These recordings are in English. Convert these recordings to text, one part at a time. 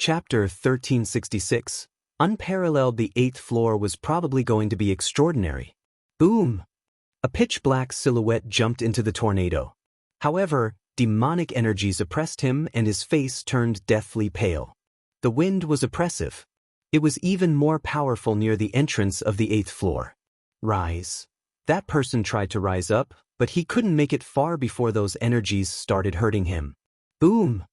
Chapter 1366. Unparalleled. The 8th floor was probably going to be extraordinary. Boom! A pitch-black silhouette jumped into the tornado. However, demonic energies oppressed him and his face turned deathly pale. The wind was oppressive. It was even more powerful near the entrance of the 8th floor. Rise. That person tried to rise up, but he couldn't make it far before those energies started hurting him. Boom!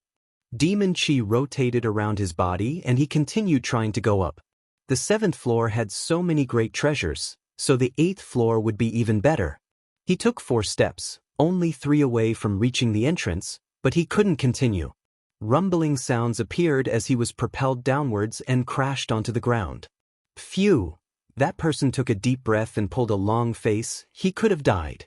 Demon chi rotated around his body and he continued trying to go up. The 7th floor had so many great treasures, so the 8th floor would be even better. He took 4 steps, only 3 away from reaching the entrance, but he couldn't continue. Rumbling sounds appeared as he was propelled downwards and crashed onto the ground. Phew! That person took a deep breath and pulled a long face. He could have died.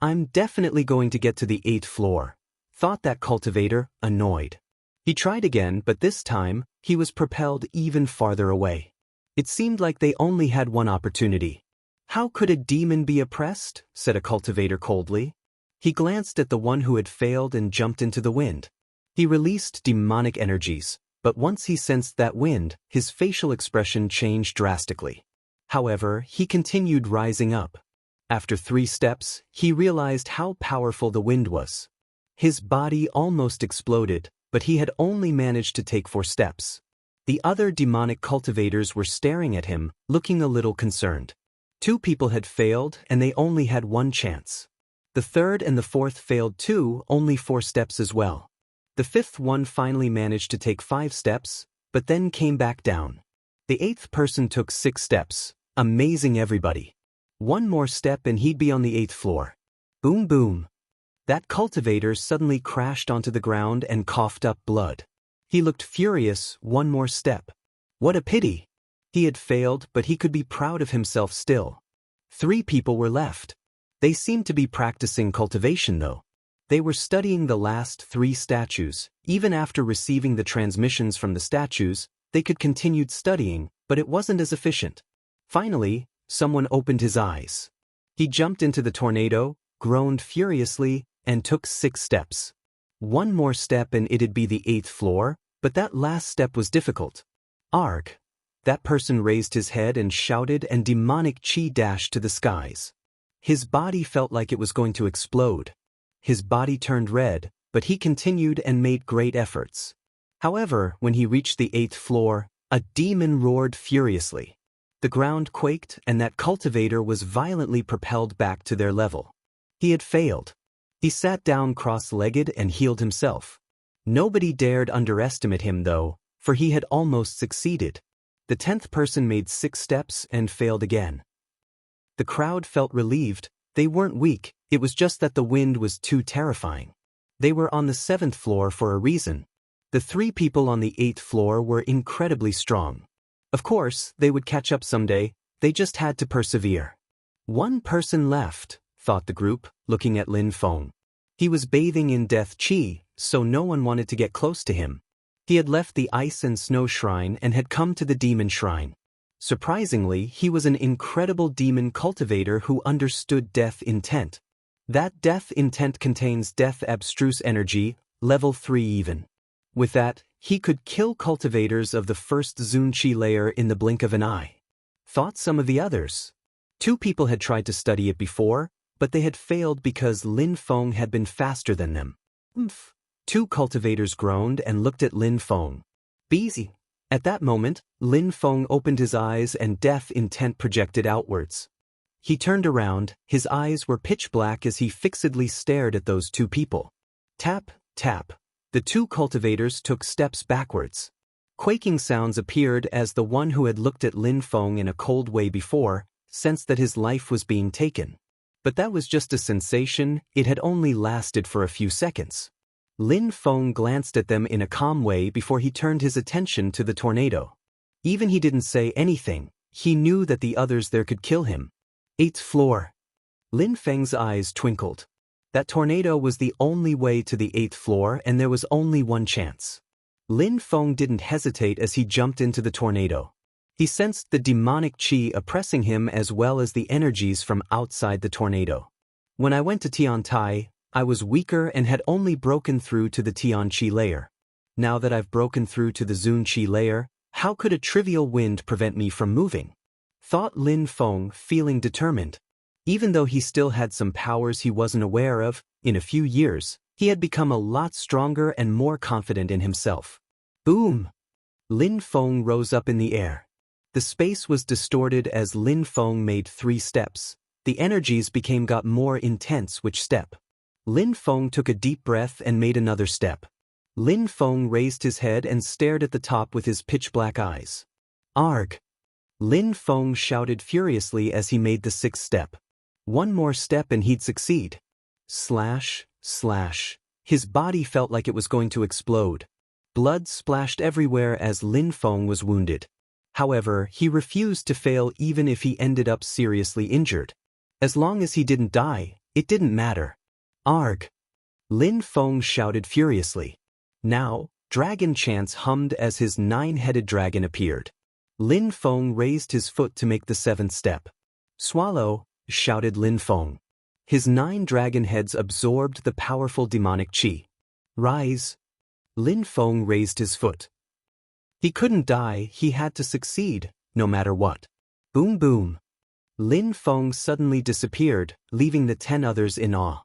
I'm definitely going to get to the 8th floor, thought that cultivator, annoyed. He tried again, but this time, he was propelled even farther away. It seemed like they only had one opportunity. How could a demon be oppressed? Said a cultivator coldly. He glanced at the one who had failed and jumped into the wind. He released demonic energies, but once he sensed that wind, his facial expression changed drastically. However, he continued rising up. After 3 steps, he realized how powerful the wind was. His body almost exploded, but he had only managed to take 4 steps. The other demonic cultivators were staring at him, looking a little concerned. 2 people had failed and they only had 1 chance. The 3rd and the 4th failed too, only 4 steps as well. The 5th one finally managed to take 5 steps, but then came back down. The 8th person took 6 steps, amazing everybody. 1 more step and he'd be on the 8th floor. Boom boom. That cultivator suddenly crashed onto the ground and coughed up blood. He looked furious. 1 more step. What a pity. He had failed, but he could be proud of himself still. 3 people were left. They seemed to be practicing cultivation though. They were studying the last 3 statues. Even after receiving the transmissions from the statues, they could continue studying, but it wasn't as efficient. Finally, someone opened his eyes. He jumped into the tornado, groaned furiously, and took 6 steps. 1 more step and it'd be the 8th floor, but that last step was difficult. Arg! That person raised his head and shouted and demonic chi dashed to the skies. His body felt like it was going to explode. His body turned red, but he continued and made great efforts. However, when he reached the 8th floor, a demon roared furiously. The ground quaked and that cultivator was violently propelled back to their level. He had failed. He sat down cross-legged and healed himself. Nobody dared underestimate him though, for he had almost succeeded. The 10th person made 6 steps and failed again. The crowd felt relieved. They weren't weak, it was just that the wind was too terrifying. They were on the 7th floor for a reason. The 3 people on the 8th floor were incredibly strong. Of course, they would catch up someday, they just had to persevere. 1 person left, thought the group, looking at Lin Feng. He was bathing in death chi, so no one wanted to get close to him. He had left the ice and snow shrine and had come to the demon shrine. Surprisingly, he was an incredible demon cultivator who understood death intent. That death intent contains death abstruse energy, level 3 even. With that, he could kill cultivators of the 1st Zun Chi layer in the blink of an eye. Thought some of the others. 2 people had tried to study it before, but they had failed because Lin Feng had been faster than them. 2 cultivators groaned and looked at Lin Feng. Busy. At that moment, Lin Feng opened his eyes and death intent projected outwards. He turned around, his eyes were pitch black as he fixedly stared at those 2 people. Tap, tap. The 2 cultivators took steps backwards. Quaking sounds appeared as the one who had looked at Lin Feng in a cold way before, sensed that his life was being taken. But that was just a sensation, it had only lasted for a few seconds. Lin Feng glanced at them in a calm way before he turned his attention to the tornado. Even he didn't say anything, he knew that the others there could kill him. 8th floor. Lin Feng's eyes twinkled. That tornado was the only way to the 8th floor and there was only 1 chance. Lin Feng didn't hesitate as he jumped into the tornado. He sensed the demonic chi oppressing him as well as the energies from outside the tornado. When I went to Tiantai, I was weaker and had only broken through to the Tian Chi layer. Now that I've broken through to the Zun Qi layer, how could a trivial wind prevent me from moving? Thought Lin Feng, feeling determined. Even though he still had some powers he wasn't aware of, in a few years, he had become a lot stronger and more confident in himself. Boom! Lin Feng rose up in the air. The space was distorted as Lin Feng made 3 steps. The energies got more intense with step. Lin Feng took a deep breath and made another step. Lin Feng raised his head and stared at the top with his pitch-black eyes. Arg! Lin Feng shouted furiously as he made the 6th step. One more step and he'd succeed. Slash, slash. His body felt like it was going to explode. Blood splashed everywhere as Lin Feng was wounded. However, he refused to fail even if he ended up seriously injured. As long as he didn't die, it didn't matter. Arg! Lin Feng shouted furiously. Now, dragon chants hummed as his 9-headed dragon appeared. Lin Feng raised his foot to make the 7th step. Swallow, shouted Lin Feng. His 9 dragon heads absorbed the powerful demonic qi. Rise! Lin Feng raised his foot. He couldn't die, he had to succeed, no matter what. Boom boom. Lin Feng suddenly disappeared, leaving the 10 others in awe.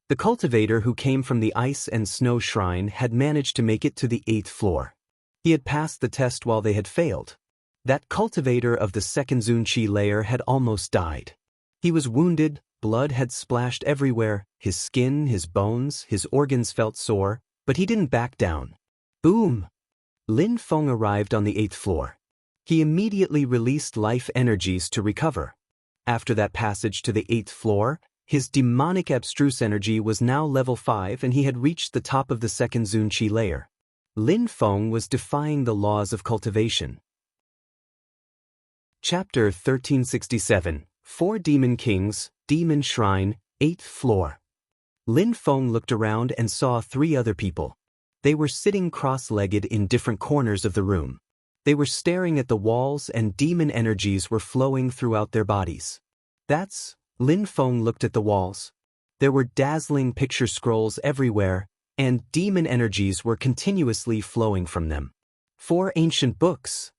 The cultivator who came from the ice and snow shrine had managed to make it to the 8th floor. He had passed the test while they had failed. That cultivator of the 2nd Zun Qi layer had almost died. He was wounded, blood had splashed everywhere, his skin, his bones, his organs felt sore, but he didn't back down. Boom! Lin Feng arrived on the 8th floor. He immediately released life energies to recover. After that passage to the 8th floor, his demonic abstruse energy was now level 5 and he had reached the top of the 2nd Zun Qi layer. Lin Feng was defying the laws of cultivation. Chapter 1367, 4 Demon Kings, Demon Shrine, 8th floor. Lin Feng looked around and saw 3 other people. They were sitting cross-legged in different corners of the room. They were staring at the walls and demon energies were flowing throughout their bodies. Lin Feng looked at the walls. There were dazzling picture scrolls everywhere, and demon energies were continuously flowing from them. 4 ancient books.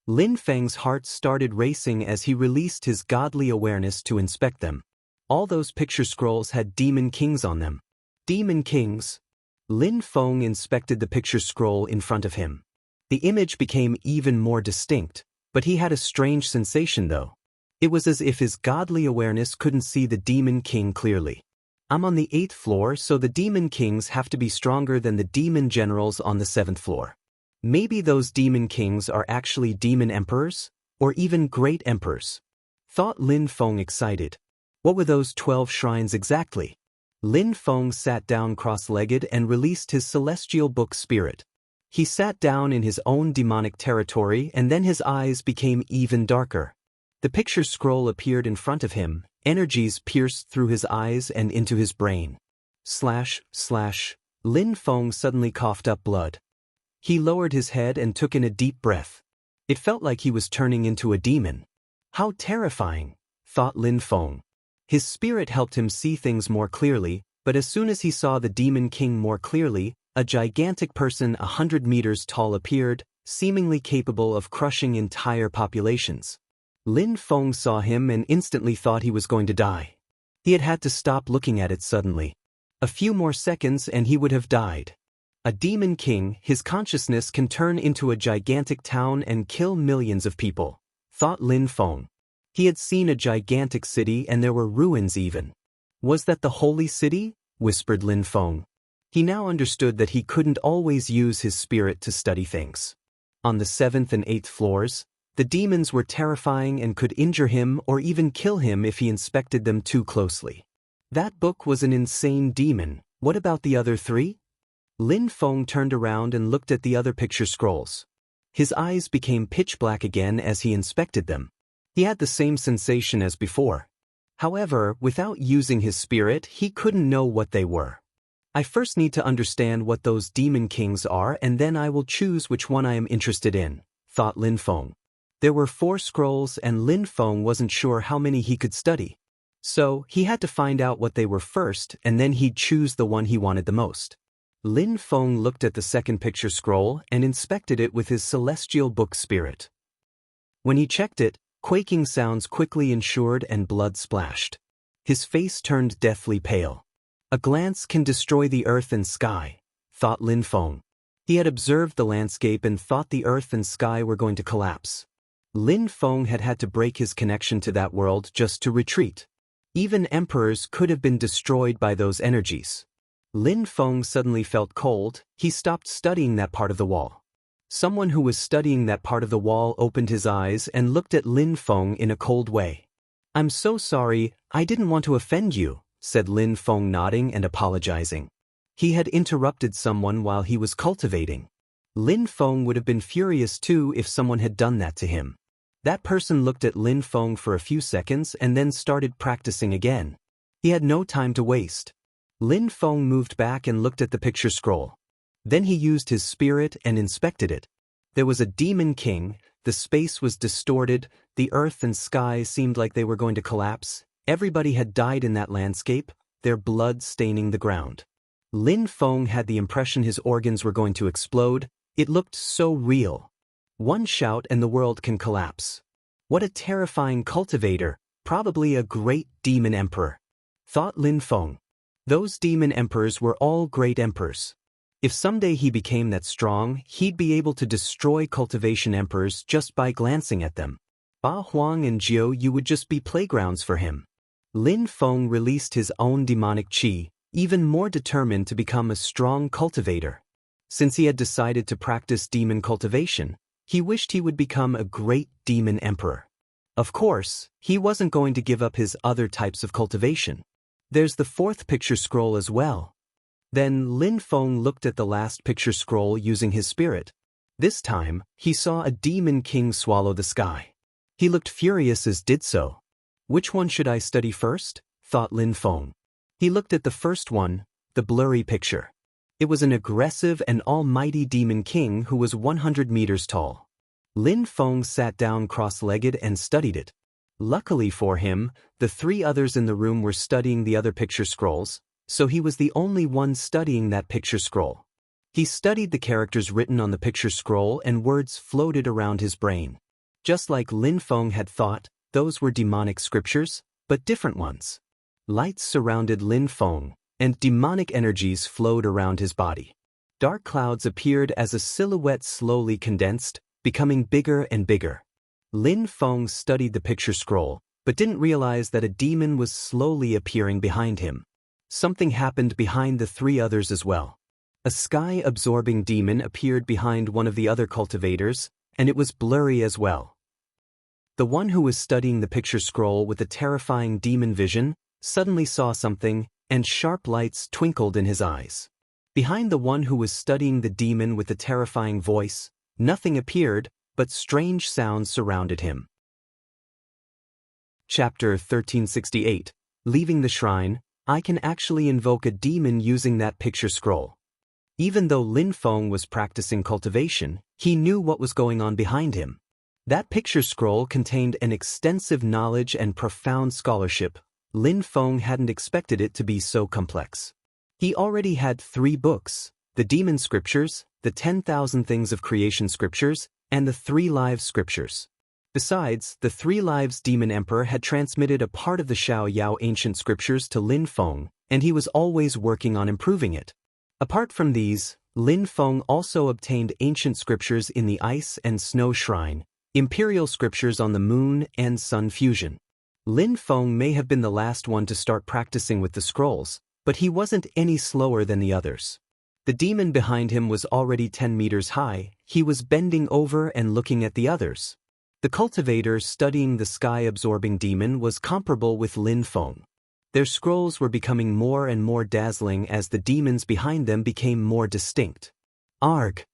Lin Feng's heart started racing as he released his godly awareness to inspect them. All those picture scrolls had demon kings on them. Demon kings. Lin Feng inspected the picture scroll in front of him. The image became even more distinct, but he had a strange sensation though. It was as if his godly awareness couldn't see the demon king clearly. I'm on the 8th floor, so the demon kings have to be stronger than the demon generals on the 7th floor. Maybe those demon kings are actually demon emperors, or even great emperors. Thought Lin Feng excited. What were those 12 shrines exactly? Lin Feng sat down cross-legged and released his celestial book spirit. He sat down in his own demonic territory and then his eyes became even darker. The picture scroll appeared in front of him, energies pierced through his eyes and into his brain. Slash, slash. Lin Feng suddenly coughed up blood. He lowered his head and took in a deep breath. It felt like he was turning into a demon. How terrifying, thought Lin Feng. His spirit helped him see things more clearly, but as soon as he saw the Demon King more clearly, a gigantic person 100 meters tall appeared, seemingly capable of crushing entire populations. Lin Feng saw him and instantly thought he was going to die. He had had to stop looking at it suddenly. A few more seconds and he would have died. A Demon King, his consciousness can turn into a gigantic town and kill millions of people, thought Lin Feng. He had seen a gigantic city and there were ruins even. Was that the holy city? Whispered Lin Feng. He now understood that he couldn't always use his spirit to study things. On the 7th and 8th floors, the demons were terrifying and could injure him or even kill him if he inspected them too closely. That book was an insane demon. What about the other 3? Lin Feng turned around and looked at the other picture scrolls. His eyes became pitch black again as he inspected them. He had the same sensation as before. However, without using his spirit, he couldn't know what they were. I first need to understand what those demon kings are and then I will choose which one I am interested in, thought Lin Feng. There were 4 scrolls and Lin Feng wasn't sure how many he could study. So, he had to find out what they were first and then he'd choose the one he wanted the most. Lin Feng looked at the second picture scroll and inspected it with his celestial book spirit. When he checked it, quaking sounds quickly ensured and blood splashed. His face turned deathly pale. A glance can destroy the earth and sky, thought Lin Feng. He had observed the landscape and thought the earth and sky were going to collapse. Lin Feng had had to break his connection to that world just to retreat. Even emperors could have been destroyed by those energies. Lin Feng suddenly felt cold. He stopped studying that part of the wall. Someone who was studying that part of the wall opened his eyes and looked at Lin Feng in a cold way. "I'm so sorry, I didn't want to offend you," said Lin Feng, nodding and apologizing. He had interrupted someone while he was cultivating. Lin Feng would have been furious too if someone had done that to him. That person looked at Lin Feng for a few seconds and then started practicing again. He had no time to waste. Lin Feng moved back and looked at the picture scroll. Then he used his spirit and inspected it. There was a demon king, the space was distorted, the earth and sky seemed like they were going to collapse. Everybody had died in that landscape, their blood staining the ground. Lin Feng had the impression his organs were going to explode. It looked so real. One shout and the world can collapse. What a terrifying cultivator, probably a great demon emperor, thought Lin Feng. Those demon emperors were all great emperors. If someday he became that strong, he'd be able to destroy cultivation emperors just by glancing at them. Ba Huang and Jiu Yu would just be playgrounds for him. Lin Feng released his own demonic qi, even more determined to become a strong cultivator. Since he had decided to practice demon cultivation, he wished he would become a great demon emperor. Of course, he wasn't going to give up his other types of cultivation. There's the fourth picture scroll as well. Then Lin Feng looked at the last picture scroll using his spirit. This time, he saw a demon king swallow the sky. He looked furious as did so. Which one should I study first? Thought Lin Feng. He looked at the first one, the blurry picture. It was an aggressive and almighty demon king who was 100 meters tall. Lin Feng sat down cross-legged and studied it. Luckily for him, the three others in the room were studying the other picture scrolls, so he was the only one studying that picture scroll. He studied the characters written on the picture scroll and words floated around his brain. Just like Lin Feng had thought, those were demonic scriptures, but different ones. Lights surrounded Lin Feng, and demonic energies flowed around his body. Dark clouds appeared as a silhouette slowly condensed, becoming bigger and bigger. Lin Feng studied the picture scroll, but didn't realize that a demon was slowly appearing behind him. Something happened behind the three others as well. A sky-absorbing demon appeared behind one of the other cultivators, and it was blurry as well. The one who was studying the picture scroll with a terrifying demon vision suddenly saw something, and sharp lights twinkled in his eyes. Behind the one who was studying the demon with the terrifying voice, nothing appeared, but strange sounds surrounded him. Chapter 1368. Leaving the shrine, I can actually invoke a demon using that picture scroll. Even though Lin Feng was practicing cultivation, he knew what was going on behind him. That picture scroll contained an extensive knowledge and profound scholarship. Lin Feng hadn't expected it to be so complex. He already had 3 books, the Demon Scriptures, the 10,000 Things of Creation Scriptures, and the 3 Lives Scriptures. Besides, the 3 Lives Demon Emperor had transmitted a part of the Xiao Yao ancient scriptures to Lin Feng, and he was always working on improving it. Apart from these, Lin Feng also obtained ancient scriptures in the Ice and Snow Shrine, imperial scriptures on the Moon and Sun fusion. Lin Feng may have been the last one to start practicing with the scrolls, but he wasn't any slower than the others. The demon behind him was already 10 meters high. He was bending over and looking at the others. The cultivator studying the sky-absorbing demon was comparable with Lin Feng. Their scrolls were becoming more and more dazzling as the demons behind them became more distinct. Arg!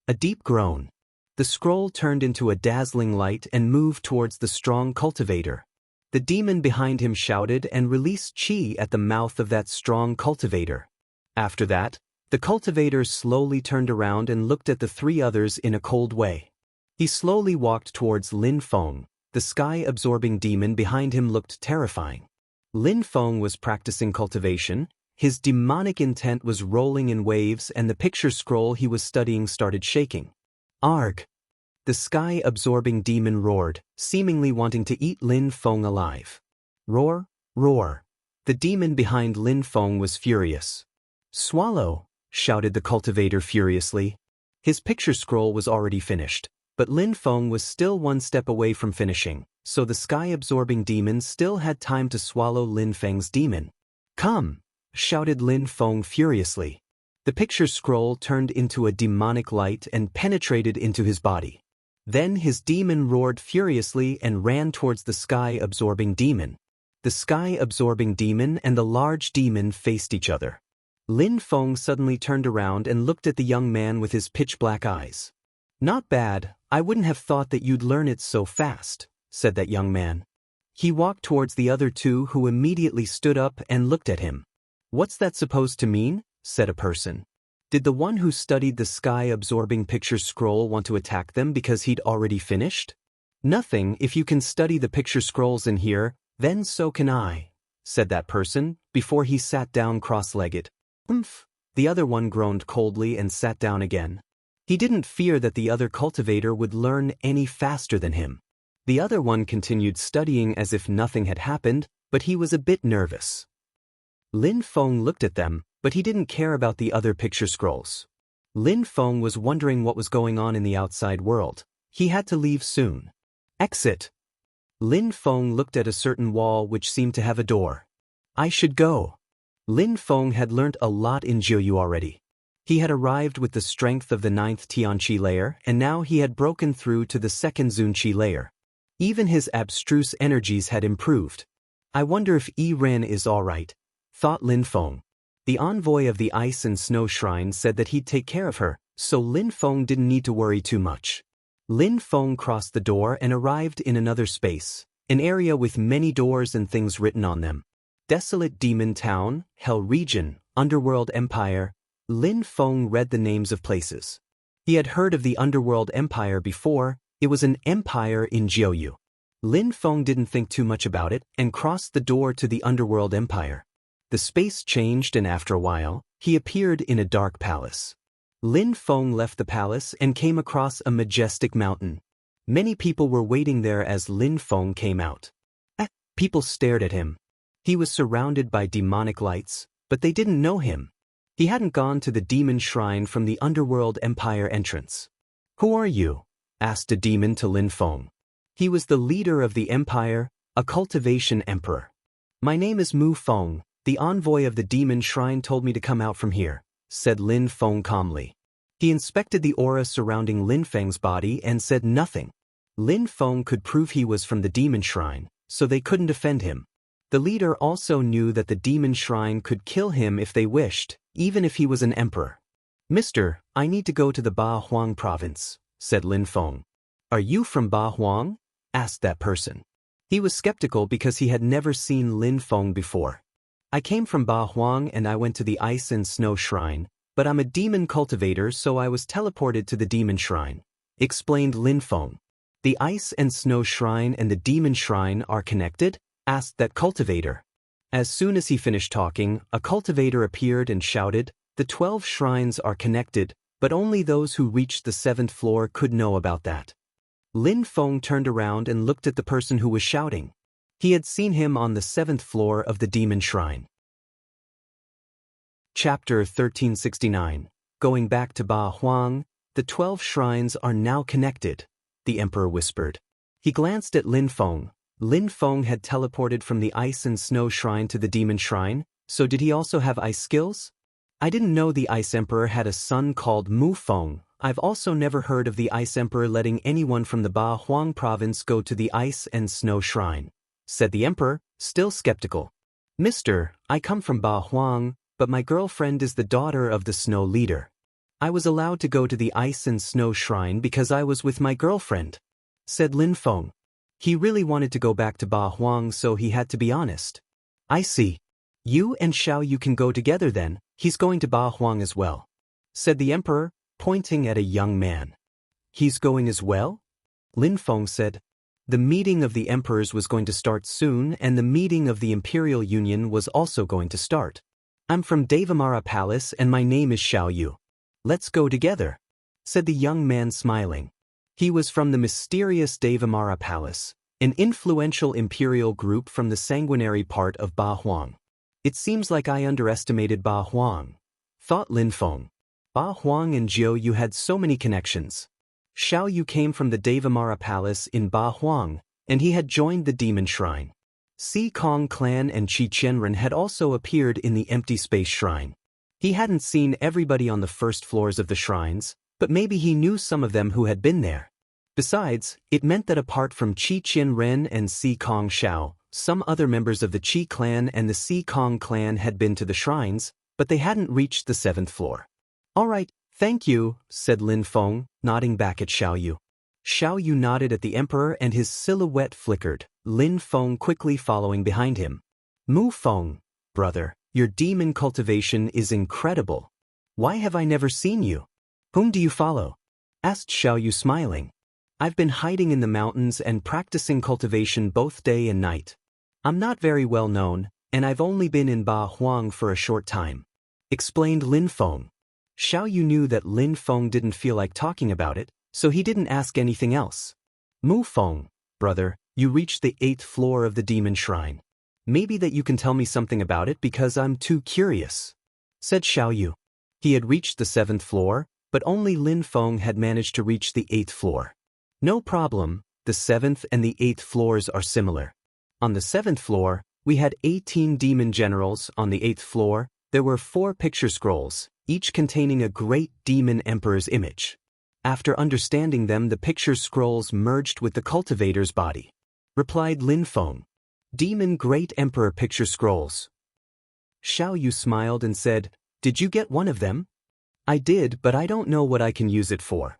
A deep groan. The scroll turned into a dazzling light and moved towards the strong cultivator. The demon behind him shouted and released qi at the mouth of that strong cultivator. After that, the cultivator slowly turned around and looked at the 3 others in a cold way. He slowly walked towards Lin Feng. The sky-absorbing demon behind him looked terrifying. Lin Feng was practicing cultivation, His demonic intent was rolling in waves and the picture scroll he was studying started shaking. Arg! The sky-absorbing demon roared, seemingly wanting to eat Lin Feng alive. Roar, roar. The demon behind Lin Feng was furious. Swallow, shouted the cultivator furiously. His picture scroll was already finished, but Lin Feng was still one step away from finishing, so the sky-absorbing demon still had time to swallow Lin Feng's demon. Come, shouted Lin Feng furiously. The picture scroll turned into a demonic light and penetrated into his body. Then his demon roared furiously and ran towards the sky-absorbing demon. The sky-absorbing demon and the large demon faced each other. Lin Feng suddenly turned around and looked at the young man with his pitch-black eyes. Not bad, I wouldn't have thought that you'd learn it so fast, said that young man. He walked towards the other two who immediately stood up and looked at him. What's that supposed to mean? Said a person. Did the one who studied the sky-absorbing picture scroll want to attack them because he'd already finished? Nothing, if you can study the picture scrolls in here, then so can I, said that person, before he sat down cross-legged. The other one groaned coldly and sat down again. He didn't fear that the other cultivator would learn any faster than him. The other one continued studying as if nothing had happened, but he was a bit nervous. Lin Feng looked at them, but he didn't care about the other picture scrolls. Lin Feng was wondering what was going on in the outside world. He had to leave soon. Exit. Lin Feng looked at a certain wall which seemed to have a door. I should go. Lin Feng had learnt a lot in Jiuyu already. He had arrived with the strength of the 9th Tianqi layer, and now he had broken through to the 2nd Zunqi layer. Even his abstruse energies had improved. I wonder if Yi Ren is alright, thought Lin Feng. The envoy of the Ice and Snow Shrine said that he'd take care of her, so Lin Feng didn't need to worry too much. Lin Feng crossed the door and arrived in another space, an area with many doors and things written on them. Desolate Demon Town, Hell Region, Underworld Empire. Lin Feng read the names of places. He had heard of the Underworld Empire before. It was an empire in Jiuyu. Lin Feng didn't think too much about it and crossed the door to the Underworld Empire. The space changed and after a while, he appeared in a dark palace. Lin Feng left the palace and came across a majestic mountain. Many people were waiting there as Lin Feng came out. People stared at him. He was surrounded by demonic lights, but they didn't know him. He hadn't gone to the demon shrine from the Underworld Empire entrance. Who are you? Asked a demon to Lin Feng. He was the leader of the empire, a cultivation emperor. My name is Mu Feng. The envoy of the demon shrine told me to come out from here, said Lin Feng calmly. He inspected the aura surrounding Lin Feng's body and said nothing. Lin Feng could prove he was from the demon shrine, so they couldn't defend him. The leader also knew that the demon shrine could kill him if they wished, even if he was an emperor. Mister, I need to go to the Ba Huang province, said Lin Feng. Are you from Ba Huang? Asked that person. He was skeptical because he had never seen Lin Feng before. I came from Ba Huang and I went to the Ice and Snow Shrine, but I'm a demon cultivator so I was teleported to the demon shrine, explained Lin Feng. The Ice and Snow Shrine and the demon shrine are connected? Asked that cultivator. As soon as he finished talking, a cultivator appeared and shouted, the 12 shrines are connected, but only those who reached the 7th floor could know about that. Lin Feng turned around and looked at the person who was shouting. He had seen him on the 7th floor of the demon shrine. Chapter 1369. Going back to Ba Huang, the 12 shrines are now connected, the emperor whispered. He glanced at Lin Feng. Lin Feng had teleported from the Ice and Snow Shrine to the demon shrine, so did he also have ice skills? I didn't know the Ice Emperor had a son called Mu Feng. I've also never heard of the Ice Emperor letting anyone from the Ba Huang province go to the Ice and Snow Shrine, said the emperor, still skeptical. Mister, I come from Ba Huang, but my girlfriend is the daughter of the snow leader. I was allowed to go to the Ice and Snow Shrine because I was with my girlfriend, said Lin Feng. He really wanted to go back to Ba Huang, so he had to be honest. I see. You and Xiao Yu can go together then, he's going to Ba Huang as well, said the emperor, pointing at a young man. He's going as well? Lin Feng said. The meeting of the emperors was going to start soon and the meeting of the Imperial Union was also going to start. I'm from Devamara Palace and my name is Xiao Yu. Let's go together, said the young man smiling. He was from the mysterious Devamara Palace, an influential imperial group from the sanguinary part of Ba Huang. It seems like I underestimated Ba Huang, thought Lin Feng. Ba Huang and Jiu Yu had so many connections. Xiao Yu came from the Devamara Palace in Ba Huang, and he had joined the Demon Shrine. Si Kong Clan and Qi Qianren had also appeared in the Empty Space Shrine. He hadn't seen everybody on the first floors of the shrines, but maybe he knew some of them who had been there. Besides, it meant that apart from Qi Qianren and Si Kong Xiao, some other members of the Qi clan and the Si Kong clan had been to the shrines, but they hadn't reached the 7th floor. All right, thank you, said Lin Feng, nodding back at Xiao Yu. Xiao Yu nodded at the emperor and his silhouette flickered, Lin Feng quickly following behind him. Mu Feng, brother, your demon cultivation is incredible. Why have I never seen you? Whom do you follow? Asked Xiao Yu smiling. I've been hiding in the mountains and practicing cultivation both day and night. I'm not very well known, and I've only been in Ba Huang for a short time, explained Lin Feng. Xiao Yu knew that Lin Feng didn't feel like talking about it, so he didn't ask anything else. Mu Feng, brother, you reached the 8th floor of the Demon Shrine. Maybe that you can tell me something about it because I'm too curious, said Xiao Yu. He had reached the 7th floor, but only Lin Feng had managed to reach the 8th floor. No problem, the 7th and the 8th floors are similar. On the 7th floor, we had 18 demon generals. On the 8th floor, there were 4 picture scrolls, each containing a great demon emperor's image. After understanding them, the picture scrolls merged with the cultivator's body, replied Lin Feng. Demon Great Emperor picture scrolls. Xiao Yu smiled and said, Did you get one of them? I did, but I don't know what I can use it for.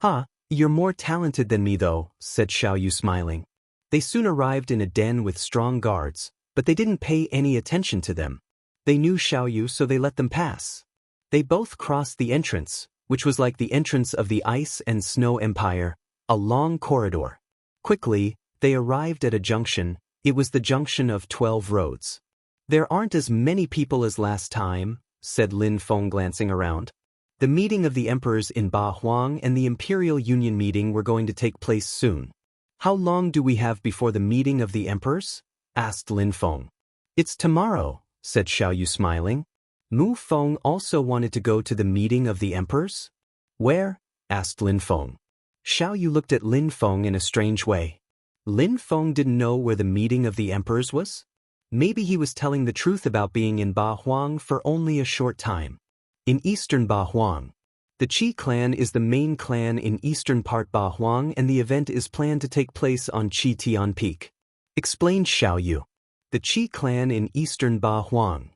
Ha, you're more talented than me though, said Xiao Yu smiling. They soon arrived in a den with strong guards, but they didn't pay any attention to them. They knew Xiao Yu, so they let them pass. They both crossed the entrance, which was like the entrance of the Ice and Snow Empire, a long corridor. Quickly, they arrived at a junction. It was the junction of 12 roads. There aren't as many people as last time, said Lin Feng glancing around. The meeting of the emperors in Ba Huang and the Imperial Union meeting were going to take place soon. How long do we have before the meeting of the emperors? Asked Lin Feng. It's tomorrow, said Xiao Yu smiling. Mu Feng also wanted to go to the meeting of the emperors? Where? Asked Lin Feng. Xiao Yu looked at Lin Feng in a strange way. Lin Feng didn't know where the meeting of the emperors was? Maybe he was telling the truth about being in Ba Huang for only a short time. In eastern Ba Huang. The Qi clan is the main clan in eastern part Ba Huang, and the event is planned to take place on Qi Tian Peak, explained Xiao Yu. The Qi clan in eastern Ba Huang.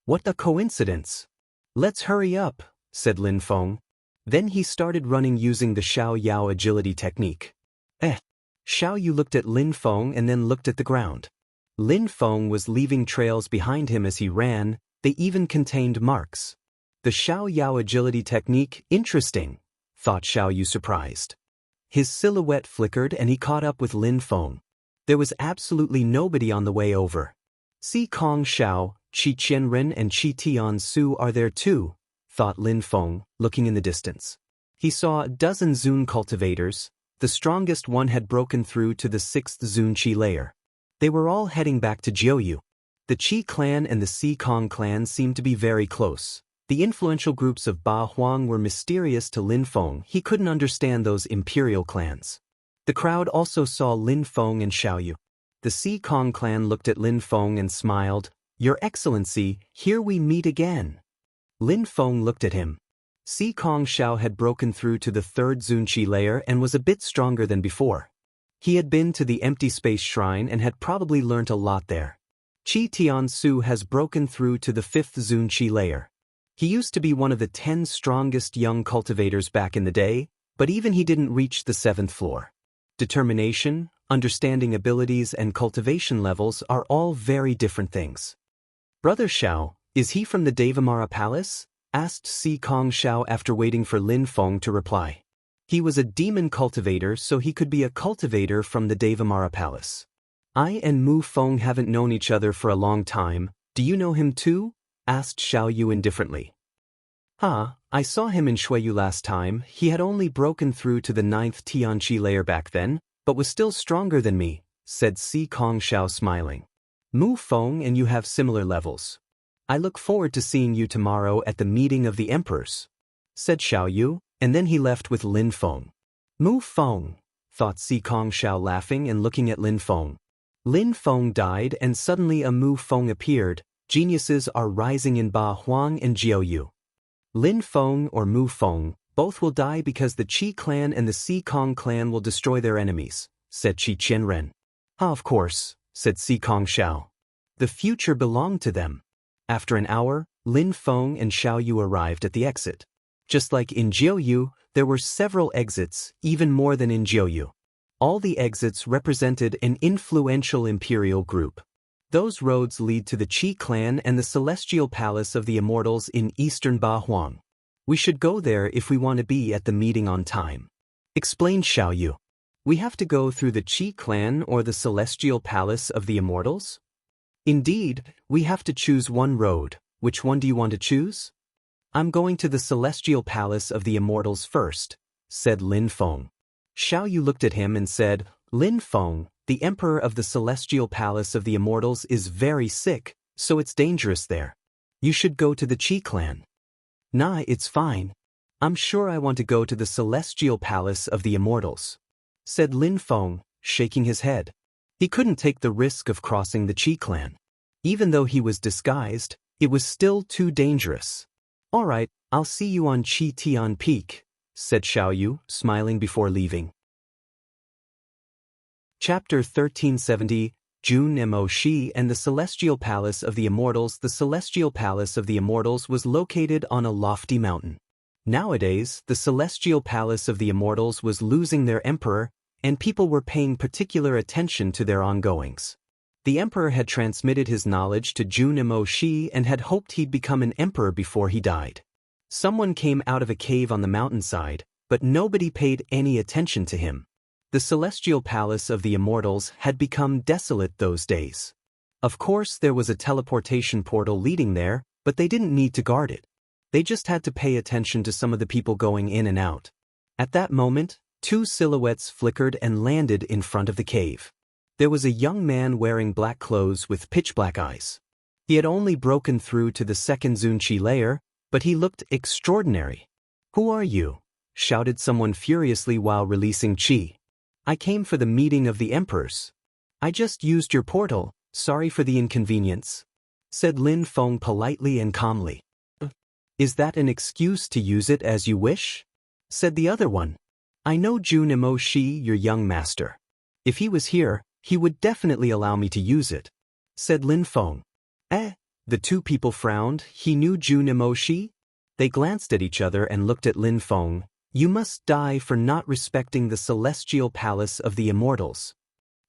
What a coincidence. Let's hurry up, said Lin Feng. Then he started running using the Xiao Yao agility technique. Xiao Yu looked at Lin Feng and then looked at the ground. Lin Feng was leaving trails behind him as he ran. They even contained marks. The Xiao Yao agility technique, interesting, thought Xiao Yu surprised. His silhouette flickered and he caught up with Lin Feng. There was absolutely nobody on the way over. Si Kong Xiao, Qi Qianren and Qi Tian Su are there too, thought Lin Feng, looking in the distance. He saw a dozen Zun cultivators. The strongest one had broken through to the 6th Zun Qi layer. They were all heading back to Jiuyu. The Qi clan and the Si Kong clan seemed to be very close. The influential groups of Ba Huang were mysterious to Lin Feng. He couldn't understand those imperial clans. The crowd also saw Lin Feng and Xiao Yu. The Si Kong clan looked at Lin Feng and smiled. Your Excellency, here we meet again. Lin Feng looked at him. Si Kong Xiao had broken through to the 3rd Zunqi layer and was a bit stronger than before. He had been to the Empty Space Shrine and had probably learnt a lot there. Qi Tian Su has broken through to the 5th Zunqi layer. He used to be one of the 10 strongest young cultivators back in the day, but even he didn't reach the 7th floor. Determination, understanding abilities and cultivation levels are all very different things. Brother Xiao, is he from the Devamara Palace? Asked Si Kong Xiao after waiting for Lin Feng to reply. He was a demon cultivator, so he could be a cultivator from the Devamara Palace. I and Mu Feng haven't known each other for a long time. Do you know him too? asked Xiao Yu indifferently. I saw him in Shuiyu last time. He had only broken through to the 9th Tianqi layer back then, but was still stronger than me, said Si Kong Xiao smiling. Mu Feng and you have similar levels. I look forward to seeing you tomorrow at the meeting of the emperors, said Xiao Yu, and then he left with Lin Feng. Mu Feng, thought Si Kong Xiao laughing and looking at Lin Feng. Lin Feng died and suddenly a Mu Feng appeared. Geniuses are rising in Ba Huang and Jiao Yu. Lin Feng or Mu Feng, both will die because the Qi clan and the Si Kong clan will destroy their enemies, said Qi Qianren. Of course, said Si Kong Xiao. The future belonged to them. After an hour, Lin Feng and Xiao Yu arrived at the exit. Just like in Jiao Yu, there were several exits, even more than in Jiao Yu. All the exits represented an influential imperial group. Those roads lead to the Qi clan and the Celestial Palace of the Immortals in eastern Ba Huang. We should go there if we want to be at the meeting on time, explained Xiao Yu. We have to go through the Qi clan or the Celestial Palace of the Immortals? Indeed, we have to choose one road. Which one do you want to choose? I'm going to the Celestial Palace of the Immortals first, said Lin Feng. Xiao Yu looked at him and said, Lin Feng, the Emperor of the Celestial Palace of the Immortals is very sick, so it's dangerous there. You should go to the Qi clan. Nah, it's fine. I'm sure I want to go to the Celestial Palace of the Immortals, said Lin Feng, shaking his head. He couldn't take the risk of crossing the Qi clan. Even though he was disguised, it was still too dangerous. All right, I'll see you on Qi Tian Peak, said Xiao Yu, smiling before leaving. Chapter 1370, Jun Mo Shi and the Celestial Palace of the Immortals. The Celestial Palace of the Immortals was located on a lofty mountain. Nowadays, the Celestial Palace of the Immortals was losing their emperor, and people were paying particular attention to their ongoings. The emperor had transmitted his knowledge to Jun Mo Shi and had hoped he'd become an emperor before he died. Someone came out of a cave on the mountainside, but nobody paid any attention to him. The Celestial Palace of the Immortals had become desolate those days. Of course, there was a teleportation portal leading there, but they didn't need to guard it. They just had to pay attention to some of the people going in and out. At that moment, two silhouettes flickered and landed in front of the cave. There was a young man wearing black clothes with pitch-black eyes. He had only broken through to the second Zunqi layer, but he looked extraordinary. Who are you? Shouted someone furiously while releasing Qi. I came for the meeting of the emperors. I just used your portal, sorry for the inconvenience, said Lin Feng politely and calmly. Is that an excuse to use it as you wish? Said the other one. I know Jun Mo Shi, your young master. If he was here, he would definitely allow me to use it, said Lin Feng. The two people frowned. He knew Jun Mo Shi? They glanced at each other and looked at Lin Feng. You must die for not respecting the Celestial Palace of the Immortals.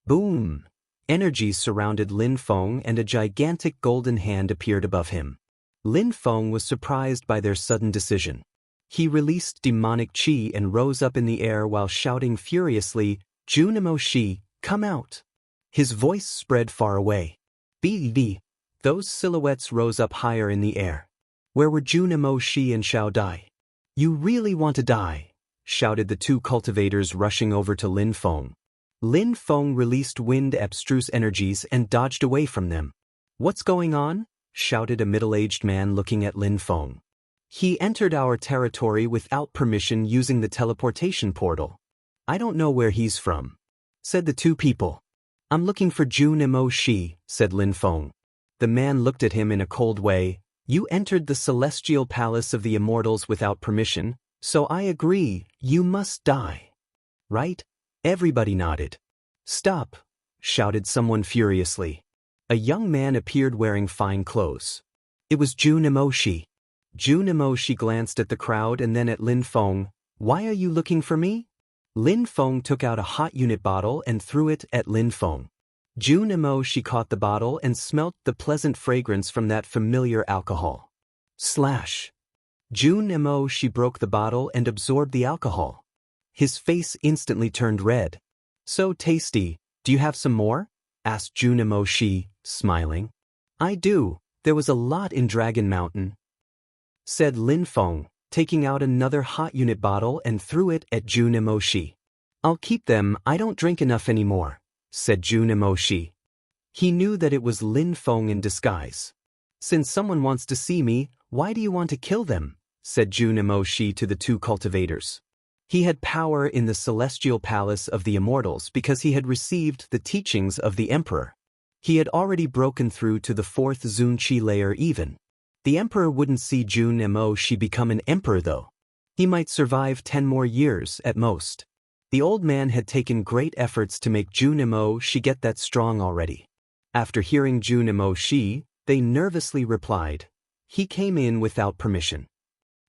Boom! Energies surrounded Lin Feng and a gigantic golden hand appeared above him. Lin Feng was surprised by their sudden decision. He released demonic qi and rose up in the air while shouting furiously, Jun Mo Shi, come out! His voice spread far away. BD! Those silhouettes rose up higher in the air. Where were Jun Mo Shi and Xiao Dai? You really want to die, shouted the two cultivators rushing over to Lin Feng. Lin Feng released wind abstruse energies and dodged away from them. What's going on? Shouted a middle-aged man looking at Lin Feng. He entered our territory without permission using the teleportation portal. I don't know where he's from, said the two people. I'm looking for Jun Mo Shi, said Lin Feng. The man looked at him in a cold way. You entered the Celestial Palace of the Immortals without permission, so I agree, you must die. Right? Everybody nodded. Stop! Shouted someone furiously. A young man appeared wearing fine clothes. It was Jun Mo Shi. Jun Mo Shi glanced at the crowd and then at Lin Feng. Why are you looking for me? Lin Feng took out a hot unit bottle and threw it at Lin Feng. Jun Mo Shi caught the bottle and smelt the pleasant fragrance from that familiar alcohol. Slash! Jun Mo Shi broke the bottle and absorbed the alcohol. His face instantly turned red. So tasty, do you have some more? Asked Jun Mo Shi, smiling. I do, There was a lot in Dragon Mountain, said Lin Feng, taking out another hot unit bottle and threw it at Jun Emoshi. I'll keep them, I don't drink enough anymore, said Jun Emoshi. He knew that it was Lin Feng in disguise. Since someone wants to see me, why do you want to kill them? Said Jun Emoshi to the two cultivators. He had power in the celestial palace of the immortals because he had received the teachings of the emperor. He had already broken through to the 4th Zunqi layer even. The emperor wouldn't see Jun Emoshi become an emperor though. He might survive 10 more years at most. The old man had taken great efforts to make Jun Emoshi get that strong already. After hearing Jun Emoshi, they nervously replied, "He came in without permission."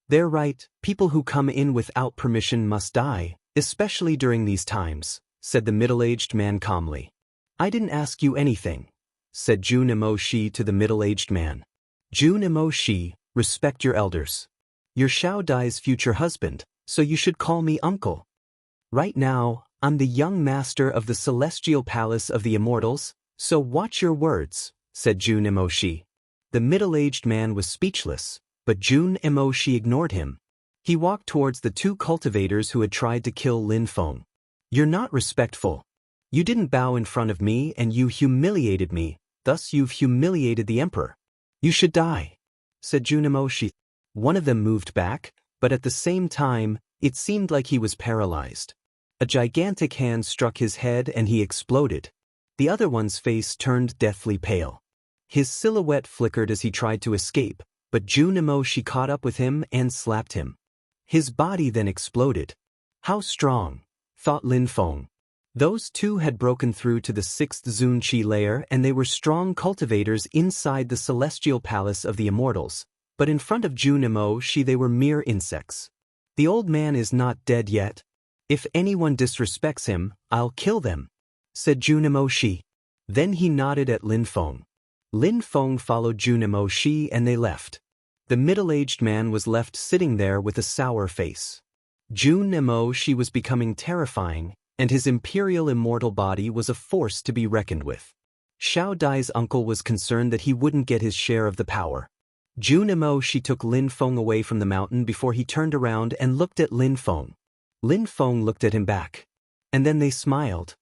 They're right, people who come in without permission must die, especially during these times, said the middle-aged man calmly. I didn't ask you anything, said Jun Emoshi to the middle-aged man. Jun Emoshi, respect your elders. You're Xiao Dai's future husband, so you should call me uncle. Right now, I'm the young master of the celestial palace of the immortals, so watch your words, said Jun Emoshi. The middle-aged man was speechless, but Jun Emoshi ignored him. He walked towards the two cultivators who had tried to kill Lin Feng. You're not respectful. You didn't bow in front of me and you humiliated me, thus you've humiliated the emperor. You should die, said Jun Emoshi. One of them moved back, but at the same time, it seemed like he was paralyzed. A gigantic hand struck his head and he exploded. The other one's face turned deathly pale. His silhouette flickered as he tried to escape, but Jun Emoshi caught up with him and slapped him. His body then exploded. How strong, thought Lin Feng. Those two had broken through to the 6th Zunqi layer and they were strong cultivators inside the celestial palace of the immortals, but in front of Jun Emoshi they were mere insects. The old man is not dead yet. If anyone disrespects him, I'll kill them, said Jun Emoshi. Then he nodded at Lin Feng. Lin Feng followed Jun Emoshi and they left. The middle-aged man was left sitting there with a sour face. Jun Emoshi was becoming terrifying, and his imperial immortal body was a force to be reckoned with. Xiao Dai's uncle was concerned that he wouldn't get his share of the power. Jun Emoshi took Lin Feng away from the mountain before he turned around and looked at Lin Feng. Lin Feng looked at him back. And then they smiled.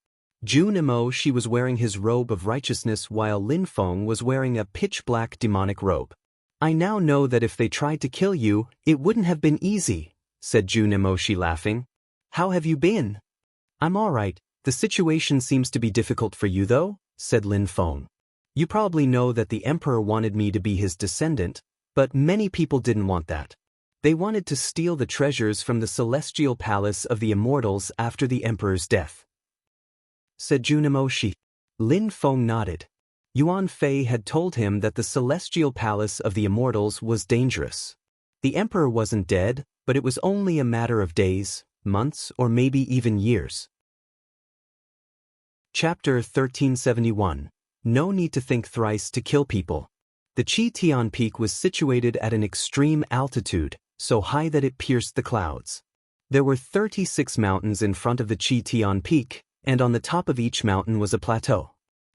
Jun Emoshi was wearing his robe of righteousness while Lin Feng was wearing a pitch-black demonic robe. I now know that if they tried to kill you, it wouldn't have been easy, said Jun Emoshi laughing. How have you been? I'm alright, the situation seems to be difficult for you though, said Lin Feng. You probably know that the emperor wanted me to be his descendant, but many people didn't want that. They wanted to steal the treasures from the celestial palace of the immortals after the emperor's death, said Jun Emoshi. Lin Feng nodded. Yuan Fei had told him that the celestial palace of the immortals was dangerous. The emperor wasn't dead, but it was only a matter of days, months, or maybe even years. Chapter 1371. No need to think thrice to kill people. The Chi Tian Peak was situated at an extreme altitude, so high that it pierced the clouds. There were 36 mountains in front of the Chi Tian Peak, and on the top of each mountain was a plateau.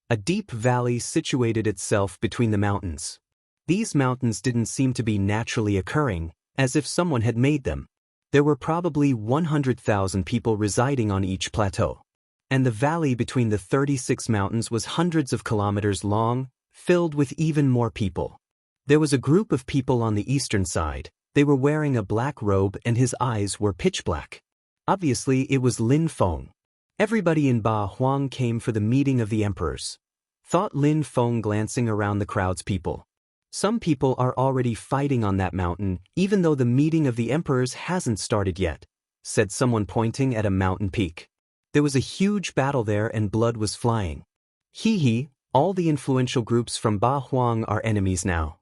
A deep valley situated itself between the mountains. These mountains didn't seem to be naturally occurring, as if someone had made them. There were probably 100,000 people residing on each plateau. And the valley between the 36 mountains was hundreds of kilometers long, filled with even more people. There was a group of people on the eastern side. They were wearing a black robe and his eyes were pitch black. Obviously, it was Lin Feng. Everybody in Ba Huang came for the meeting of the emperors, thought Lin Feng glancing around the crowd's people. Some people are already fighting on that mountain, even though the meeting of the emperors hasn't started yet, said someone pointing at a mountain peak. There was a huge battle there and blood was flying. Hee, all the influential groups from Ba Huang are enemies now.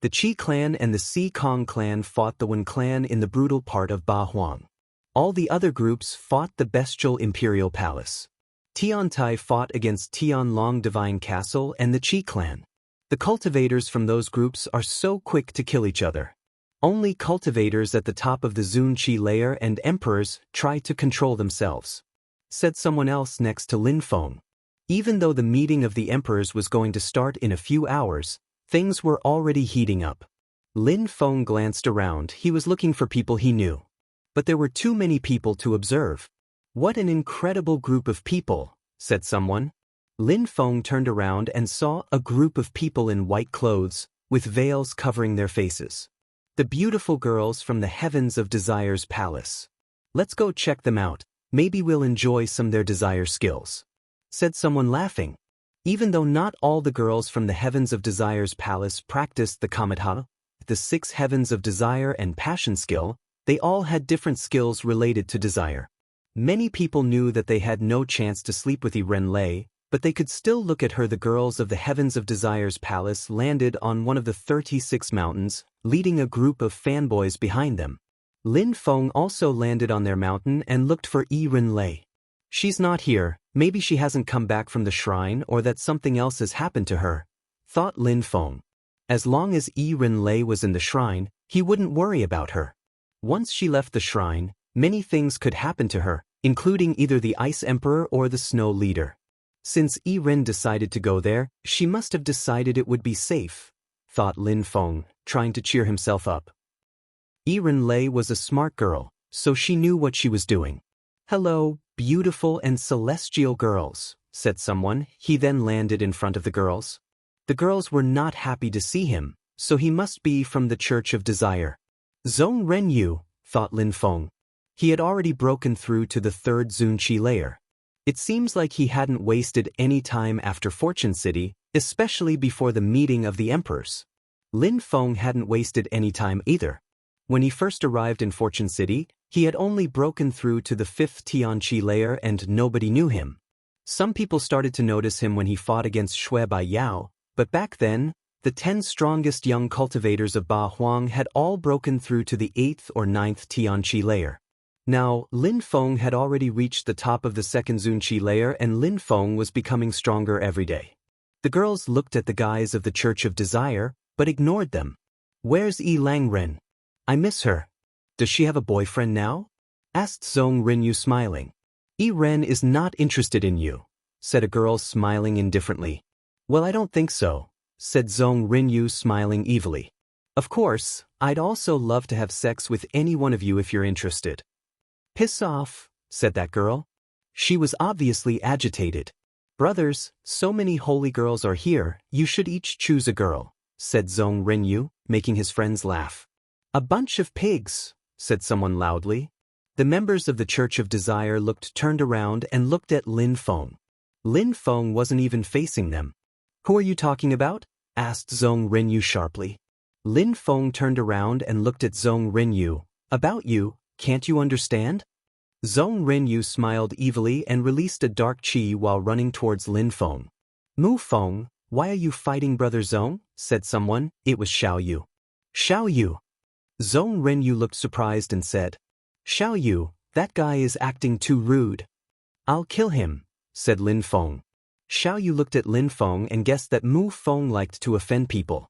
The Qi clan and the Si Kong clan fought the Wen clan in the brutal part of Ba Huang. All the other groups fought the bestial imperial palace. Tiantai fought against Tianlong Divine Castle and the Qi clan. The cultivators from those groups are so quick to kill each other. Only cultivators at the top of the Zunqi layer and emperors try to control themselves, said someone else next to Lin Feng. Even though the meeting of the emperors was going to start in a few hours, Things were already heating up. Lin Feng glanced around. He was looking for people he knew. But there were too many people to observe. "What an incredible group of people," said someone. Lin Feng turned around and saw a group of people in white clothes, with veils covering their faces. The beautiful girls from the Heavens of Desire's palace. "Let's go check them out. Maybe we'll enjoy some of their desire skills," said someone laughing. Even though not all the girls from the Heavens of Desire's palace practiced the Kamatha, the 6 Heavens of Desire and Passion skill, they all had different skills related to desire. Many people knew that they had no chance to sleep with Renlei, but they could still look at her. The girls of the Heavens of Desire's palace landed on one of the 36 mountains, leading a group of fanboys behind them. Lin Feng also landed on their mountain and looked for Renlei. "She's not here. Maybe she hasn't come back from the shrine or that something else has happened to her," thought Lin Feng. As long as Renlei was in the shrine, he wouldn't worry about her. Once she left the shrine, many things could happen to her, including either the Ice Emperor or the Snow Leader. Since Ren decided to go there, she must have decided it would be safe, thought Lin Feng, trying to cheer himself up. Renlei was a smart girl, so she knew what she was doing. "Hello, beautiful and celestial girls," said someone. He then landed in front of the girls. The girls were not happy to see him, so he must be from the Church of Desire. Zhong Renyu, thought Lin Feng. He had already broken through to the 3rd Zunqi layer. It seems like he hadn't wasted any time after Fortune City, especially before the meeting of the emperors. Lin Feng hadn't wasted any time either. When he first arrived in Fortune City, he had only broken through to the 5th Tianqi layer and nobody knew him. Some people started to notice him when he fought against Shui Bai Yao, but back then, the 10 strongest young cultivators of Ba Huang had all broken through to the 8th or 9th Tianqi layer. Now, Lin Feng had already reached the top of the 2nd Zunqi layer and Lin Feng was becoming stronger every day. The girls looked at the guys of the Church of Desire, but ignored them. "Where's Langren? I miss her. Does she have a boyfriend now?" asked Zhong Renyu smiling. "Ren is not interested in you," said a girl smiling indifferently. "Well, I don't think so," said Zhong Renyu smiling evilly. "Of course, I'd also love to have sex with any one of you if you're interested." "Piss off," said that girl. She was obviously agitated. "Brothers, so many holy girls are here, you should each choose a girl," said Zhong Renyu, making his friends laugh. "A bunch of pigs," said someone loudly. The members of the Church of Desire turned around and looked at Lin Feng. Lin Feng wasn't even facing them. "Who are you talking about?" asked Zhong Renyu sharply. Lin Feng turned around and looked at Zhong Renyu. "About you, can't you understand?" Zhong Renyu smiled evilly and released a dark chi while running towards Lin Feng. "Mu Feng, why are you fighting Brother Zhong?" said someone. It was Xiao Yu. "Xiao Yu." Zhong Renyu looked surprised and said, "Xiao Yu, that guy is acting too rude." "I'll kill him," said Lin Feng. Xiao Yu looked at Lin Feng and guessed that Mu Feng liked to offend people.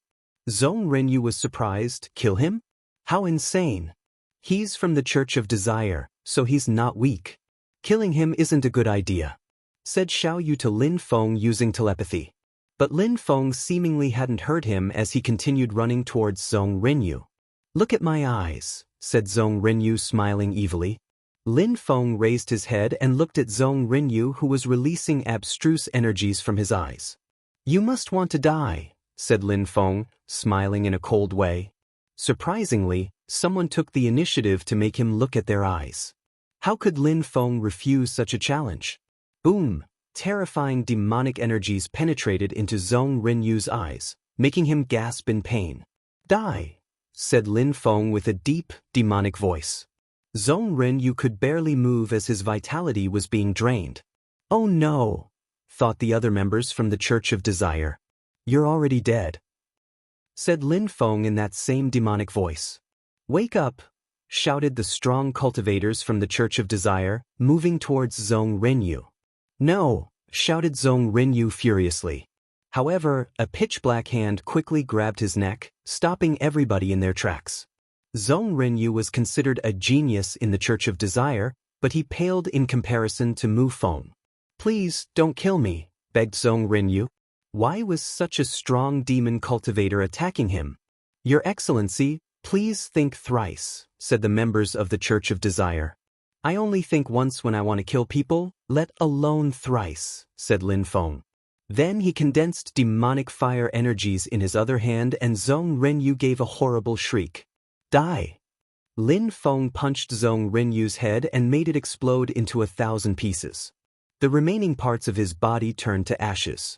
Zhong Renyu was surprised. "Kill him? How insane. He's from the Church of Desire, so he's not weak. Killing him isn't a good idea," said Xiao Yu to Lin Feng using telepathy. But Lin Feng seemingly hadn't heard him as he continued running towards Zhong Renyu. "Look at my eyes," said Zhong Renyu smiling evilly. Lin Feng raised his head and looked at Zhong Renyu who was releasing abstruse energies from his eyes. "You must want to die," said Lin Feng, smiling in a cold way. Surprisingly, someone took the initiative to make him look at their eyes. How could Lin Feng refuse such a challenge? Boom! Terrifying demonic energies penetrated into Zhong Renyu's eyes, making him gasp in pain. "Die," said Lin Feng with a deep, demonic voice. Zhong Renyu could barely move as his vitality was being drained. "Oh no," thought the other members from the Church of Desire. "You're already dead," said Lin Feng in that same demonic voice. "Wake up," shouted the strong cultivators from the Church of Desire, moving towards Zhong Renyu. "No," shouted Zhong Renyu furiously. However, a pitch-black hand quickly grabbed his neck, stopping everybody in their tracks. Zhong Renyu was considered a genius in the Church of Desire, but he paled in comparison to Mu Feng. "Please, don't kill me," begged Zhong Renyu. Why was such a strong demon cultivator attacking him? Your Excellency, please think thrice, said the members of the Church of Desire. I only think once when I want to kill people, let alone thrice, said Lin Feng. Then he condensed demonic fire energies in his other hand and Zhong Renyu gave a horrible shriek. Die! Lin Feng punched Zhong Renyu's head and made it explode into 1,000 pieces. The remaining parts of his body turned to ashes.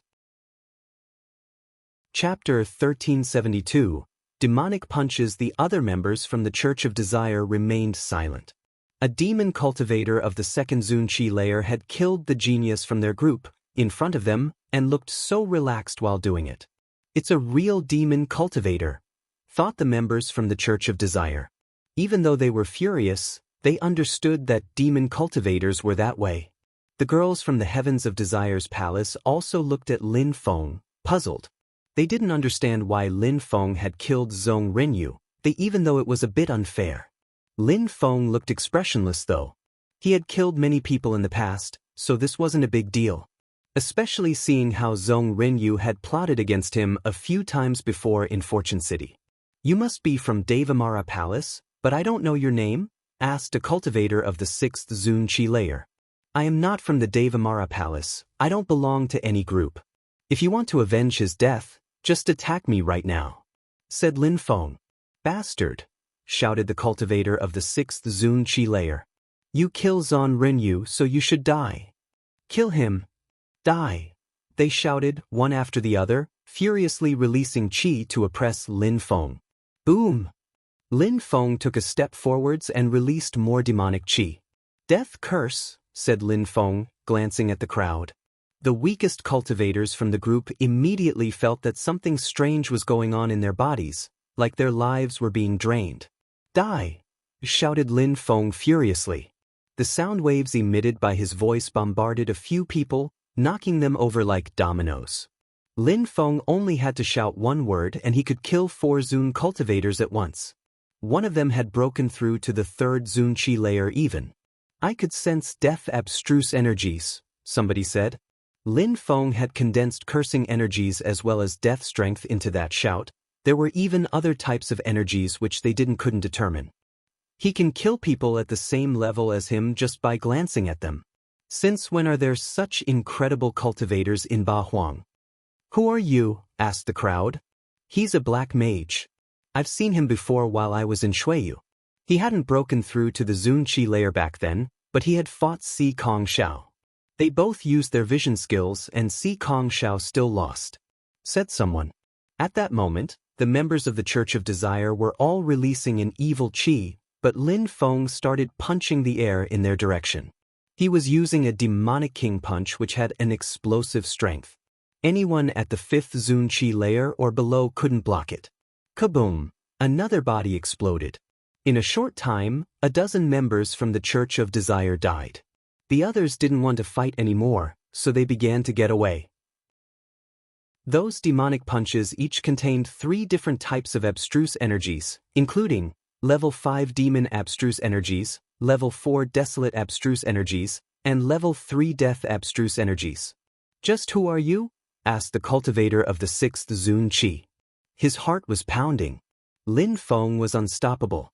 Chapter 1372. Demonic punches. The other members from the Church of Desire remained silent. A demon cultivator of the second Zunqi layer had killed the genius from their group, in front of them, and looked so relaxed while doing it. It's a real demon cultivator, thought the members from the Church of Desire. Even though they were furious, they understood that demon cultivators were that way. The girls from the Heavens of Desire's palace also looked at Lin Feng, puzzled. They didn't understand why Lin Feng had killed Zhong Renyu, even though it was a bit unfair. Lin Feng looked expressionless though. He had killed many people in the past, so this wasn't a big deal. Especially seeing how Zhong Renyu had plotted against him a few times before in Fortune City. You must be from Devamara Palace, but I don't know your name, asked a cultivator of the 6th Zunqi layer. I am not from the Devamara Palace, I don't belong to any group. If you want to avenge his death, just attack me right now, said Lin Feng. Bastard, shouted the cultivator of the 6th Zunqi layer. You kill Zhong Renyu, so you should die. Kill him. Die. They shouted, one after the other, furiously releasing chi to oppress Lin Feng. Boom! Lin Feng took a step forwards and released more demonic chi. Death curse, said Lin Feng, glancing at the crowd. The weakest cultivators from the group immediately felt that something strange was going on in their bodies, like their lives were being drained. Die! Shouted Lin Feng furiously. The sound waves emitted by his voice bombarded a few people, knocking them over like dominoes. Lin Feng only had to shout one word and he could kill 4 Zun cultivators at once. One of them had broken through to the 3rd Zunqi layer even. I could sense death abstruse energies, somebody said. Lin Feng had condensed cursing energies as well as death strength into that shout. There were even other types of energies which they couldn't determine. He can kill people at the same level as him just by glancing at them. Since when are there such incredible cultivators in Ba Huang? Who are you? Asked the crowd. He's a black mage. I've seen him before while I was in Shuiyu. He hadn't broken through to the Zunqi layer back then, but he had fought Si Kong Xiao. They both used their vision skills and Si Kong Xiao still lost, said someone. At that moment, the members of the Church of Desire were all releasing an evil chi, but Lin Feng started punching the air in their direction. He was using a demonic king punch which had an explosive strength. Anyone at the 5th Zunqi layer or below couldn't block it. Kaboom! Another body exploded. In a short time, 12 members from the Church of Desire died. The others didn't want to fight anymore, so they began to get away. Those demonic punches each contained 3 different types of abstruse energies, including Level 5 Demon Abstruse Energies, Level 4 Desolate Abstruse Energies, and Level 3 Death Abstruse Energies. Just who are you? Asked the cultivator of the 6th Zunqi. His heart was pounding. Lin Feng was unstoppable.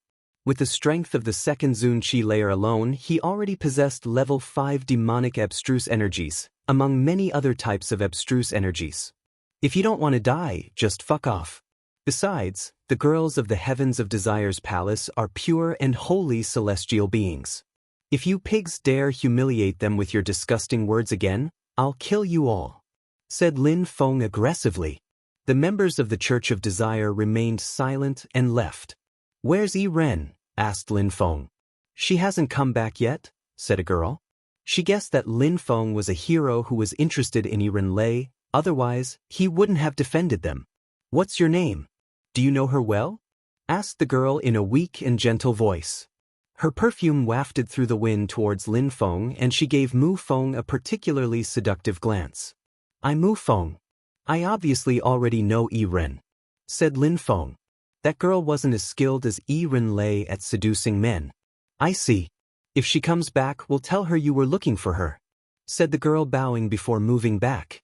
With the strength of the 2nd Zunqi layer alone, he already possessed Level 5 Demonic Abstruse Energies, among many other types of abstruse energies. If you don't want to die, just fuck off. Besides, the girls of the Heavens of Desire's palace are pure and holy celestial beings. If you pigs dare humiliate them with your disgusting words again, I'll kill you all, said Lin Feng aggressively. The members of the Church of Desire remained silent and left. Where's Yi Ren? Asked Lin Feng. She hasn't come back yet, said a girl. She guessed that Lin Feng was a hero who was interested in Yi Ren Lei, otherwise, he wouldn't have defended them. What's your name? Do you know her well? Asked the girl in a weak and gentle voice. Her perfume wafted through the wind towards Lin Feng and she gave Mu Feng a particularly seductive glance. I'm Mu Feng. I obviously already know Yi Ren, said Lin Feng. That girl wasn't as skilled as Yi Ren Lei at seducing men. I see. If she comes back, we'll tell her you were looking for her, said the girl bowing before moving back.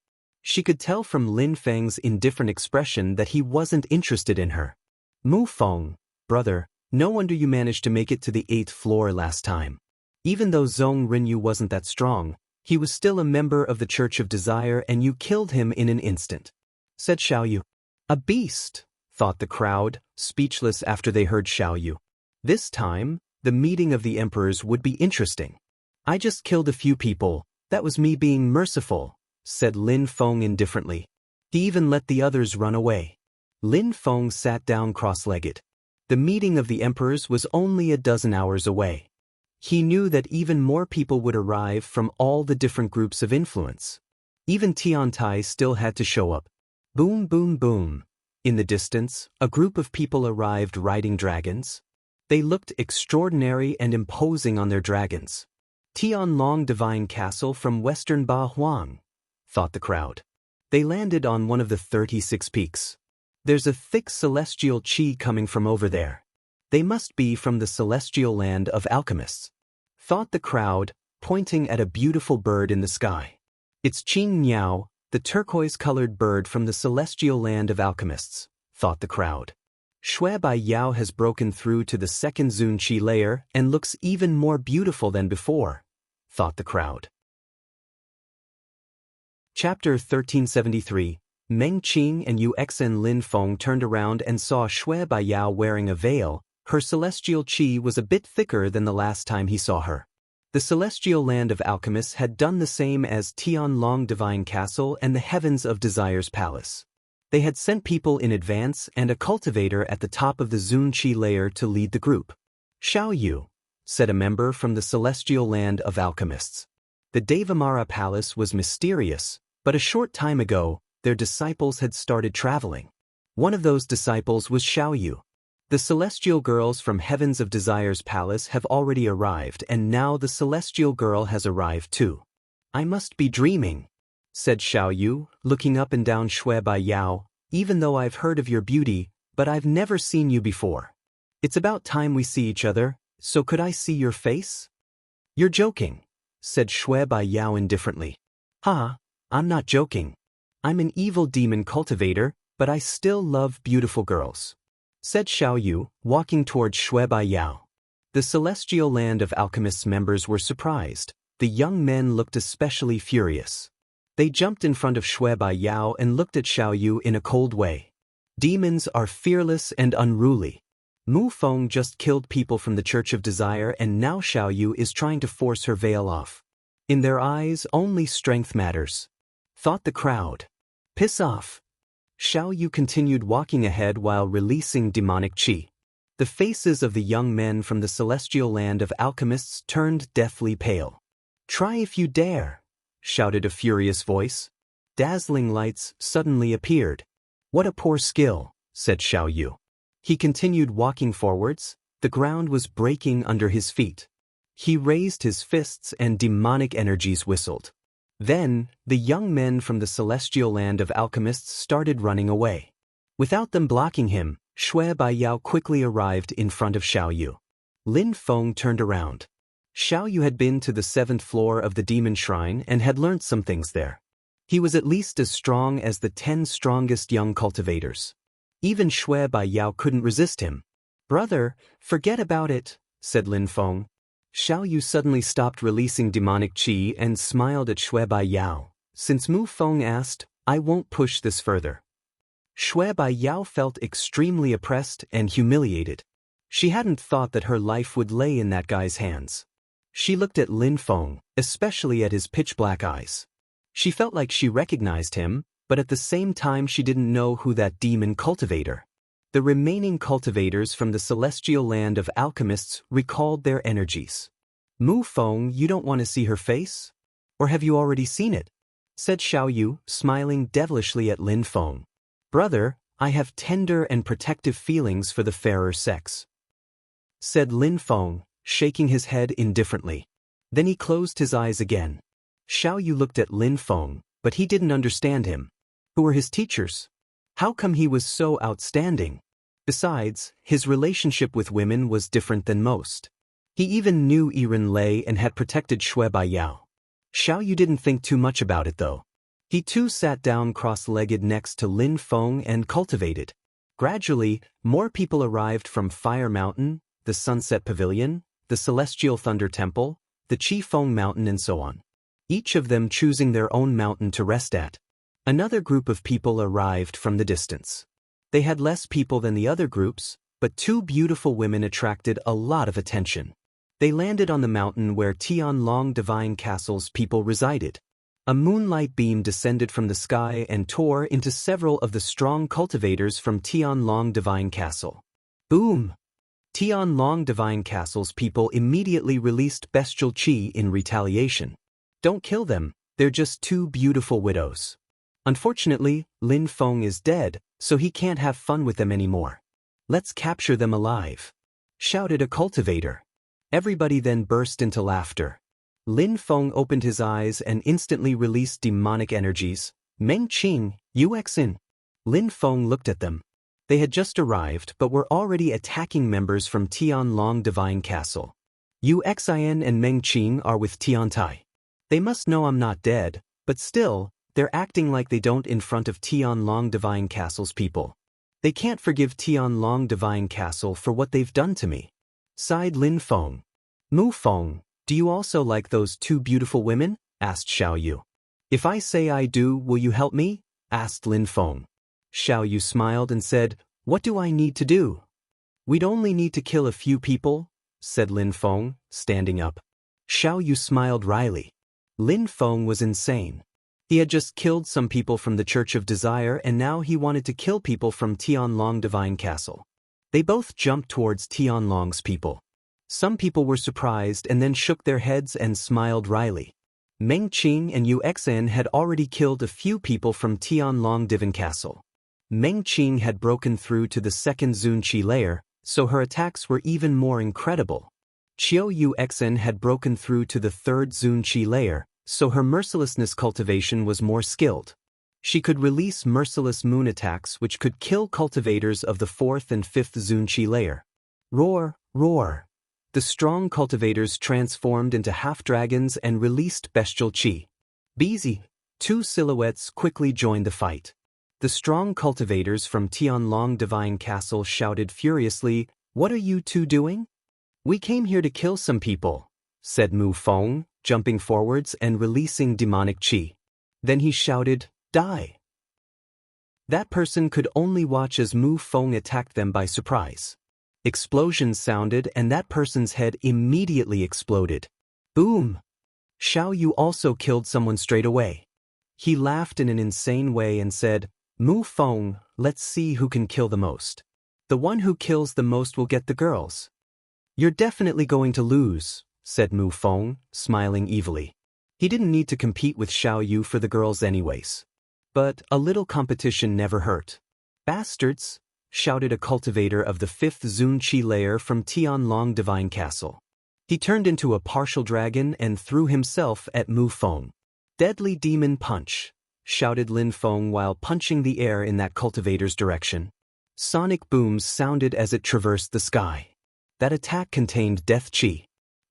She could tell from Lin Feng's indifferent expression that he wasn't interested in her. Mu Feng, brother, no wonder you managed to make it to the 8th floor last time. Even though Zhong Rinyu wasn't that strong, he was still a member of the Church of Desire and you killed him in an instant, said Xiaoyu. A beast, thought the crowd, speechless after they heard Xiaoyu. This time, the meeting of the emperors would be interesting. I just killed a few people, that was me being merciful, said Lin Feng indifferently. He even let the others run away. Lin Feng sat down cross-legged. The meeting of the emperors was only a dozen hours away. He knew that even more people would arrive from all the different groups of influence. Even Tiantai still had to show up. Boom, boom, boom. In the distance, a group of people arrived riding dragons. They looked extraordinary and imposing on their dragons. Tianlong Divine Castle from Western Ba Huang, thought the crowd. They landed on one of the 36 peaks. There's a thick celestial qi coming from over there. They must be from the celestial land of alchemists, thought the crowd, pointing at a beautiful bird in the sky. It's Qing Niao, the turquoise-colored bird from the celestial land of alchemists, thought the crowd. Shui Bai Yao has broken through to the second Zun Qi layer and looks even more beautiful than before, thought the crowd. Chapter 1373. Meng Qing and Uxn Lin Feng turned around and saw Shui Bai Yao wearing a veil. Her celestial qi was a bit thicker than the last time he saw her. The celestial land of alchemists had done the same as Tianlong Divine Castle and the Heavens of Desire's Palace. They had sent people in advance and a cultivator at the top of the Zun Qi layer to lead the group. Xiaoyu, said a member from the celestial land of alchemists. The Devamara Palace was mysterious, but a short time ago, their disciples had started traveling. One of those disciples was Xiaoyu. The celestial girls from Heavens of Desire's Palace have already arrived and now the celestial girl has arrived too. I must be dreaming, said Xiaoyu, looking up and down Shui Bai Yao, even though I've heard of your beauty, but I've never seen you before. It's about time we see each other, so could I see your face? You're joking, said Shui Bai Yao indifferently. Ha, I'm not joking. I'm an evil demon cultivator, but I still love beautiful girls, said Xiaoyu, walking towards Shui Bai Yao. The celestial land of alchemists members were surprised. The young men looked especially furious. They jumped in front of Shui Bai Yao and looked at Xiaoyu in a cold way. Demons are fearless and unruly. Mu Feng just killed people from the Church of Desire and now Xiaoyu is trying to force her veil off. In their eyes, only strength matters, thought the crowd. Piss off. Xiaoyu continued walking ahead while releasing demonic qi. The faces of the young men from the celestial land of alchemists turned deathly pale. Try if you dare, shouted a furious voice. Dazzling lights suddenly appeared. What a poor skill, said Xiaoyu. He continued walking forwards. The ground was breaking under his feet. He raised his fists and demonic energies whistled. Then, the young men from the celestial land of alchemists started running away. Without them blocking him, Shui Bai Yao quickly arrived in front of Xiaoyu. Lin Feng turned around. Xiaoyu had been to the 7th floor of the demon shrine and had learnt some things there. He was at least as strong as the 10 strongest young cultivators. Even Shui Bai Yao couldn't resist him. Brother, forget about it, said Lin Feng. Xiaoyu suddenly stopped releasing demonic qi and smiled at Shui Bai Yao. Since Mu Feng asked, I won't push this further. Shui Bai Yao felt extremely oppressed and humiliated. She hadn't thought that her life would lay in that guy's hands. She looked at Lin Feng, especially at his pitch-black eyes. She felt like she recognized him, but at the same time she didn't know who that demon cultivator. The remaining cultivators from the celestial land of alchemists recalled their energies. Mu Feng, you don't want to see her face? Or have you already seen it? Said Xiaoyu, smiling devilishly at Lin Feng. Brother, I have tender and protective feelings for the fairer sex, said Lin Feng, shaking his head indifferently. Then he closed his eyes again. Xiaoyu looked at Lin Feng, but he didn't understand him. Who were his teachers? How come he was so outstanding? Besides, his relationship with women was different than most. He even knew Yiren Lei and had protected Shui Bai Yao. Xiaoyu didn't think too much about it though. He too sat down cross-legged next to Lin Feng and cultivated. Gradually, more people arrived from Fire Mountain, the Sunset Pavilion, the Celestial Thunder Temple, the Chi Feng Mountain and so on. Each of them choosing their own mountain to rest at. Another group of people arrived from the distance. They had less people than the other groups, but two beautiful women attracted a lot of attention. They landed on the mountain where Tianlong Divine Castle's people resided. A moonlight beam descended from the sky and tore into several of the strong cultivators from Tianlong Divine Castle. Boom! Tianlong Divine Castle's people immediately released bestial qi in retaliation. Don't kill them, they're just two beautiful widows. Unfortunately, Lin Feng is dead, so he can't have fun with them anymore. Let's capture them alive, shouted a cultivator. Everybody then burst into laughter. Lin Feng opened his eyes and instantly released demonic energies. Meng Qing, Uxin. Lin Feng looked at them. They had just arrived but were already attacking members from Tianlong Divine Castle. Uxin and Meng Qing are with Tiantai. They must know I'm not dead, but still, they're acting like they don't in front of Tianlong Divine Castle's people. They can't forgive Tianlong Divine Castle for what they've done to me. Sighed Lin Feng. Mu Feng, do you also like those two beautiful women? Asked Xiao Yu. If I say I do, will you help me? Asked Lin Feng. Xiao Yu smiled and said, what do I need to do? We'd only need to kill a few people, said Lin Feng, standing up. Xiao Yu smiled wryly. Lin Feng was insane. He had just killed some people from the Church of Desire and now he wanted to kill people from Tianlong Divine Castle. They both jumped towards Tianlong's people. Some people were surprised and then shook their heads and smiled wryly. Meng Qing and Uxin had already killed a few people from Tianlong Divine Castle. Meng Qing had broken through to the second Zun Qi layer, so her attacks were even more incredible. Qiu Uxin had broken through to the third Zun Qi layer, so her mercilessness cultivation was more skilled. She could release merciless moon attacks which could kill cultivators of the fourth and fifth Zun Qi layer. Roar, roar. The strong cultivators transformed into half-dragons and released bestial qi. Busy, two silhouettes quickly joined the fight. The strong cultivators from Tianlong Divine Castle shouted furiously, what are you two doing? We came here to kill some people, said Mu Feng, jumping forwards and releasing demonic qi. Then he shouted, die. That person could only watch as Mu Feng attacked them by surprise. Explosions sounded and that person's head immediately exploded. Boom! Xiao Yu also killed someone straight away. He laughed in an insane way and said, Mu Feng, let's see who can kill the most. The one who kills the most will get the girls. You're definitely going to lose, said Mu Feng, smiling evilly. He didn't need to compete with Xiao Yu for the girls anyways. But a little competition never hurt. Bastards! Shouted a cultivator of the fifth Zun Qi layer from Tianlong Divine Castle. He turned into a partial dragon and threw himself at Mu Feng. Deadly demon punch, shouted Lin Feng while punching the air in that cultivator's direction. Sonic booms sounded as it traversed the sky. That attack contained death qi.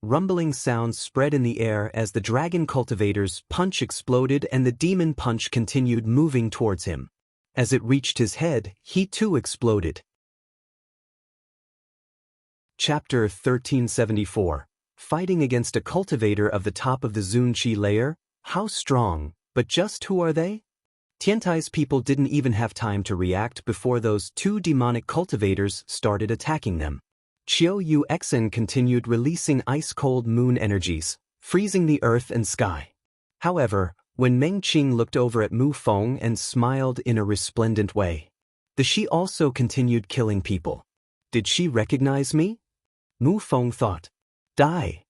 Rumbling sounds spread in the air as the dragon cultivator's punch exploded and the demon punch continued moving towards him. As it reached his head, he too exploded. Chapter 1374. Fighting against a cultivator of the top of the Zun Qi layer? How strong, but just who are they? Tiantai's people didn't even have time to react before those two demonic cultivators started attacking them. Qiu Uxin continued releasing ice-cold moon energies, freezing the earth and sky. However, when Meng Qing looked over at Mu Feng and smiled in a resplendent way, she also continued killing people. Did she recognize me? Mu Feng thought. Die.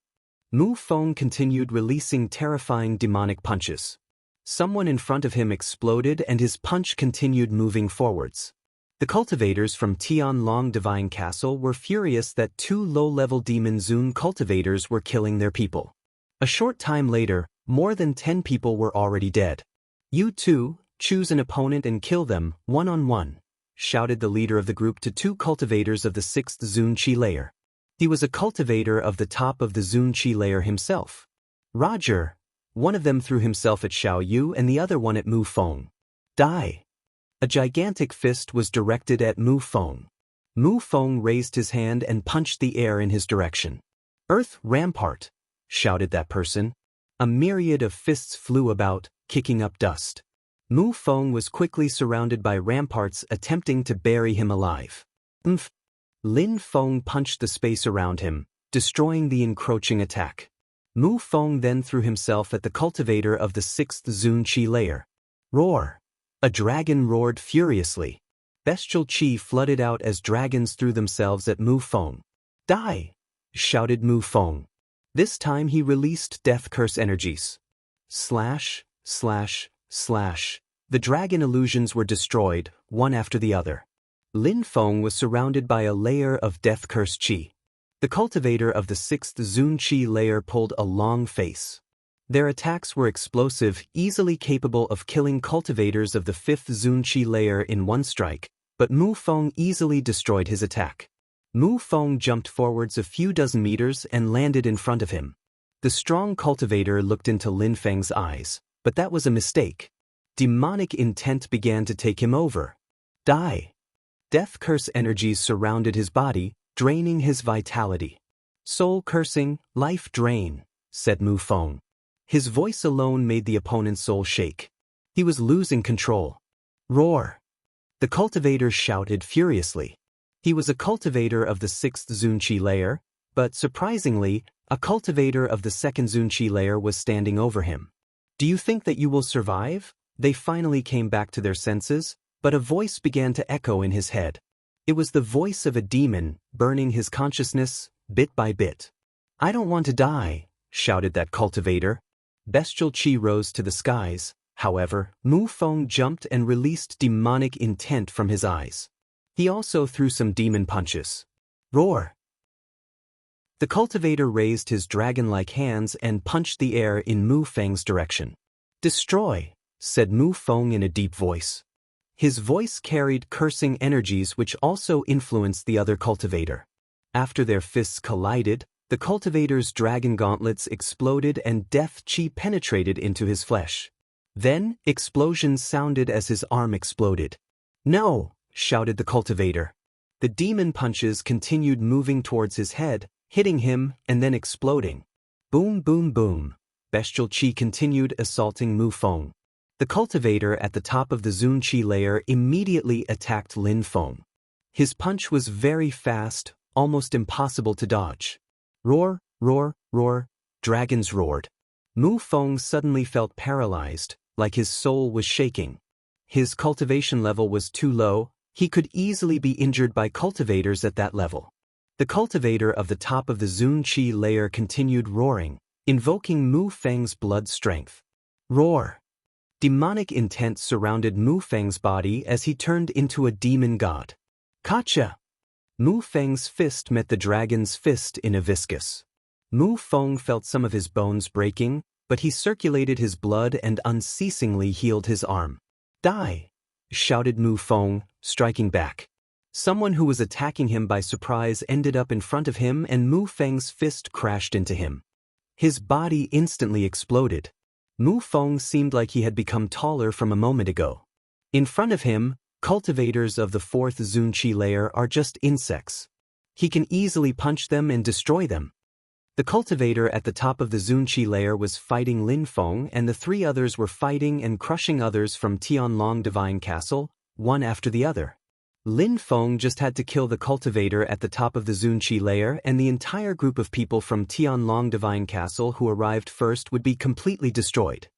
Mu Feng continued releasing terrifying demonic punches. Someone in front of him exploded and his punch continued moving forwards. The cultivators from Tianlong Divine Castle were furious that two low-level demon Zun cultivators were killing their people. A short time later, more than 10 people were already dead. You two, choose an opponent and kill them, one-on-one, shouted the leader of the group to two cultivators of the 6th Zun Qi layer. He was a cultivator of the top of the Zun Qi layer himself. Roger, One of them threw himself at Xiao Yu and the other one at Mu Feng. Die! A gigantic fist was directed at Mu Feng. Mu Feng raised his hand and punched the air in his direction. Earth Rampart! Shouted that person. A myriad of fists flew about, kicking up dust. Mu Feng was quickly surrounded by ramparts attempting to bury him alive. Lin Feng punched the space around him, destroying the encroaching attack. Mu Feng then threw himself at the cultivator of the 6th Zun Qi layer. Roar! A dragon roared furiously. Bestial qi flooded out as dragons threw themselves at Mu Feng. Die! Shouted Mu Feng. This time he released death curse energies. Slash, slash, slash. The dragon illusions were destroyed, one after the other. Lin Feng was surrounded by a layer of death curse qi. The cultivator of the 6th Zun Qi layer pulled a long face. Their attacks were explosive, easily capable of killing cultivators of the 5th Zun Qi layer in one strike, but Mu Feng easily destroyed his attack. Mu Feng jumped forwards a few dozen meters and landed in front of him. The strong cultivator looked into Lin Feng's eyes, but that was a mistake. Demonic intent began to take him over. Die! Death curse energies surrounded his body, draining his vitality. Soul cursing, life drain, said Mu Feng. His voice alone made the opponent's soul shake. He was losing control. Roar! The cultivator shouted furiously. He was a cultivator of the 6th Zun Qi layer, but surprisingly, a cultivator of the 2nd Zun Qi layer was standing over him. Do you think that you will survive? They finally came back to their senses, but a voice began to echo in his head. It was the voice of a demon, burning his consciousness, bit by bit. I don't want to die, shouted that cultivator. Bestial qi rose to the skies. However, Mu Feng jumped and released demonic intent from his eyes. He also threw some demon punches. Roar! The cultivator raised his dragon-like hands and punched the air in Mu Feng's direction. Destroy, said Mu Feng in a deep voice. His voice carried cursing energies which also influenced the other cultivator. After their fists collided, the cultivator's dragon gauntlets exploded and death qi penetrated into his flesh. Then, explosions sounded as his arm exploded. No! Shouted the cultivator. The demon punches continued moving towards his head, hitting him and then exploding. Boom, boom, boom. Bestial qi continued assaulting Mu Feng. The cultivator at the top of the Zun Qi layer immediately attacked Lin Feng. His punch was very fast, almost impossible to dodge. Roar, roar, roar, dragons roared. Mu Feng suddenly felt paralyzed, like his soul was shaking. His cultivation level was too low, he could easily be injured by cultivators at that level. The cultivator of the top of the Zun Qi layer continued roaring, invoking Mu Feng's blood strength. Roar! Demonic intent surrounded Mu Feng's body as he turned into a demon god. Gotcha! Mu Feng's fist met the dragon's fist in a viscous. Mu Feng felt some of his bones breaking, but he circulated his blood and unceasingly healed his arm. Die! Shouted Mu Feng, striking back. Someone who was attacking him by surprise ended up in front of him and Mu Feng's fist crashed into him. His body instantly exploded. Mu Feng seemed like he had become taller from a moment ago. In front of him, cultivators of the 4th Zun Qi layer are just insects. He can easily punch them and destroy them. The cultivator at the top of the Zun Qi layer was fighting Lin Feng and the 3 others were fighting and crushing others from Tianlong Divine Castle, one after the other. Lin Feng just had to kill the cultivator at the top of the Zun Qi layer and the entire group of people from Tianlong Divine Castle who arrived first would be completely destroyed.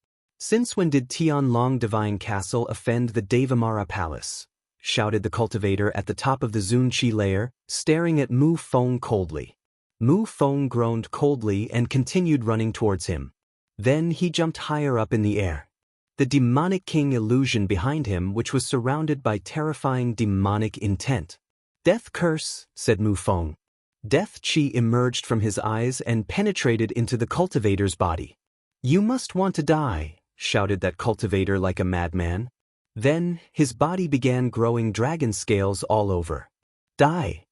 Since when did Tianlong Divine Castle offend the Devamara Palace? Shouted the cultivator at the top of the Zun Qi layer, staring at Mu Feng coldly. Mu Feng groaned coldly and continued running towards him. Then he jumped higher up in the air. The demonic king illusion behind him which was surrounded by terrifying demonic intent. Death curse, said Mu Feng. Death qi emerged from his eyes and penetrated into the cultivator's body. You must want to die, shouted that cultivator like a madman. Then, his body began growing dragon scales all over. Die!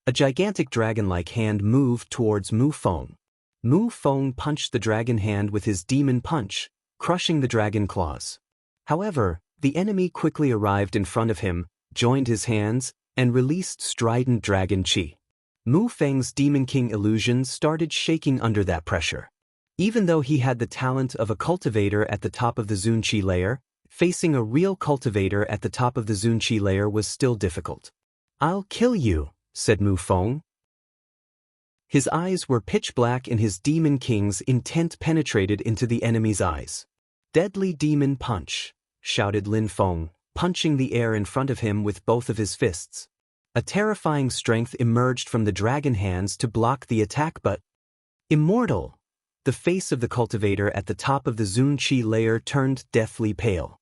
A gigantic dragon-like hand moved towards Mu Feng. Mu Feng punched the dragon hand with his demon punch, crushing the dragon claws. However, the enemy quickly arrived in front of him, joined his hands, and released strident dragon chi. Mu Feng's Demon King illusion started shaking under that pressure. Even though he had the talent of a cultivator at the top of the Zun Chi layer, facing a real cultivator at the top of the Zun Chi layer was still difficult. "I'll kill you," said Mu Feng. His eyes were pitch black and his Demon King's intent penetrated into the enemy's eyes. "Deadly Demon Punch," shouted Lin Feng, punching the air in front of him with both of his fists. A terrifying strength emerged from the dragon hands to block the attack, but immortal! The face of the cultivator at the top of the Zun Chi layer turned deathly pale.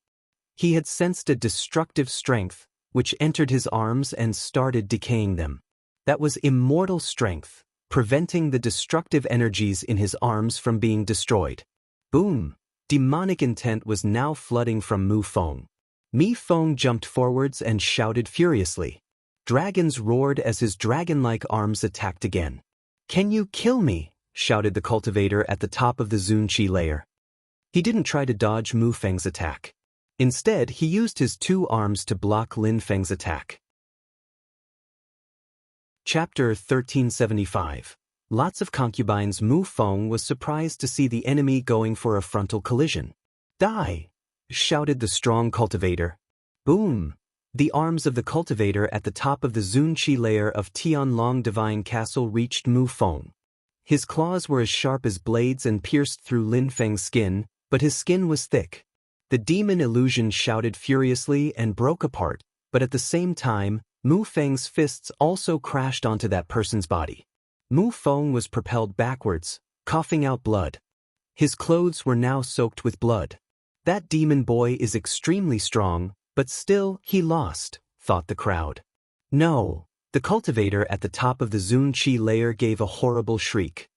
He had sensed a destructive strength, which entered his arms and started decaying them. That was immortal strength, preventing the destructive energies in his arms from being destroyed. Boom! Demonic intent was now flooding from Mu Feng. Mi Feng jumped forwards and shouted furiously. Dragons roared as his dragon-like arms attacked again. "Can you kill me?" shouted the cultivator at the top of the Zun Chi layer. He didn't try to dodge Mu Feng's attack. Instead, he used his two arms to block Lin Feng's attack. Chapter 1375. Lots of concubines. Mu Feng was surprised to see the enemy going for a frontal collision. "Die!" shouted the strong cultivator. Boom! The arms of the cultivator at the top of the Zun Chi layer of Tianlong Divine Castle reached Mu Feng. His claws were as sharp as blades and pierced through Lin Feng's skin, but his skin was thick. The demon illusion shouted furiously and broke apart, but at the same time, Mu Feng's fists also crashed onto that person's body. Mu Feng was propelled backwards, coughing out blood. His clothes were now soaked with blood. That demon boy is extremely strong, but still, he lost, thought the crowd. No. The cultivator at the top of the Zun Chi layer gave a horrible shriek.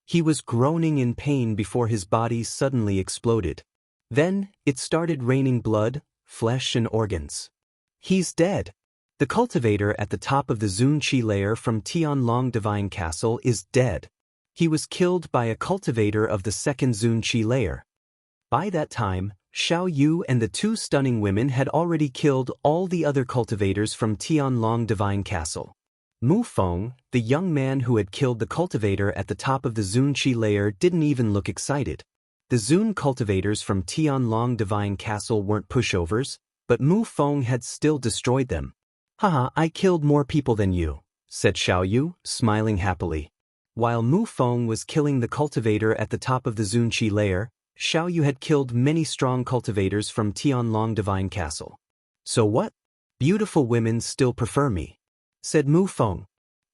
He was groaning in pain before his body suddenly exploded. Then, it started raining blood, flesh and organs. "He's dead." The cultivator at the top of the Zun Chi layer from Tianlong Divine Castle is dead. He was killed by a cultivator of the second Zun Chi layer. By that time, Xiao Yu and the two stunning women had already killed all the other cultivators from Tianlong Divine Castle. Mu Feng, the young man who had killed the cultivator at the top of the Zun Chi layer, didn't even look excited. The Zun cultivators from Tianlong Divine Castle weren't pushovers, but Mu Feng had still destroyed them. "Haha, I killed more people than you," said Xiao Yu, smiling happily. While Mu Feng was killing the cultivator at the top of the Zun Chi layer, Xiao Yu had killed many strong cultivators from Tianlong Divine Castle. "So what? Beautiful women still prefer me," said Mu Feng.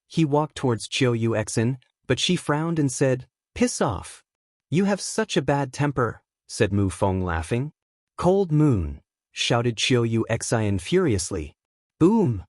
He walked towards Qiu Yu Exin, but she frowned and said, "Piss off." "You have such a bad temper," said Mu Feng laughing. "Cold moon," shouted Qiu Yu Exin furiously. Boom!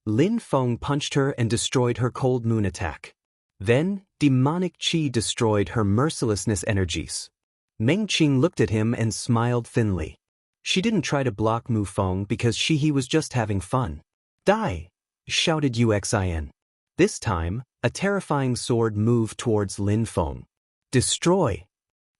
Lin Feng punched her and destroyed her cold moon attack. Then, demonic chi destroyed her mercilessness energies. Meng Qing looked at him and smiled thinly. She didn't try to block Mu Feng because he was just having fun. "Die!" shouted Uxin. This time, a terrifying sword moved towards Lin Feng. "Destroy!"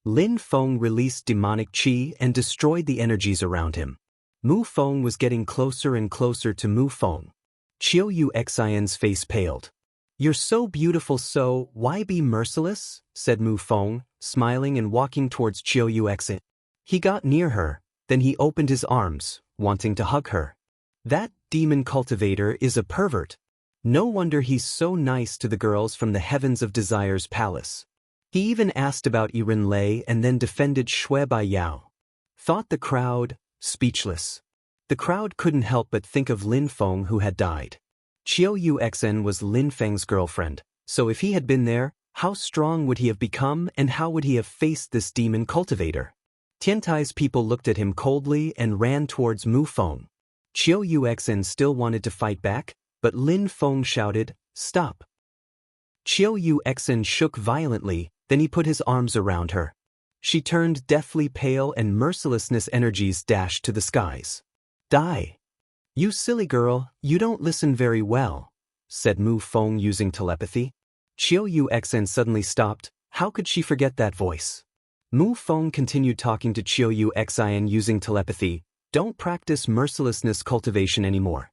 Lin Feng released demonic chi and destroyed the energies around him. Mu Feng was getting closer and closer to Mu Feng. Qiu Uxin's face paled. "You're so beautiful, so why be merciless?" said Mu Feng, smiling and walking towards Qiu Uxin. He got near her, then he opened his arms, wanting to hug her. That demon cultivator is a pervert. No wonder he's so nice to the girls from the Heavens of Desire's palace. He even asked about Yiren Lei and then defended Shui Bai Yao. Thought the crowd, speechless. The crowd couldn't help but think of Lin Feng who had died. Qiu Uxin was Lin Feng's girlfriend, so if he had been there, how strong would he have become and how would he have faced this demon cultivator? Tiantai's people looked at him coldly and ran towards Mu Feng. Qiu Uxin still wanted to fight back, but Lin Feng shouted, "Stop." Qiu Uxin shook violently, then he put his arms around her. She turned deathly pale and mercilessness energies dashed to the skies. "Die. You silly girl, you don't listen very well," said Mu Feng using telepathy. Qiu Uxin suddenly stopped, How could she forget that voice? Mu Feng continued talking to Chiu Xian using telepathy. Don't practice mercilessness cultivation anymore.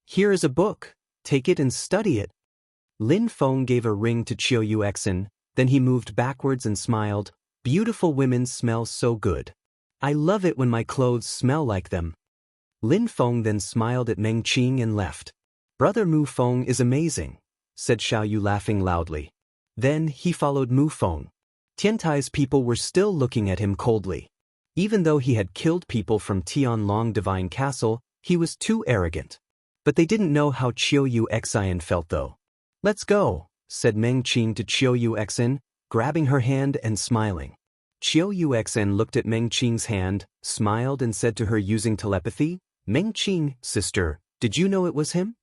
Here is a book. Take it and study it. Lin Feng gave a ring to Chiu Xian, then he moved backwards and smiled. Beautiful women smell so good. I love it when my clothes smell like them. Lin Feng then smiled at Meng Qing and left. Brother Mu Feng is amazing, said Xiao Yu laughing loudly. Then he followed Mu Feng. Tiantai's people were still looking at him coldly. Even though he had killed people from Tianlong Divine Castle, he was too arrogant. But they didn't know how Chiu Xian felt though. Let's go, said Meng Qing to Chiu Xian, grabbing her hand and smiling. Chiu Xian looked at Meng Qing's hand, smiled and said to her using telepathy, Meng Qing, sister, did you know it was him?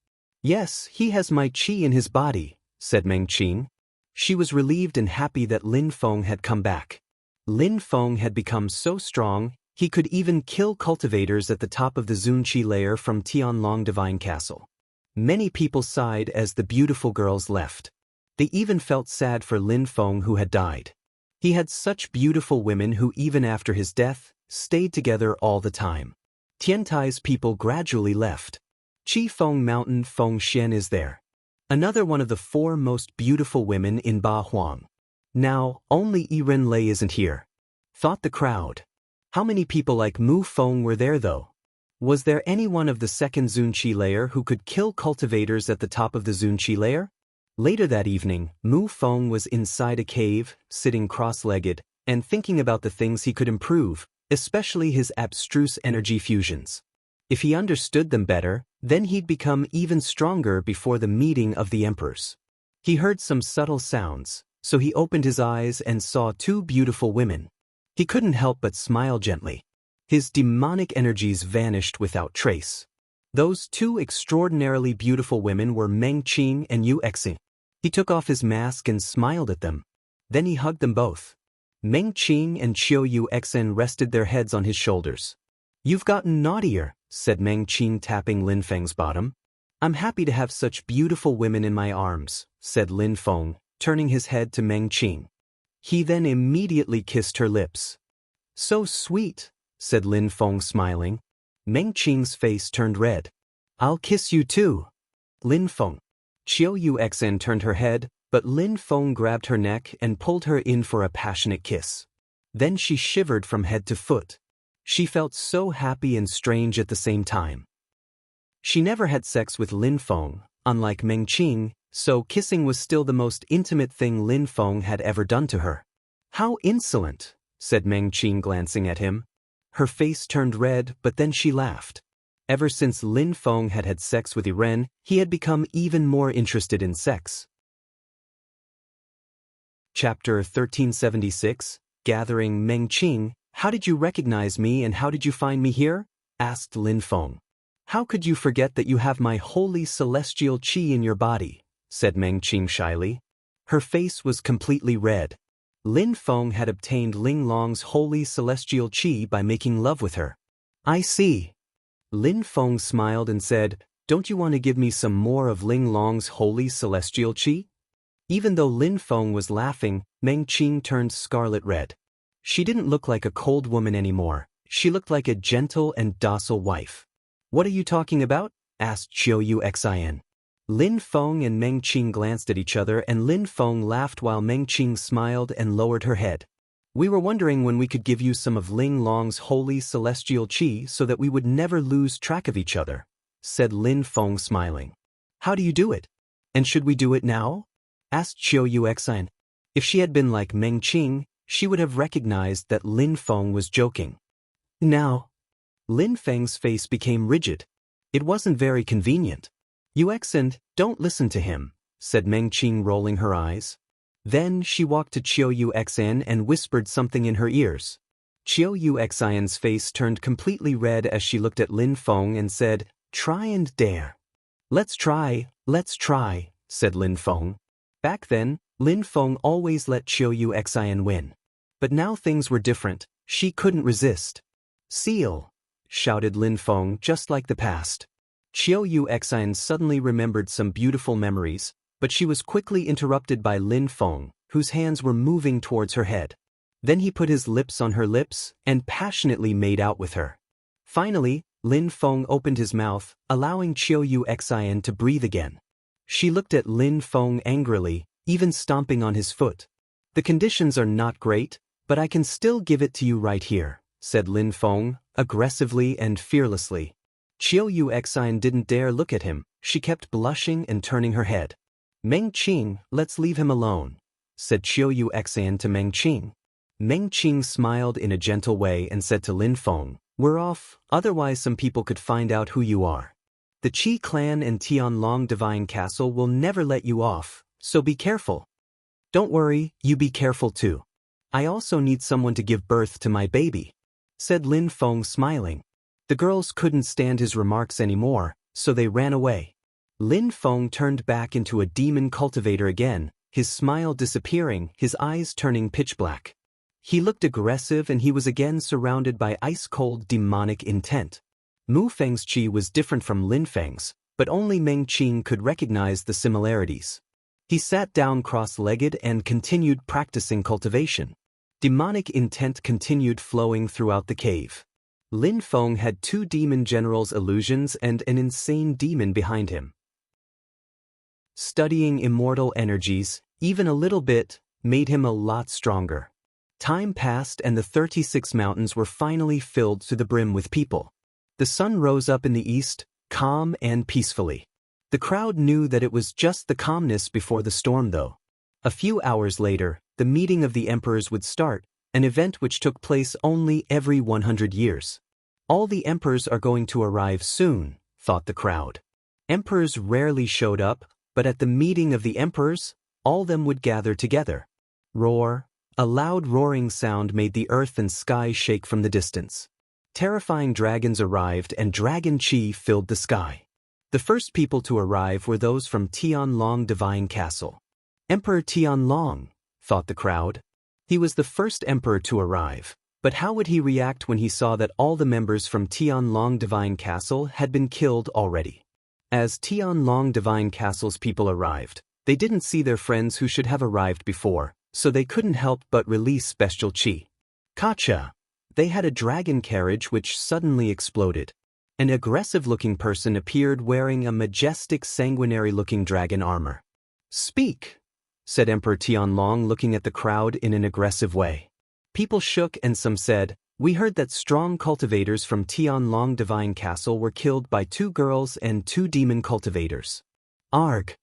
Yes, he has my qi in his body, said Meng Qing. She was relieved and happy that Lin Feng had come back. Lin Feng had become so strong, he could even kill cultivators at the top of the Zunqi layer from Tianlong Divine Castle. Many people sighed as the beautiful girls left. They even felt sad for Lin Feng who had died. He had such beautiful women who even after his death, stayed together all the time. Tiantai's people gradually left. Qi Feng Mountain Feng Xian is there. Another one of the 4 most beautiful women in Ba Huang. Now, only Yiren Lei isn't here, thought the crowd. How many people like Mu Feng were there though? Was there anyone of the second Zunqi layer who could kill cultivators at the top of the Zunqi layer? Later that evening, Mu Feng was inside a cave, sitting cross-legged, and thinking about the things he could improve, especially his abstruse energy fusions. If he understood them better, then he'd become even stronger before the meeting of the emperors. He heard some subtle sounds, so he opened his eyes and saw 2 beautiful women. He couldn't help but smile gently. His demonic energies vanished without trace. Those 2 extraordinarily beautiful women were Meng Qing and Yu Exing. He took off his mask and smiled at them. Then he hugged them both. Meng Qing and Chiu Exing rested their heads on his shoulders. You've gotten naughtier, said Meng Qing tapping Lin Feng's bottom. I'm happy to have such beautiful women in my arms, said Lin Feng, turning his head to Meng Qing. He then immediately kissed her lips. So sweet, said Lin Feng smiling. Meng Qing's face turned red. I'll kiss you too. Lin Feng. Chiu Exin turned her head, but Lin Feng grabbed her neck and pulled her in for a passionate kiss. Then she shivered from head to foot. She felt so happy and strange at the same time. She never had sex with Lin Feng, unlike Meng Qing, so kissing was still the most intimate thing Lin Feng had ever done to her. How insolent, said Meng Qing glancing at him. Her face turned red, but then she laughed. Ever since Lin Feng had had sex with Yiren, he had become even more interested in sex. Chapter 1376, Gathering Meng Qing, how did you recognize me and how did you find me here? Asked Lin Feng. How could you forget that you have my holy celestial qi in your body? Said Meng Qing shyly. Her face was completely red. Lin Feng had obtained Ling Long's holy celestial qi by making love with her. I see. Lin Feng smiled and said, don't you want to give me some more of Ling Long's holy celestial qi? Even though Lin Feng was laughing, Meng Qing turned scarlet red. She didn't look like a cold woman anymore. She looked like a gentle and docile wife. What are you talking about? Asked Chiu Xian. Lin Feng and Meng Qing glanced at each other and Lin Feng laughed while Meng Qing smiled and lowered her head. We were wondering when we could give you some of Ling Long's holy celestial qi so that we would never lose track of each other, said Lin Feng smiling. How do you do it? And should we do it now? Asked Chiu Xian. If she had been like Meng Qing, she would have recognized that Lin Feng was joking. Now. Lin Feng's face became rigid. It wasn't very convenient. Yuexin, don't listen to him, said Meng Qing rolling her eyes. Then she walked to Chiu Yuexin and whispered something in her ears. Chiu Yuexin's face turned completely red as she looked at Lin Feng and said, try and dare. Let's try, said Lin Feng. Back then, Lin Feng always let Chiu Yuexin win. But now things were different. She couldn't resist. Seal, shouted Lin Feng just like the past. Chiu Yuexin suddenly remembered some beautiful memories, but she was quickly interrupted by Lin Feng, whose hands were moving towards her head. Then he put his lips on her lips and passionately made out with her. Finally, Lin Feng opened his mouth, allowing Chiu Xian to breathe again. She looked at Lin Feng angrily, even stomping on his foot. "The conditions are not great, but I can still give it to you right here," said Lin Feng, aggressively and fearlessly. Chiu Xian didn't dare look at him. She kept blushing and turning her head. "Meng Qing, let's leave him alone," said Chiu Xian to Meng Qing. Meng Qing smiled in a gentle way and said to Lin Feng, "We're off, otherwise some people could find out who you are. The Qi clan and Tianlong Divine Castle will never let you off, so be careful." "Don't worry, you be careful too. I also need someone to give birth to my baby," said Lin Feng smiling. The girls couldn't stand his remarks anymore, so they ran away. Lin Feng turned back into a demon cultivator again, his smile disappearing, his eyes turning pitch black. He looked aggressive and he was again surrounded by ice-cold demonic intent. Mu Feng's qi was different from Lin Feng's, but only Meng Qing could recognize the similarities. He sat down cross-legged and continued practicing cultivation. Demonic intent continued flowing throughout the cave. Lin Feng had 2 demon generals' illusions and an insane demon behind him. Studying immortal energies, even a little bit, made him a lot stronger. Time passed and the 36 mountains were finally filled to the brim with people. The sun rose up in the east, calm and peacefully. The crowd knew that it was just the calmness before the storm though. A few hours later, the meeting of the emperors would start, an event which took place only every 100 years. All the emperors are going to arrive soon, thought the crowd. Emperors rarely showed up, but at the meeting of the emperors, all them would gather together. Roar. A loud roaring sound made the earth and sky shake from the distance. Terrifying dragons arrived and dragon qi filled the sky. The first people to arrive were those from Tianlong Divine Castle. Emperor Tianlong, thought the crowd. He was the first emperor to arrive, but how would he react when he saw that all the members from Tianlong Divine Castle had been killed already? As Tianlong Divine Castle's people arrived, they didn't see their friends who should have arrived before, so they couldn't help but release special qi. Kacha! They had a dragon carriage which suddenly exploded. An aggressive-looking person appeared wearing a majestic sanguinary-looking dragon armor. "Speak," said Emperor Tianlong looking at the crowd in an aggressive way. People shook and some said, "We heard that strong cultivators from Tianlong Divine Castle were killed by 2 girls and 2 demon cultivators." Arg!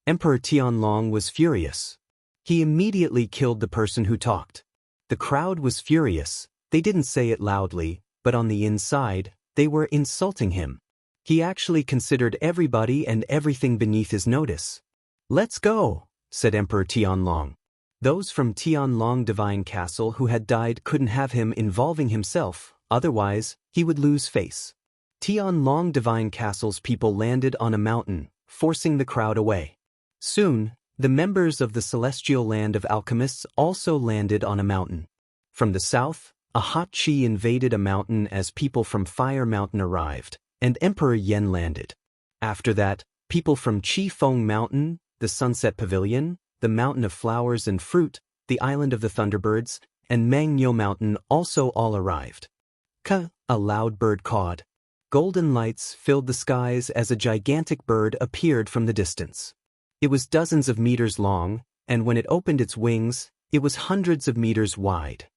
Emperor Tianlong was furious. He immediately killed the person who talked. The crowd was furious. They didn't say it loudly, but on the inside, they were insulting him. He actually considered everybody and everything beneath his notice. "Let's go," said Emperor Tianlong. Those from Tianlong Divine Castle who had died couldn't have him involving himself, otherwise, he would lose face. Tianlong Divine Castle's people landed on a mountain, forcing the crowd away. Soon, the members of the celestial land of alchemists also landed on a mountain. From the south, a hot qi invaded a mountain as people from Fire Mountain arrived, and Emperor Yen landed. After that, people from Qi Feng Mountain, the Sunset Pavilion, the Mountain of Flowers and Fruit, the Island of the Thunderbirds, and Mangyo Mountain also all arrived. A loud bird cawed. Golden lights filled the skies as a gigantic bird appeared from the distance. It was dozens of meters long, and when it opened its wings, it was hundreds of meters wide.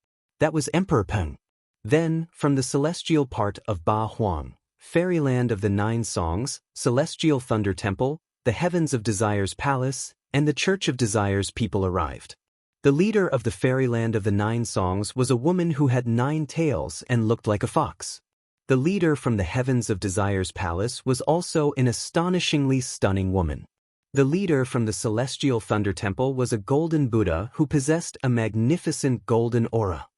That was Emperor Peng. Then, from the celestial part of Ba Huang, Fairyland of the 9 Songs, Celestial Thunder Temple, the Heavens of Desire's Palace, and the Church of Desire's people arrived. The leader of the Fairyland of the 9 Songs was a woman who had 9 tails and looked like a fox. The leader from the Heavens of Desire's Palace was also an astonishingly stunning woman. The leader from the Celestial Thunder Temple was a golden Buddha who possessed a magnificent golden aura.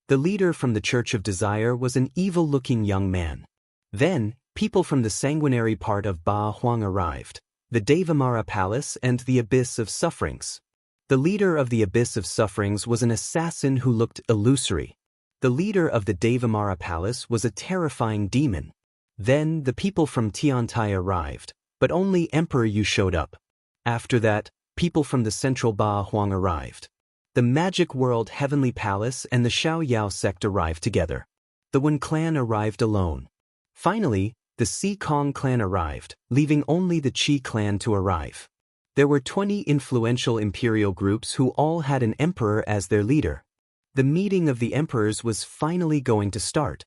The leader from the Church of Desire was an evil-looking young man. Then, people from the sanguinary part of Ba Huang arrived, the Devamara Palace and the Abyss of Sufferings. The leader of the Abyss of Sufferings was an assassin who looked illusory. The leader of the Devamara Palace was a terrifying demon. Then, the people from Tiantai arrived, but only Emperor Yu showed up. After that, people from the central Ba Huang arrived. The Magic World Heavenly Palace and the Xiao Yao sect arrived together. The Wen clan arrived alone. Finally, the Si Kong clan arrived, leaving only the Qi clan to arrive. There were 20 influential imperial groups who all had an emperor as their leader. The meeting of the emperors was finally going to start.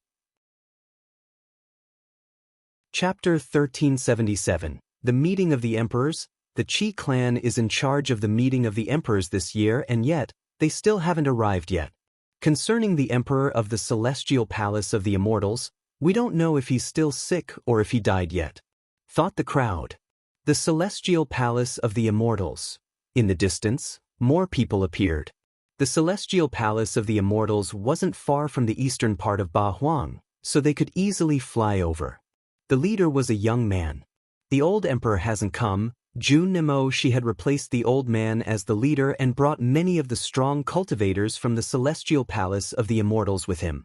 Chapter 1377. The Meeting of the Emperors. The Qi clan is in charge of the meeting of the emperors this year, and yet, they still haven't arrived yet. Concerning the emperor of the Celestial Palace of the Immortals, we don't know if he's still sick or if he died yet, thought the crowd. The Celestial Palace of the Immortals. In the distance, more people appeared. The Celestial Palace of the Immortals wasn't far from the eastern part of Ba Huang, so they could easily fly over. The leader was a young man. The old emperor hasn't come. Zhu Nemo she had replaced the old man as the leader and brought many of the strong cultivators from the Celestial Palace of the Immortals with him.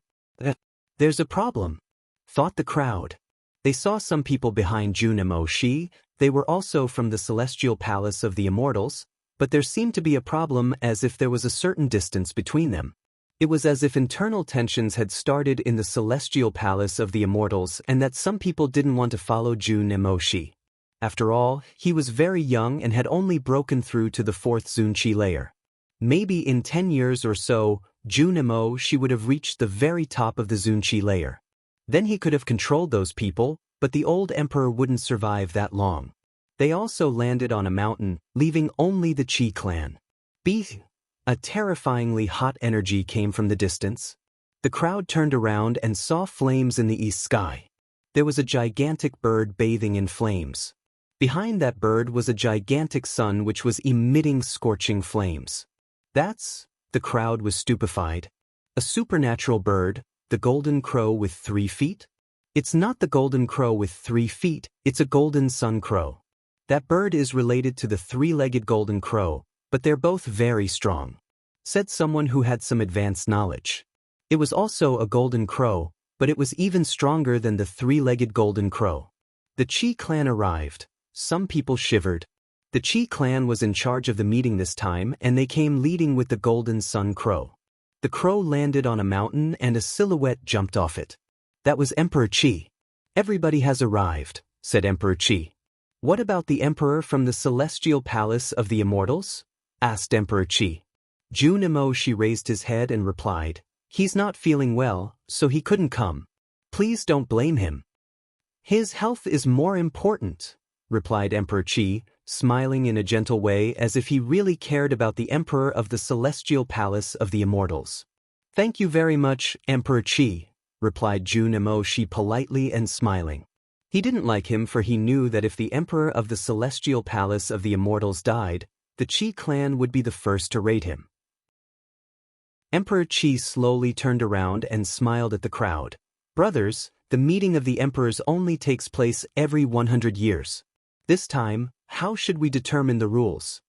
There's a problem, thought the crowd. They saw some people behind Zhu Nemo she. They were also from the Celestial Palace of the Immortals, but there seemed to be a problem, as if there was a certain distance between them. It was as if internal tensions had started in the Celestial Palace of the Immortals and that some people didn't want to follow Zhu Nemo she. After all, he was very young and had only broken through to the 4th Zunqi layer. Maybe in 10 years or so, Zhu Nemo she would have reached the very top of the Zunqi layer. Then he could have controlled those people, but the old emperor wouldn't survive that long. They also landed on a mountain, leaving only the Qi clan. A terrifyingly hot energy came from the distance. The crowd turned around and saw flames in the east sky. There was a gigantic bird bathing in flames. Behind that bird was a gigantic sun which was emitting scorching flames. The crowd was stupefied. A supernatural bird, the golden crow with 3 feet? It's not the golden crow with 3 feet, it's a golden sun crow. That bird is related to the 3-legged golden crow, but they're both very strong, said someone who had some advanced knowledge. It was also a golden crow, but it was even stronger than the 3-legged golden crow. The Qi clan arrived. Some people shivered. The Qi clan was in charge of the meeting this time, and they came leading with the golden sun crow. The crow landed on a mountain and a silhouette jumped off it. That was Emperor Qi. Everybody has arrived, said Emperor Qi. What about the emperor from the Celestial Palace of the Immortals? Asked Emperor Qi. Zhu Nemo she raised his head and replied, he's not feeling well, so he couldn't come. Please don't blame him. His health is more important, replied Emperor Qi, smiling in a gentle way as if he really cared about the emperor of the Celestial Palace of the Immortals. Thank you very much, Emperor Qi, replied Zhu Nemo she politely and smiling. He didn't like him, for he knew that if the emperor of the Celestial Palace of the Immortals died, the Qi clan would be the first to raid him. Emperor Qi slowly turned around and smiled at the crowd. Brothers, the meeting of the emperors only takes place every 100 years. This time, how should we determine the rules?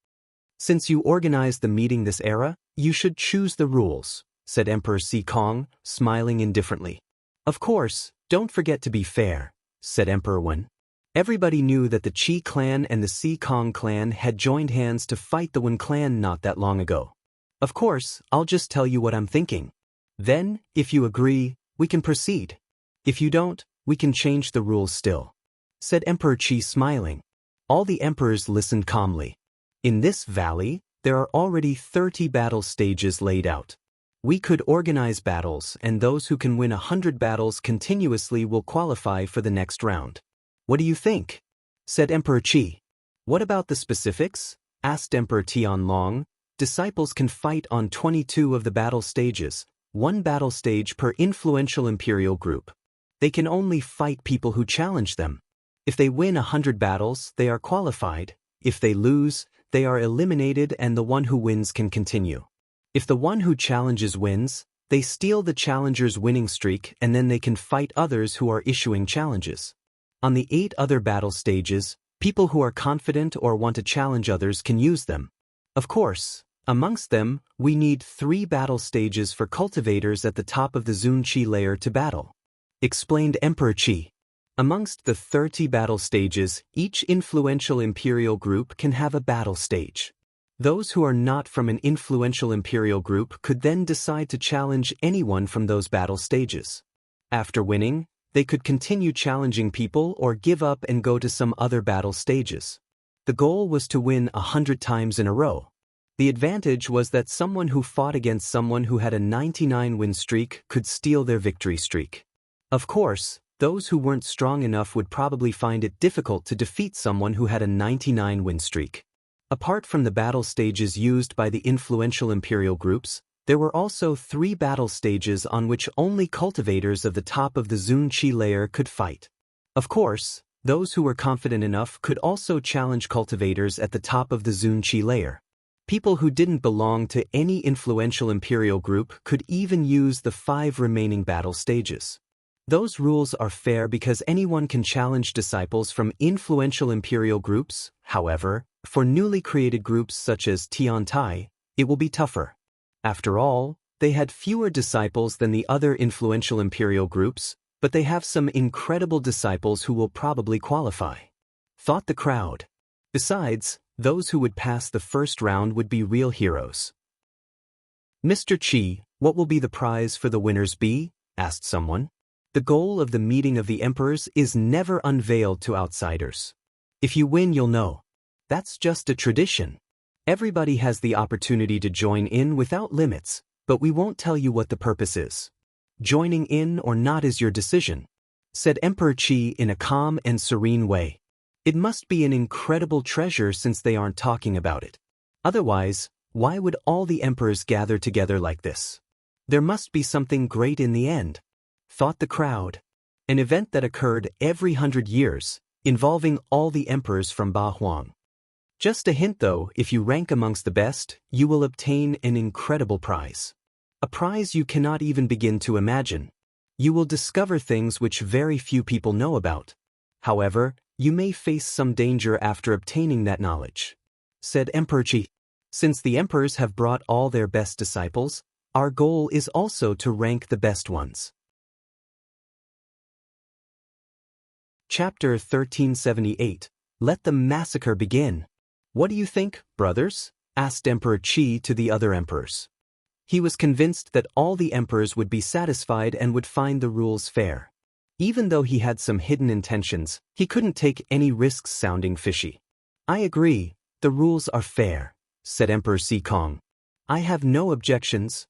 Since you organized the meeting this era, you should choose the rules, said Emperor Si Kong, smiling indifferently. Of course, don't forget to be fair, said Emperor Wen. Everybody knew that the Qi clan and the Si Kong clan had joined hands to fight the Wen clan not that long ago. Of course, I'll just tell you what I'm thinking. Then, if you agree, we can proceed. If you don't, we can change the rules still, said Emperor Qi, smiling. All the emperors listened calmly. In this valley, there are already 30 battle stages laid out. We could organize battles, and those who can win 100 battles continuously will qualify for the next round. What do you think? Said Emperor Qi. What about the specifics? Asked Emperor Tianlong. Disciples can fight on 22 of the battle stages, 1 battle stage per influential imperial group. They can only fight people who challenge them. If they win 100 battles, they are qualified. If they lose, they are eliminated and the one who wins can continue. If the one who challenges wins, they steal the challenger's winning streak and then they can fight others who are issuing challenges. On the 8 other battle stages, people who are confident or want to challenge others can use them. Of course, amongst them, we need 3 battle stages for cultivators at the top of the Zunqi layer to battle, explained Emperor Qi. Amongst the 30 battle stages, each influential imperial group can have a battle stage. Those who are not from an influential imperial group could then decide to challenge anyone from those battle stages. After winning, they could continue challenging people or give up and go to some other battle stages. The goal was to win 100 times in a row. The advantage was that someone who fought against someone who had a 99 win streak could steal their victory streak. Of course, those who weren't strong enough would probably find it difficult to defeat someone who had a 99 win streak. Apart from the battle stages used by the influential imperial groups, there were also 3 battle stages on which only cultivators of the top of the Zun-Chi layer could fight. Of course, those who were confident enough could also challenge cultivators at the top of the Zun-Chi layer. People who didn't belong to any influential imperial group could even use the 5 remaining battle stages. Those rules are fair because anyone can challenge disciples from influential imperial groups. However, for newly created groups such as Tiantai, it will be tougher. After all, they had fewer disciples than the other influential imperial groups, but they have some incredible disciples who will probably qualify, thought the crowd. Besides, those who would pass the first round would be real heroes. Mr. Chi, what will be the prize for the winners be? Asked someone. The goal of the meeting of the emperors is never unveiled to outsiders. If you win, you'll know. That's just a tradition. Everybody has the opportunity to join in without limits, but we won't tell you what the purpose is. Joining in or not is your decision, said Emperor Qi in a calm and serene way. It must be an incredible treasure since they aren't talking about it. Otherwise, why would all the emperors gather together like this? There must be something great in the end, thought the crowd. An event that occurred every 100 years, involving all the emperors from Ba Huang. Just a hint though, if you rank amongst the best, you will obtain an incredible prize. A prize you cannot even begin to imagine. You will discover things which very few people know about. However, you may face some danger after obtaining that knowledge, said Emperor Qi. Since the emperors have brought all their best disciples, our goal is also to rank the best ones. Chapter 1378. Let the massacre begin. What do you think, brothers? Asked Emperor Qi to the other emperors. He was convinced that all the emperors would be satisfied and would find the rules fair. Even though he had some hidden intentions, he couldn't take any risks sounding fishy. I agree, the rules are fair, said Emperor Si Kong. I have no objections.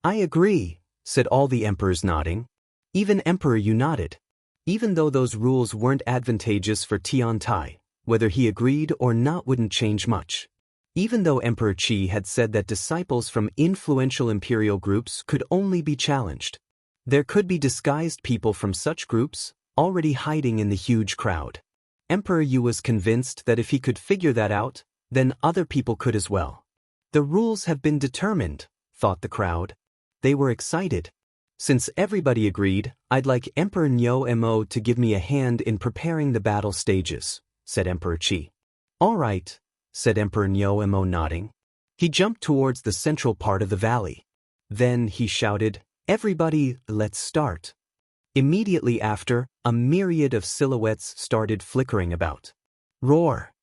I agree, said all the emperors nodding. Even Emperor Yu nodded. Even though those rules weren't advantageous for Tiantai, whether he agreed or not wouldn't change much. Even though Emperor Qi had said that disciples from influential imperial groups could only be challenged, there could be disguised people from such groups, already hiding in the huge crowd. Emperor Yu was convinced that if he could figure that out, then other people could as well. The rules have been determined, thought the crowd. They were excited. Since everybody agreed, I'd like Emperor Nyo Mo to give me a hand in preparing the battle stages, said Emperor Qi. All right, said Emperor Nyo Mo nodding. He jumped towards the central part of the valley. Then he shouted, Everybody, let's start. Immediately after, a myriad of silhouettes started flickering about. Roar!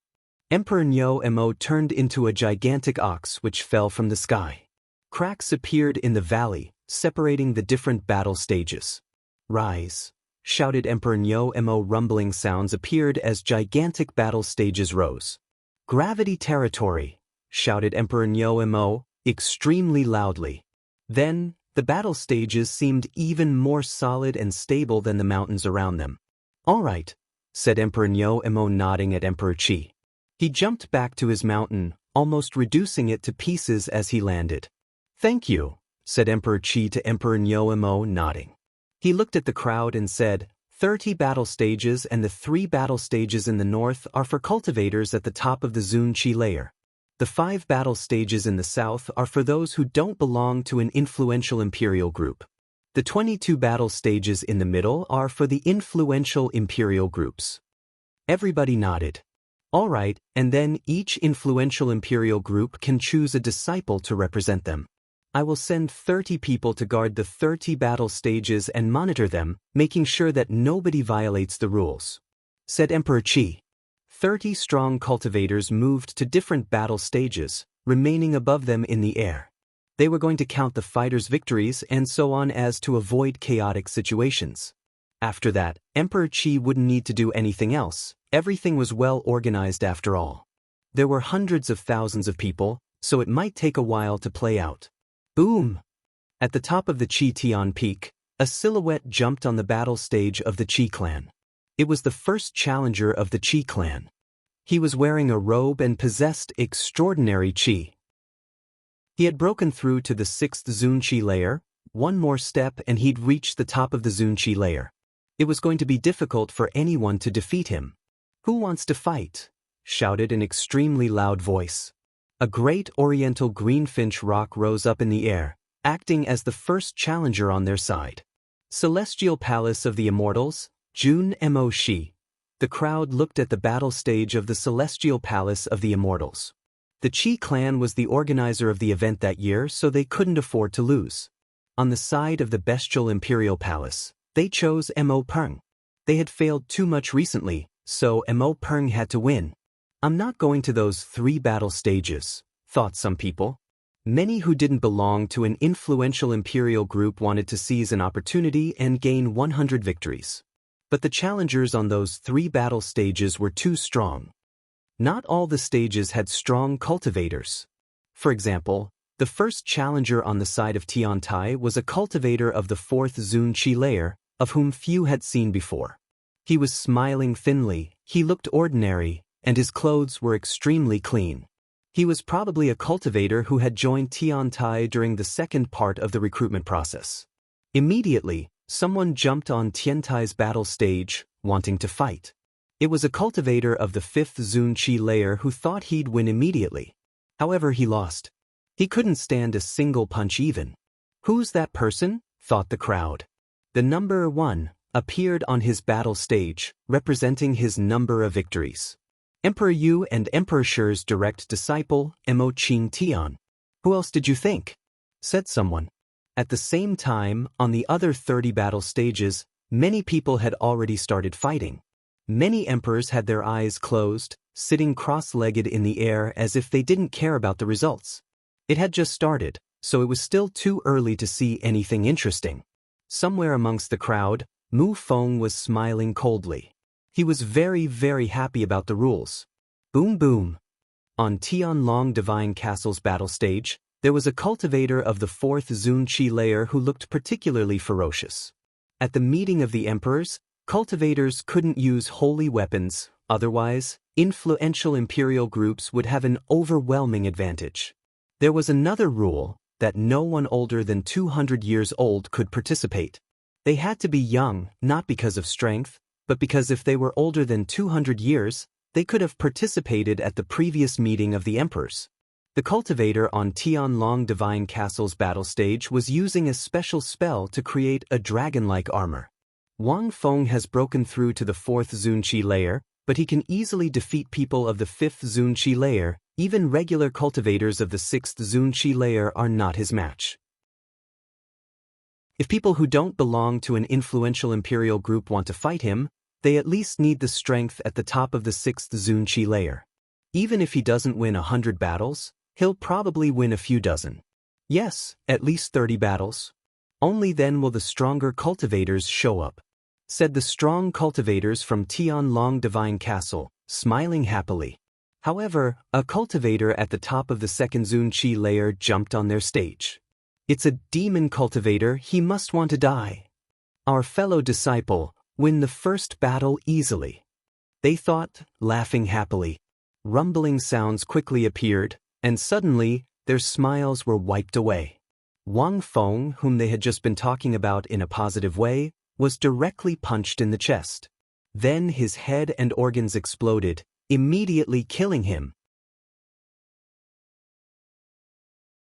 Emperor Nyo Mo turned into a gigantic ox which fell from the sky. Cracks appeared in the valley, separating the different battle stages. Rise! Shouted Emperor Nyo Mo. Rumbling sounds appeared as gigantic battle stages rose. Gravity territory! Shouted Emperor Nyo Mo, extremely loudly. Then, the battle stages seemed even more solid and stable than the mountains around them. All right, said Emperor Nyo Mo, nodding at Emperor Qi. He jumped back to his mountain, almost reducing it to pieces as he landed. Thank you, said Emperor Qi to Emperor Nyo Mo, nodding. He looked at the crowd and said, 30 battle stages and the 3 battle stages in the north are for cultivators at the top of the Zun-Chi layer. The 5 battle stages in the south are for those who don't belong to an influential imperial group. The 22 battle stages in the middle are for the influential imperial groups. Everybody nodded. All right, and then each influential imperial group can choose a disciple to represent them. I will send 30 people to guard the 30 battle stages and monitor them, making sure that nobody violates the rules, said Emperor Qi. 30 strong cultivators moved to different battle stages, remaining above them in the air. They were going to count the fighters' victories and so on as to avoid chaotic situations. After that, Emperor Qi wouldn't need to do anything else. Everything was well organized after all. There were hundreds of thousands of people, so it might take a while to play out. Boom! At the top of the Qi Tian Peak, a silhouette jumped on the battle stage of the Qi clan. It was the first challenger of the Qi clan. He was wearing a robe and possessed extraordinary Qi. He had broken through to the 6th Zun Qi layer. One more step and he'd reached the top of the Zun Qi layer. It was going to be difficult for anyone to defeat him. "Who wants to fight?" shouted an extremely loud voice. A great oriental greenfinch rock rose up in the air, acting as the first challenger on their side. Celestial Palace of the Immortals, Jun Mo Shi. The crowd looked at the battle stage of the Celestial Palace of the Immortals. The Qi clan was the organizer of the event that year, so they couldn't afford to lose. On the side of the bestial Imperial Palace, they chose Mo Peng. They had failed too much recently, so Mo Peng had to win. "I'm not going to those 3 battle stages," thought some people. Many who didn't belong to an influential imperial group wanted to seize an opportunity and gain 100 victories. But the challengers on those 3 battle stages were too strong. Not all the stages had strong cultivators. For example, the first challenger on the side of Tiantai was a cultivator of the 4th Zun Qi layer, of whom few had seen before. He was smiling thinly, he looked ordinary, and his clothes were extremely clean. He was probably a cultivator who had joined Tiantai during the second part of the recruitment process. Immediately, someone jumped on Tiantai's battle stage, wanting to fight. It was a cultivator of the 5th Zun Qi layer who thought he'd win immediately. However, he lost. He couldn't stand a single punch even. "Who's that person?" thought the crowd. The number 1 appeared on his battle stage, representing his number of victories. Emperor Yu and Emperor Shi's direct disciple, Mo Qing Tian. "Who else did you think?" said someone. At the same time, on the other 30 battle stages, many people had already started fighting. Many emperors had their eyes closed, sitting cross-legged in the air as if they didn't care about the results. It had just started, so it was still too early to see anything interesting. Somewhere amongst the crowd, Mu Feng was smiling coldly. He was very, very happy about the rules. Boom boom. On Tianlong Divine Castle's battle stage, there was a cultivator of the 4th Zun Qi layer who looked particularly ferocious. At the meeting of the emperors, cultivators couldn't use holy weapons, otherwise, influential imperial groups would have an overwhelming advantage. There was another rule, that no one older than 200 years old could participate. They had to be young, not because of strength, but because if they were older than 200 years, they could have participated at the previous meeting of the emperors. The cultivator on Tianlong Divine Castle's battle stage was using a special spell to create a dragon-like armor. Wang Feng has broken through to the 4th Zun Qi layer, but he can easily defeat people of the 5th Zun Qi layer. Even regular cultivators of the 6th Zun Qi layer are not his match. If people who don't belong to an influential imperial group want to fight him, they at least need the strength at the top of the 6th Zun Qi layer. Even if he doesn't win 100 battles, he'll probably win a few dozen. Yes, at least 30 battles. Only then will the stronger cultivators show up, said the strong cultivators from Tianlong Divine Castle, smiling happily. However, a cultivator at the top of the 2nd Zun Qi layer jumped on their stage. "It's a demon cultivator, he must want to die. Our fellow disciple, win the first battle easily," they thought, laughing happily. Rumbling sounds quickly appeared, and suddenly, their smiles were wiped away. Wang Feng, whom they had just been talking about in a positive way, was directly punched in the chest. Then his head and organs exploded, immediately killing him.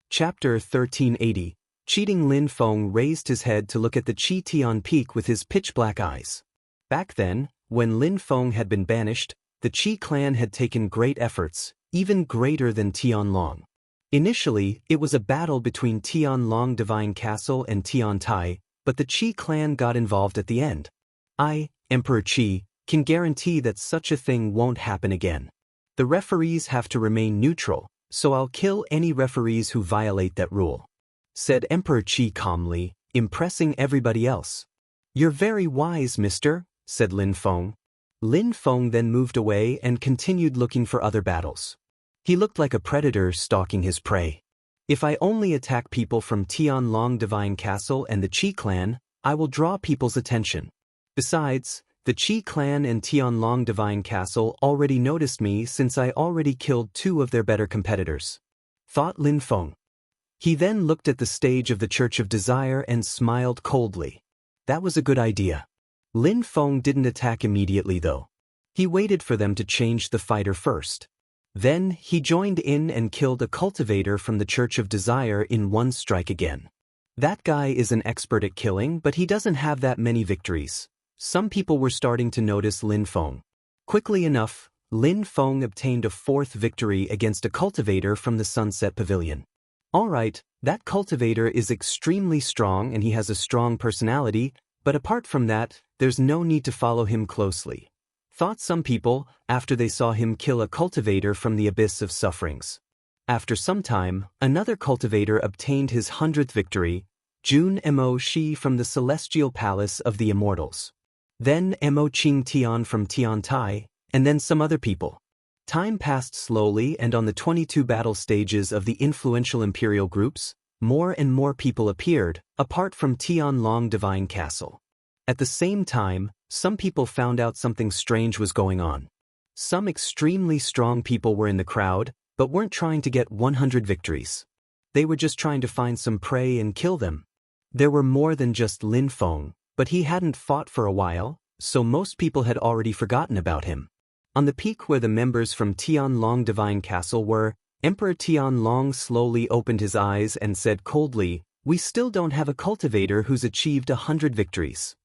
Chapter 1380. Cheating. Lin Feng raised his head to look at the Qi Tian Peak with his pitch-black eyes. Back then, when Lin Feng had been banished, the Qi clan had taken great efforts, even greater than Tianlong. Initially, it was a battle between Tianlong Divine Castle and Tiantai, but the Qi clan got involved at the end. I, Emperor Qi, can guarantee that such a thing won't happen again. The referees have to remain neutral, so I'll kill any referees who violate that rule," said Emperor Qi calmly, impressing everybody else. "You're very wise, mister," said Lin Feng. Lin Feng then moved away and continued looking for other battles. He looked like a predator stalking his prey. "If I only attack people from Tianlong Divine Castle and the Qi clan, I will draw people's attention. Besides, the Qi clan and Tianlong Divine Castle already noticed me since I already killed 2 of their better competitors," thought Lin Feng. He then looked at the stage of the Church of Desire and smiled coldly. That was a good idea. Lin Feng didn't attack immediately though. He waited for them to change the fighter first. Then, he joined in and killed a cultivator from the Church of Desire in one strike again. That guy is an expert at killing, but he doesn't have that many victories. Some people were starting to notice Lin Feng. Quickly enough, Lin Feng obtained a 4th victory against a cultivator from the Sunset Pavilion. Alright, that cultivator is extremely strong and he has a strong personality, but apart from that, there's no need to follow him closely, thought some people after they saw him kill a cultivator from the Abyss of Sufferings. After some time, another cultivator obtained his 100th victory, Jun Mo Shi from the Celestial Palace of the Immortals. Then Mo Qing Tian from Tian Tai, and then some other people. Time passed slowly, and on the 22 battle stages of the influential imperial groups, more and more people appeared, apart from Tianlong Divine Castle. At the same time, some people found out something strange was going on. Some extremely strong people were in the crowd, but weren't trying to get 100 victories. They were just trying to find some prey and kill them. There were more than just Lin Feng, but he hadn't fought for a while, so most people had already forgotten about him. On the peak where the members from Tianlong Divine Castle were, Emperor Tianlong slowly opened his eyes and said coldly, "We still don't have a cultivator who's achieved 100 victories."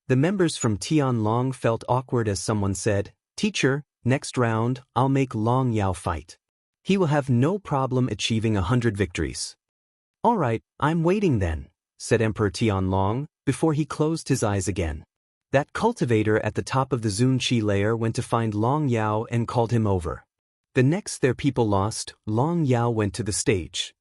The members from Tianlong felt awkward as someone said, "Teacher, next round, I'll make Long Yao fight. He will have no problem achieving 100 victories." "Alright, I'm waiting then," said Emperor Tianlong, before he closed his eyes again. That cultivator at the top of the Zunqi layer went to find Long Yao and called him over. The next their people lost, Long Yao went to the stage.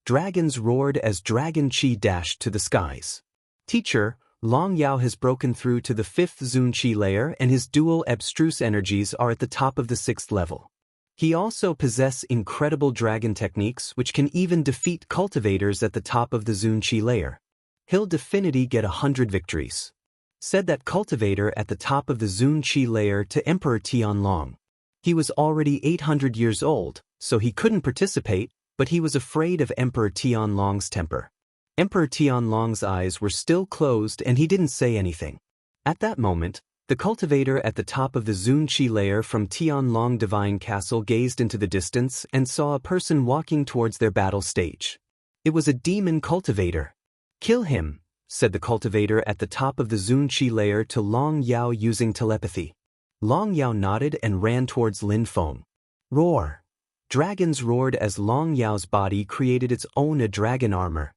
Dragons roared as Dragon Qi dashed to the skies. "Teacher, Long Yao has broken through to the 5th Zunqi layer and his dual abstruse energies are at the top of the 6th level. He also possesses incredible dragon techniques which can even defeat cultivators at the top of the Zunqi layer. He'll definitely get 100 victories," said that cultivator at the top of the Zunqi layer to Emperor Tianlong. He was already 800 years old, so he couldn't participate, but he was afraid of Emperor Tianlong's temper. Emperor Tianlong's eyes were still closed and he didn't say anything. At that moment, the cultivator at the top of the Zunqi layer from Tianlong Divine Castle gazed into the distance and saw a person walking towards their battle stage. It was a demon cultivator. "Kill him," said the cultivator at the top of the Zunqi layer to Long Yao using telepathy. Long Yao nodded and ran towards Lin Feng. Roar! Dragons roared as Long Yao's body created its own dragon armor.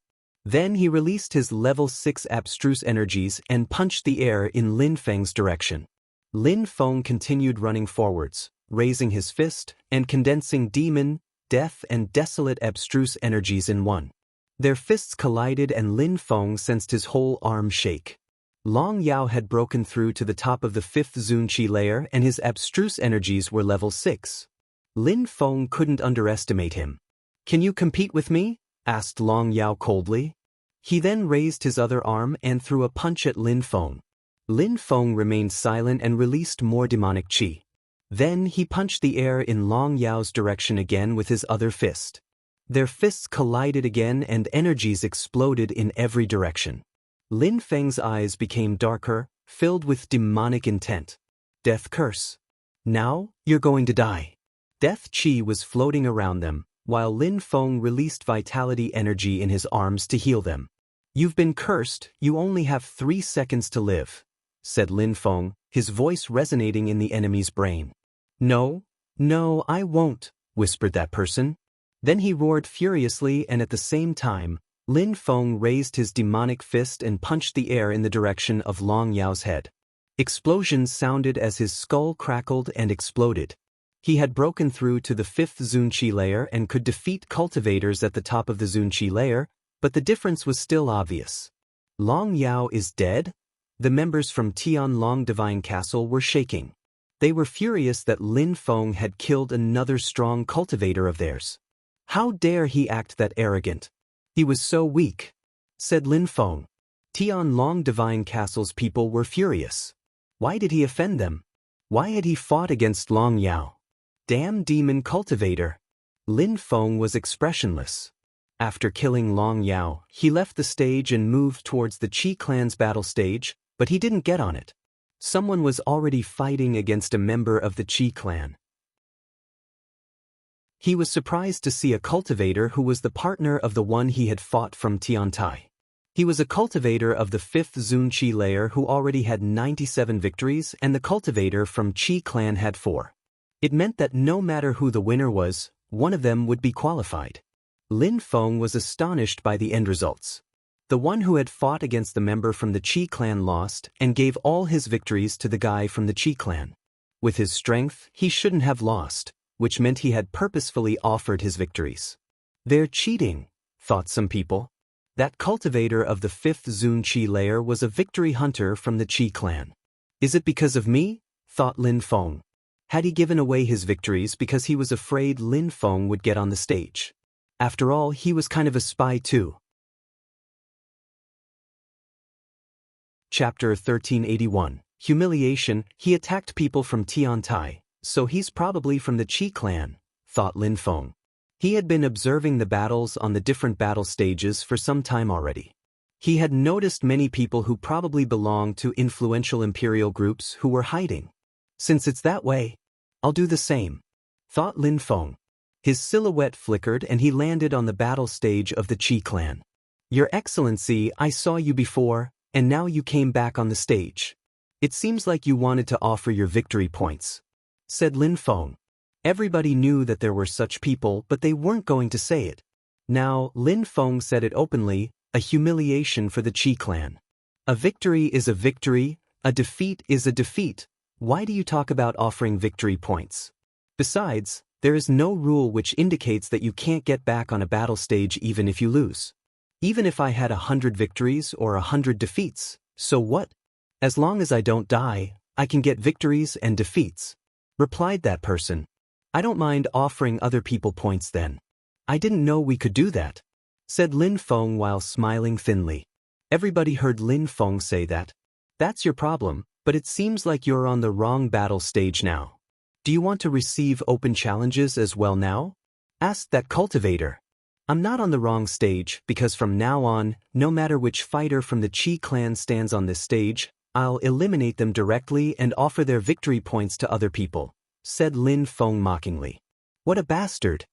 Then he released his level 6 abstruse energies and punched the air in Lin Feng's direction. Lin Feng continued running forwards, raising his fist and condensing demon, death and desolate abstruse energies in one. Their fists collided and Lin Feng sensed his whole arm shake. Long Yao had broken through to the top of the 5th Zunqi layer and his abstruse energies were level 6. Lin Feng couldn't underestimate him. "Can you compete with me?" asked Long Yao coldly. He then raised his other arm and threw a punch at Lin Feng. Lin Feng remained silent and released more demonic qi. Then he punched the air in Long Yao's direction again with his other fist. Their fists collided again and energies exploded in every direction. Lin Feng's eyes became darker, filled with demonic intent. "Death curse. Now, you're going to die." Death qi was floating around them, while Lin Feng released vitality energy in his arms to heal them. "You've been cursed, you only have 3 seconds to live," said Lin Feng, his voice resonating in the enemy's brain. No, I won't," whispered that person. Then he roared furiously and at the same time, Lin Feng raised his demonic fist and punched the air in the direction of Long Yao's head. Explosions sounded as his skull crackled and exploded. He had broken through to the 5th Zunqi layer and could defeat cultivators at the top of the Zunqi layer, but the difference was still obvious. Long Yao is dead? The members from Tianlong Divine Castle were shaking. They were furious that Lin Feng had killed another strong cultivator of theirs. How dare he act that arrogant? He was so weak, said Lin Feng. Tianlong Divine Castle's people were furious. Why did he offend them? Why had he fought against Long Yao? Damn demon cultivator. Lin Feng was expressionless. After killing Long Yao, he left the stage and moved towards the Qi clan's battle stage, but he didn't get on it. Someone was already fighting against a member of the Qi clan. He was surprised to see a cultivator who was the partner of the one he had fought from Tiantai. He was a cultivator of the 5th Zunqi layer who already had 97 victories, and the cultivator from Qi clan had 4. It meant that no matter who the winner was, one of them would be qualified. Lin Feng was astonished by the end results. The one who had fought against the member from the Qi clan lost and gave all his victories to the guy from the Qi clan. With his strength, he shouldn't have lost, which meant he had purposefully offered his victories. They're cheating, thought some people. That cultivator of the 5th Zunqi layer was a victory hunter from the Qi clan. Is it because of me? Thought Lin Feng. Had he given away his victories because he was afraid Lin Feng would get on the stage? After all, he was kind of a spy too. Chapter 1381. Humiliation. He attacked people from Tiantai, so he's probably from the Qi clan, thought Lin Feng. He had been observing the battles on the different battle stages for some time already. He had noticed many people who probably belonged to influential imperial groups who were hiding. Since it's that way, I'll do the same, thought Lin Feng. His silhouette flickered and he landed on the battle stage of the Qi clan. Your Excellency, I saw you before, and now you came back on the stage. It seems like you wanted to offer your victory points, said Lin Feng. Everybody knew that there were such people, but they weren't going to say it. Now, Lin Feng said it openly, a humiliation for the Qi clan. A victory is a victory, a defeat is a defeat. Why do you talk about offering victory points? Besides, there is no rule which indicates that you can't get back on a battle stage even if you lose. Even if I had 100 victories or 100 defeats, so what? As long as I don't die, I can get victories and defeats, replied that person. I don't mind offering other people points then. I didn't know we could do that, said Lin Feng while smiling thinly. Everybody heard Lin Feng say that. That's your problem, but it seems like you're on the wrong battle stage now. Do you want to receive open challenges as well now? Asked that cultivator. I'm not on the wrong stage because from now on, no matter which fighter from the Qi clan stands on this stage, I'll eliminate them directly and offer their victory points to other people, said Lin Feng mockingly. What a bastard!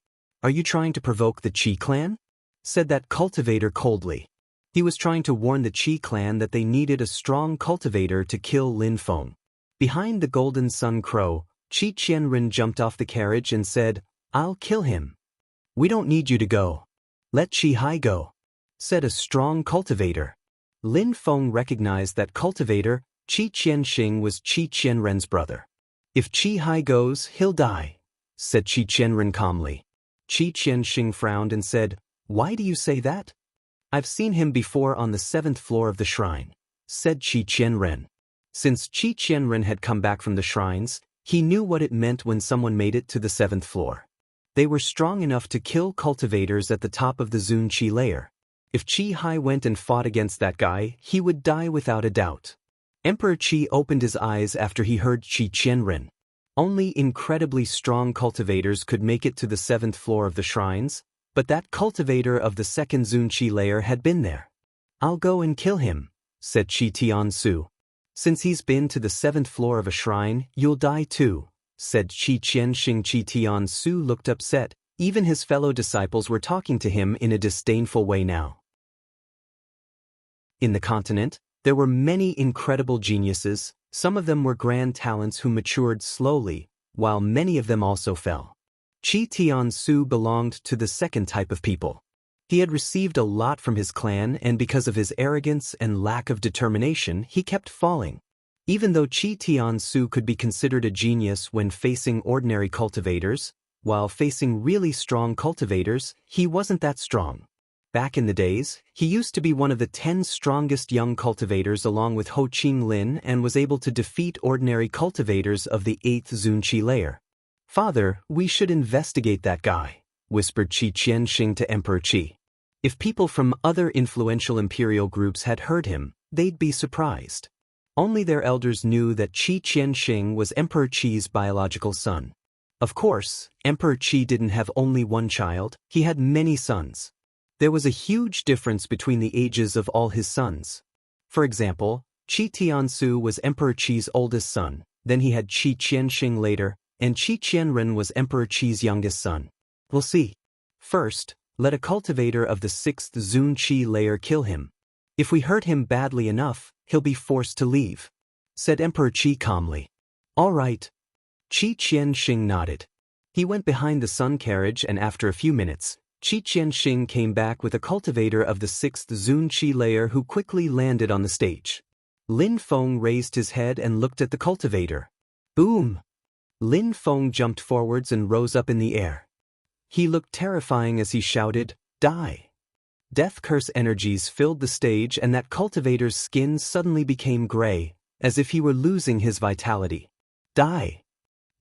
Are you trying to provoke the Qi clan? Said that cultivator coldly. He was trying to warn the Qi clan that they needed a strong cultivator to kill Lin Feng. Behind the Golden Sun Crow, Qi Qianren jumped off the carriage and said, I'll kill him. We don't need you to go. Let Qi Hai go, said a strong cultivator. Lin Feng recognized that cultivator, Qi Qianxing, was Qi Qianren's brother. If Qi Hai goes, he'll die, said Qi Qianren calmly. Qi Qianxing frowned and said, Why do you say that? I've seen him before on the 7th floor of the shrine, said Qi Qianren. Since Qi Qianren had come back from the shrines, he knew what it meant when someone made it to the 7th floor. They were strong enough to kill cultivators at the top of the Zunqi layer. If Qi Hai went and fought against that guy, he would die without a doubt. Emperor Qi opened his eyes after he heard Qi Qianren. Only incredibly strong cultivators could make it to the 7th floor of the shrines, but that cultivator of the 2nd Zunqi layer had been there. I'll go and kill him, said Qi Tiansu. Since he's been to the 7th floor of a shrine, you'll die too, said Qi Qianxing. Qi Tiansu looked upset. Even his fellow disciples were talking to him in a disdainful way now. In the continent, there were many incredible geniuses. Some of them were grand talents who matured slowly, while many of them also fell. Qi Tiansu belonged to the second type of people. He had received a lot from his clan, and because of his arrogance and lack of determination, he kept falling. Even though Chi Tian-su could be considered a genius when facing ordinary cultivators, while facing really strong cultivators, he wasn't that strong. Back in the days, he used to be one of the 10 strongest young cultivators along with Ho Ching Lin and was able to defeat ordinary cultivators of the 8th Zunqi layer. "Father, we should investigate that guy," whispered Qi Qianxing to Emperor Qi. If people from other influential imperial groups had heard him, they'd be surprised. Only their elders knew that Qi Qianxing was Emperor Qi's biological son. Of course, Emperor Qi didn't have only one child, he had many sons. There was a huge difference between the ages of all his sons. For example, Qi Tiansu was Emperor Qi's oldest son, then he had Qi Qianxing later, and Qi Qianren was Emperor Qi's youngest son. We'll see. First, let a cultivator of the 6th Zunqi layer kill him. If we hurt him badly enough, he'll be forced to leave," said Emperor Qi calmly. "All right." Qi Qianxing nodded. He went behind the sun carriage and after a few minutes, Qi Qianxing came back with a cultivator of the 6th Zunqi layer who quickly landed on the stage. Lin Feng raised his head and looked at the cultivator. Boom! Lin Feng jumped forwards and rose up in the air. He looked terrifying as he shouted, "Die!" Death curse energies filled the stage and that cultivator's skin suddenly became gray, as if he were losing his vitality. "Die!"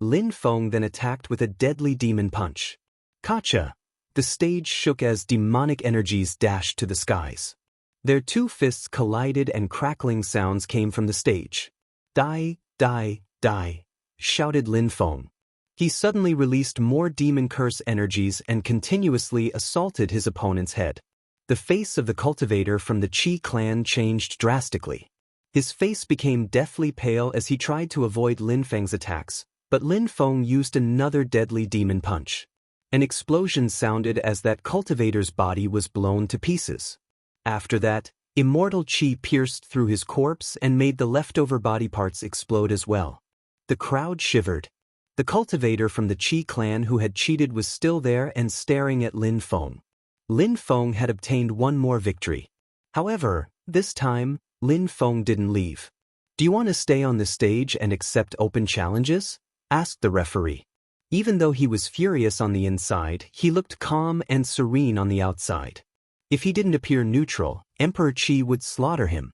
Lin Feng then attacked with a deadly demon punch. Kacha! The stage shook as demonic energies dashed to the skies. Their two fists collided and crackling sounds came from the stage. "Die, die, die," shouted Lin Feng. He suddenly released more demon curse energies and continuously assaulted his opponent's head. The face of the cultivator from the Qi clan changed drastically. His face became deathly pale as he tried to avoid Lin Feng's attacks, but Lin Feng used another deadly demon punch. An explosion sounded as that cultivator's body was blown to pieces. After that, immortal Qi pierced through his corpse and made the leftover body parts explode as well. The crowd shivered. The cultivator from the Qi clan who had cheated was still there and staring at Lin Feng. Lin Feng had obtained one more victory. However, this time, Lin Feng didn't leave. "Do you want to stay on the stage and accept open challenges?" asked the referee. Even though he was furious on the inside, he looked calm and serene on the outside. If he didn't appear neutral, Emperor Qi would slaughter him.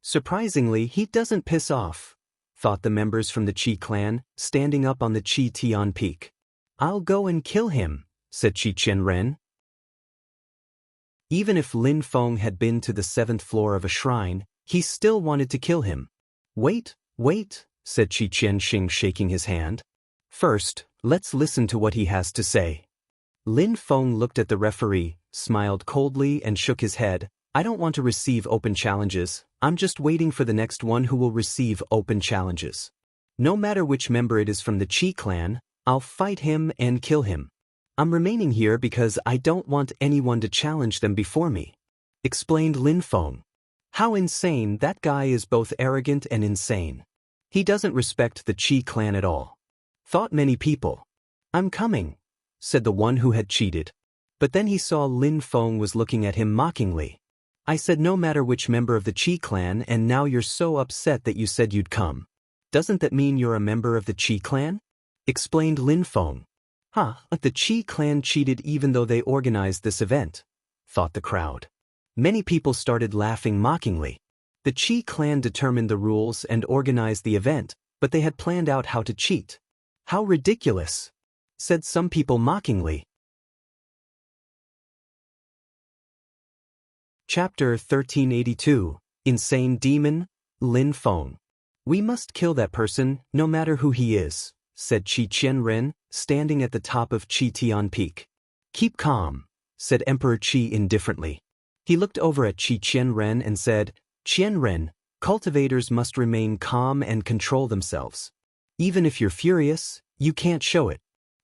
Surprisingly, he doesn't piss off, thought the members from the Qi clan, standing up on the Qi Tian peak. "I'll go and kill him," said Qi Qianren. Even if Lin Feng had been to the 7th floor of a shrine, he still wanted to kill him. Wait, said Qi Qianxing shaking his hand. "First, let's listen to what he has to say." Lin Feng looked at the referee, smiled coldly and shook his head. "I don't want to receive open challenges, I'm just waiting for the next one who will receive open challenges. No matter which member it is from the Qi clan, I'll fight him and kill him. I'm remaining here because I don't want anyone to challenge them before me," explained Lin Feng. How insane, that guy is both arrogant and insane. He doesn't respect the Qi clan at all, thought many people. "I'm coming," said the one who had cheated. But then he saw Lin Feng was looking at him mockingly. "I said no matter which member of the Qi clan and now you're so upset that you said you'd come. Doesn't that mean you're a member of the Qi clan?" explained Lin Feng. But the Qi clan cheated even though they organized this event, thought the crowd. Many people started laughing mockingly. The Qi clan determined the rules and organized the event, but they had planned out how to cheat. "How ridiculous," said some people mockingly. Chapter 1382, Insane Demon, Lin Feng. "We must kill that person, no matter who he is," said Qi Qianren, standing at the top of Qi Tian Peak. "Keep calm," said Emperor Qi indifferently. He looked over at Qi Qianren and said, "Qianren, cultivators must remain calm and control themselves. Even if you're furious, you can't show it.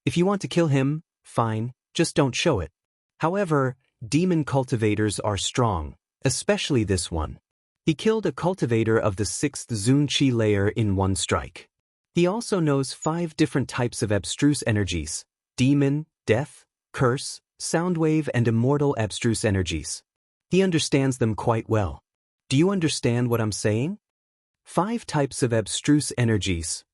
If you want to kill him, fine, just don't show it. However, demon cultivators are strong, especially this one. He killed a cultivator of the 6th Zunqi layer in one strike. He also knows 5 different types of abstruse energies: demon, death, curse, soundwave and immortal abstruse energies. He understands them quite well. Do you understand what I'm saying?" 5 types of abstruse energies.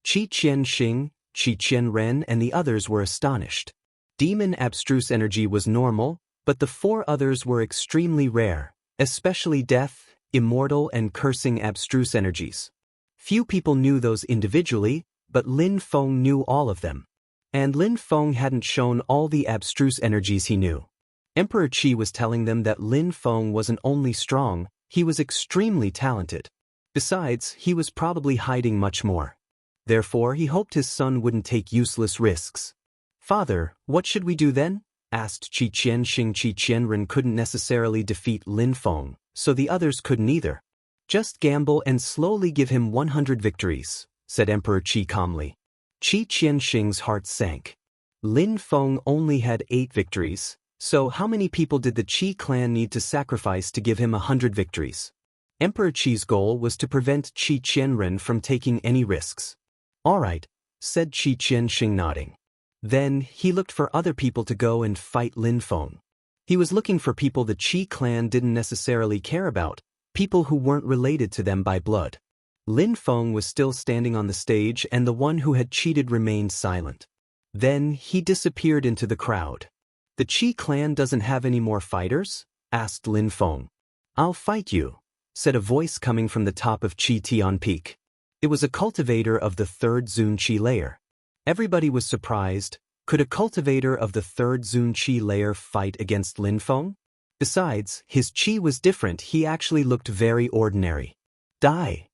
Qi Qian Xing, Qi Qian Ren and the others were astonished. Demon abstruse energy was normal, but the 4 others were extremely rare, especially death, immortal and cursing abstruse energies. Few people knew those individually, but Lin Feng knew all of them. And Lin Feng hadn't shown all the abstruse energies he knew. Emperor Qi was telling them that Lin Feng wasn't only strong, he was extremely talented. Besides, he was probably hiding much more. Therefore, he hoped his son wouldn't take useless risks. "Father, what should we do then?" asked Qi Qianxing. Qi Qianren couldn't necessarily defeat Lin Feng, so the others couldn't either. "Just gamble and slowly give him 100 victories, said Emperor Qi calmly. Qi Qianxing's heart sank. Lin Feng only had 8 victories, so how many people did the Qi clan need to sacrifice to give him 100 victories? Emperor Qi's goal was to prevent Qi Qianren from taking any risks. "All right," said Qi Qianxing nodding. Then he looked for other people to go and fight Lin Feng. He was looking for people the Qi clan didn't necessarily care about, people who weren't related to them by blood. Lin Feng was still standing on the stage and the one who had cheated remained silent. Then he disappeared into the crowd. "The Qi clan doesn't have any more fighters?" asked Lin Feng. "I'll fight you," said a voice coming from the top of Qi Tian Peak. It was a cultivator of the 3rd Zun Qi layer. Everybody was surprised. Could a cultivator of the 3rd Zun Qi layer fight against Lin Feng? Besides, his Qi was different, he actually looked very ordinary. "Die!"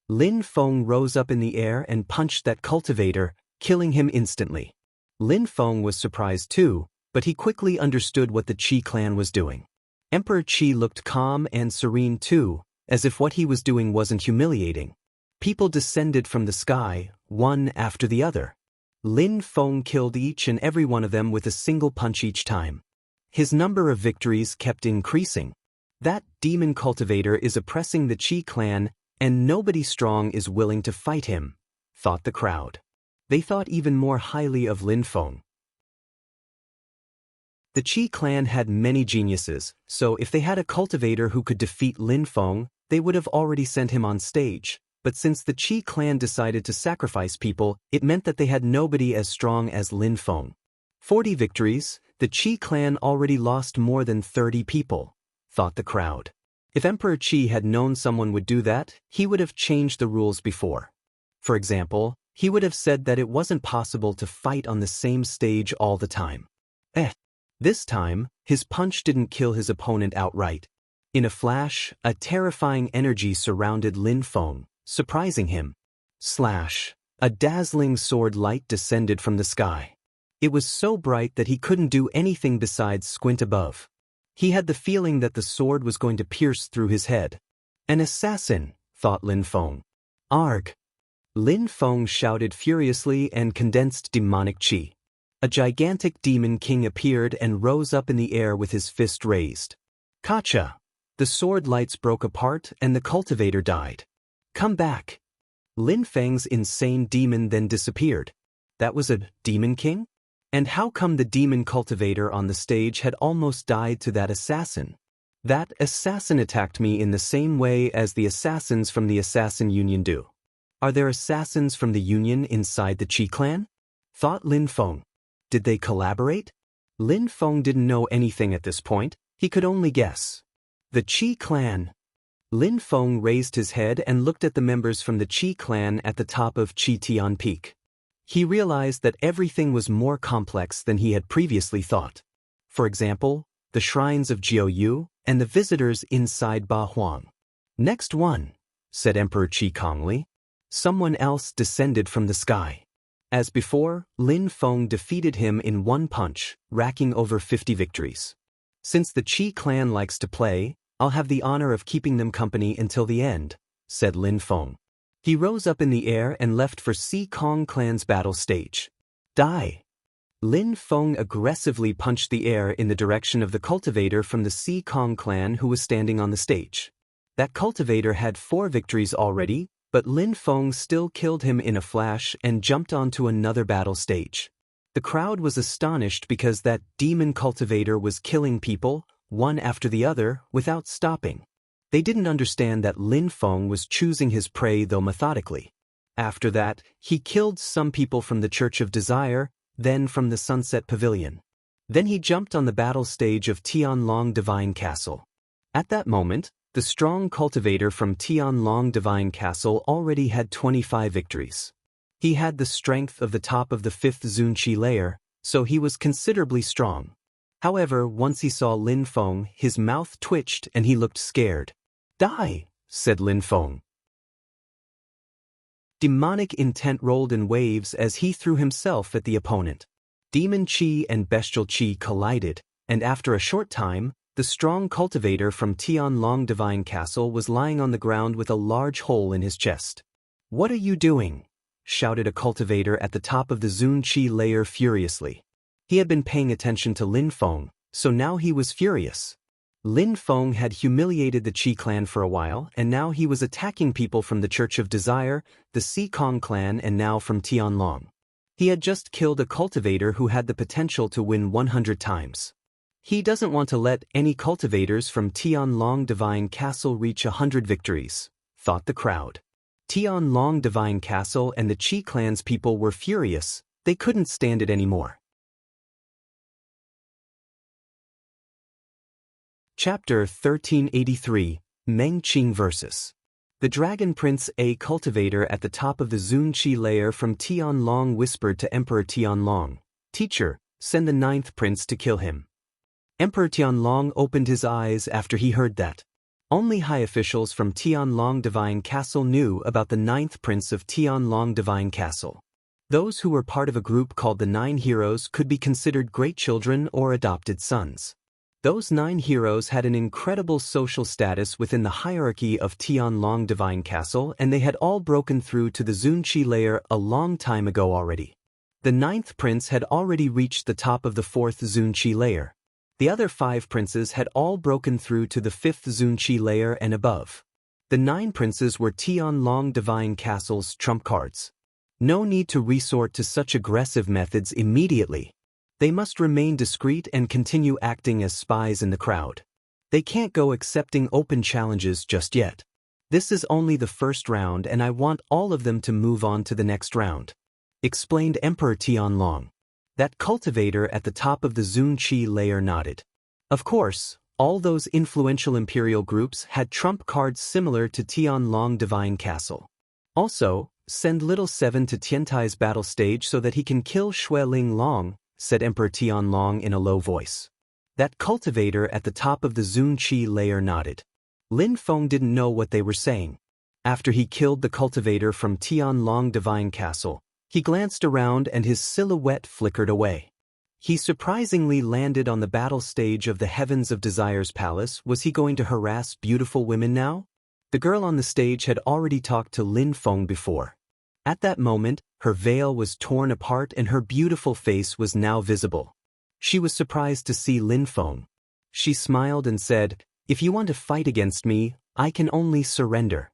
Lin Feng rose up in the air and punched that cultivator, killing him instantly. Lin Feng was surprised too, but he quickly understood what the Qi clan was doing. Emperor Qi looked calm and serene too, as if what he was doing wasn't humiliating. People descended from the sky, one after the other. Lin Feng killed each and every one of them with a single punch each time. His number of victories kept increasing. That demon cultivator is oppressing the Qi clan, and nobody strong is willing to fight him, thought the crowd. They thought even more highly of Lin Feng. The Qi clan had many geniuses, so if they had a cultivator who could defeat Lin Feng, they would have already sent him on stage. But since the Qi clan decided to sacrifice people, it meant that they had nobody as strong as Lin Feng. 40 victories, the Qi clan already lost more than 30 people, thought the crowd. If Emperor Qi had known someone would do that, he would have changed the rules before. For example, he would have said that it wasn't possible to fight on the same stage all the time. This time, his punch didn't kill his opponent outright. In a flash, a terrifying energy surrounded Lin Feng, surprising him. Slash! A dazzling sword light descended from the sky. It was so bright that he couldn't do anything besides squint above. He had the feeling that the sword was going to pierce through his head. "An assassin," thought Lin Feng. "Arg!" Lin Feng shouted furiously and condensed demonic qi. A gigantic demon king appeared and rose up in the air with his fist raised. Kacha! The sword lights broke apart and the cultivator died. "Come back!" Lin Feng's insane demon then disappeared. That was a demon king? And how come the demon cultivator on the stage had almost died to that assassin? That assassin attacked me in the same way as the assassins from the Assassin Union do. Are there assassins from the Union inside the Qi clan? Thought Lin Feng. Did they collaborate? Lin Feng didn't know anything at this point, he could only guess. The Qi clan. Lin Feng raised his head and looked at the members from the Qi clan at the top of Qi Tian Peak. He realized that everything was more complex than he had previously thought. For example, the shrines of Jiao Yu and the visitors inside Ba Huang. "Next one," said Emperor Qi calmly. Someone else descended from the sky. As before, Lin Feng defeated him in one punch, racking over 50 victories. "Since the Qi clan likes to play, I'll have the honor of keeping them company until the end," said Lin Feng. He rose up in the air and left for Si Kong clan's battle stage. "Die!" Lin Feng aggressively punched the air in the direction of the cultivator from the Si Kong clan who was standing on the stage. That cultivator had 4 victories already, but Lin Feng still killed him in a flash and jumped onto another battle stage. The crowd was astonished because that demon cultivator was killing people, one after the other, without stopping. They didn't understand that Lin Feng was choosing his prey though methodically. After that, he killed some people from the Church of Desire, then from the Sunset Pavilion. Then he jumped on the battle stage of Tianlong Divine Castle. At that moment, the strong cultivator from Tianlong Divine Castle already had 25 victories. He had the strength of the top of the 5th Zunqi layer, so he was considerably strong. However, once he saw Lin Feng, his mouth twitched and he looked scared. "Die," said Lin Feng. Demonic intent rolled in waves as he threw himself at the opponent. Demon Qi and Bestial Qi collided, and after a short time, the strong cultivator from Tianlong Divine Castle was lying on the ground with a large hole in his chest. "What are you doing?" shouted a cultivator at the top of the Zunqi layer furiously. He had been paying attention to Lin Feng, so now he was furious. Lin Feng had humiliated the Qi clan for a while, and now he was attacking people from the Church of Desire, the Xikong clan, and now from Tianlong. He had just killed a cultivator who had the potential to win 100 times. He doesn't want to let any cultivators from Tianlong Divine Castle reach 100 victories, thought the crowd. Tianlong Divine Castle and the Qi clan's people were furious. They couldn't stand it anymore. Chapter 1383, Meng Qing vs. The Dragon Prince, a cultivator at the top of the Zunqi layer from Tianlong, whispered to Emperor Tianlong, "Teacher, send the 9th prince to kill him." Emperor Tianlong opened his eyes after he heard that. Only high officials from Tianlong Divine Castle knew about the 9th prince of Tianlong Divine Castle. Those who were part of a group called the 9 Heroes could be considered great children or adopted sons. Those 9 heroes had an incredible social status within the hierarchy of Tianlong Divine Castle, and they had all broken through to the Zunqi layer a long time ago already. The 9th prince had already reached the top of the 4th Zunqi layer. The other 5 princes had all broken through to the 5th Zunqi layer and above. The 9 princes were Tianlong Divine Castle's trump cards. No need to resort to such aggressive methods immediately. They must remain discreet and continue acting as spies in the crowd. They can't go accepting open challenges just yet. This is only the first round and I want all of them to move on to the next round, explained Emperor Tianlong. That cultivator at the top of the Zunqi layer nodded. Of course, all those influential imperial groups had trump cards similar to Tianlong Divine Castle. Also, send Little 7 to Tiantai's battle stage so that he can kill Xueling Long, said Emperor Tianlong in a low voice. That cultivator at the top of the Zunqi layer nodded. Lin Feng didn't know what they were saying. After he killed the cultivator from Tianlong Divine Castle, he glanced around and his silhouette flickered away. He surprisingly landed on the battle stage of the Heavens of Desire's palace. Was he going to harass beautiful women now? The girl on the stage had already talked to Lin Feng before. At that moment, her veil was torn apart and her beautiful face was now visible. She was surprised to see Lin Feng. She smiled and said, "If you want to fight against me, I can only surrender."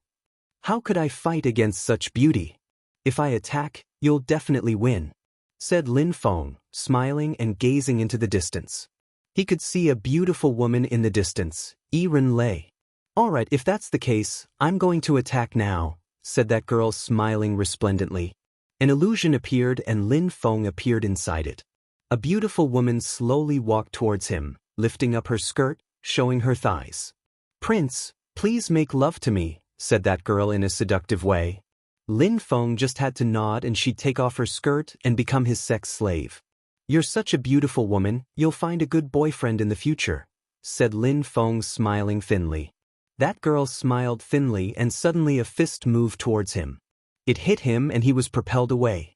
"How could I fight against such beauty? If I attack, you'll definitely win," said Lin Feng, smiling and gazing into the distance. He could see a beautiful woman in the distance, Yiren Lei. "All right, if that's the case, I'm going to attack now," said that girl, smiling resplendently. An illusion appeared and Lin Feng appeared inside it. A beautiful woman slowly walked towards him, lifting up her skirt, showing her thighs. "Prince, please make love to me," said that girl in a seductive way. Lin Feng just had to nod and she'd take off her skirt and become his sex slave. "You're such a beautiful woman, you'll find a good boyfriend in the future," said Lin Feng, smiling thinly. That girl smiled thinly and suddenly a fist moved towards him. It hit him and he was propelled away.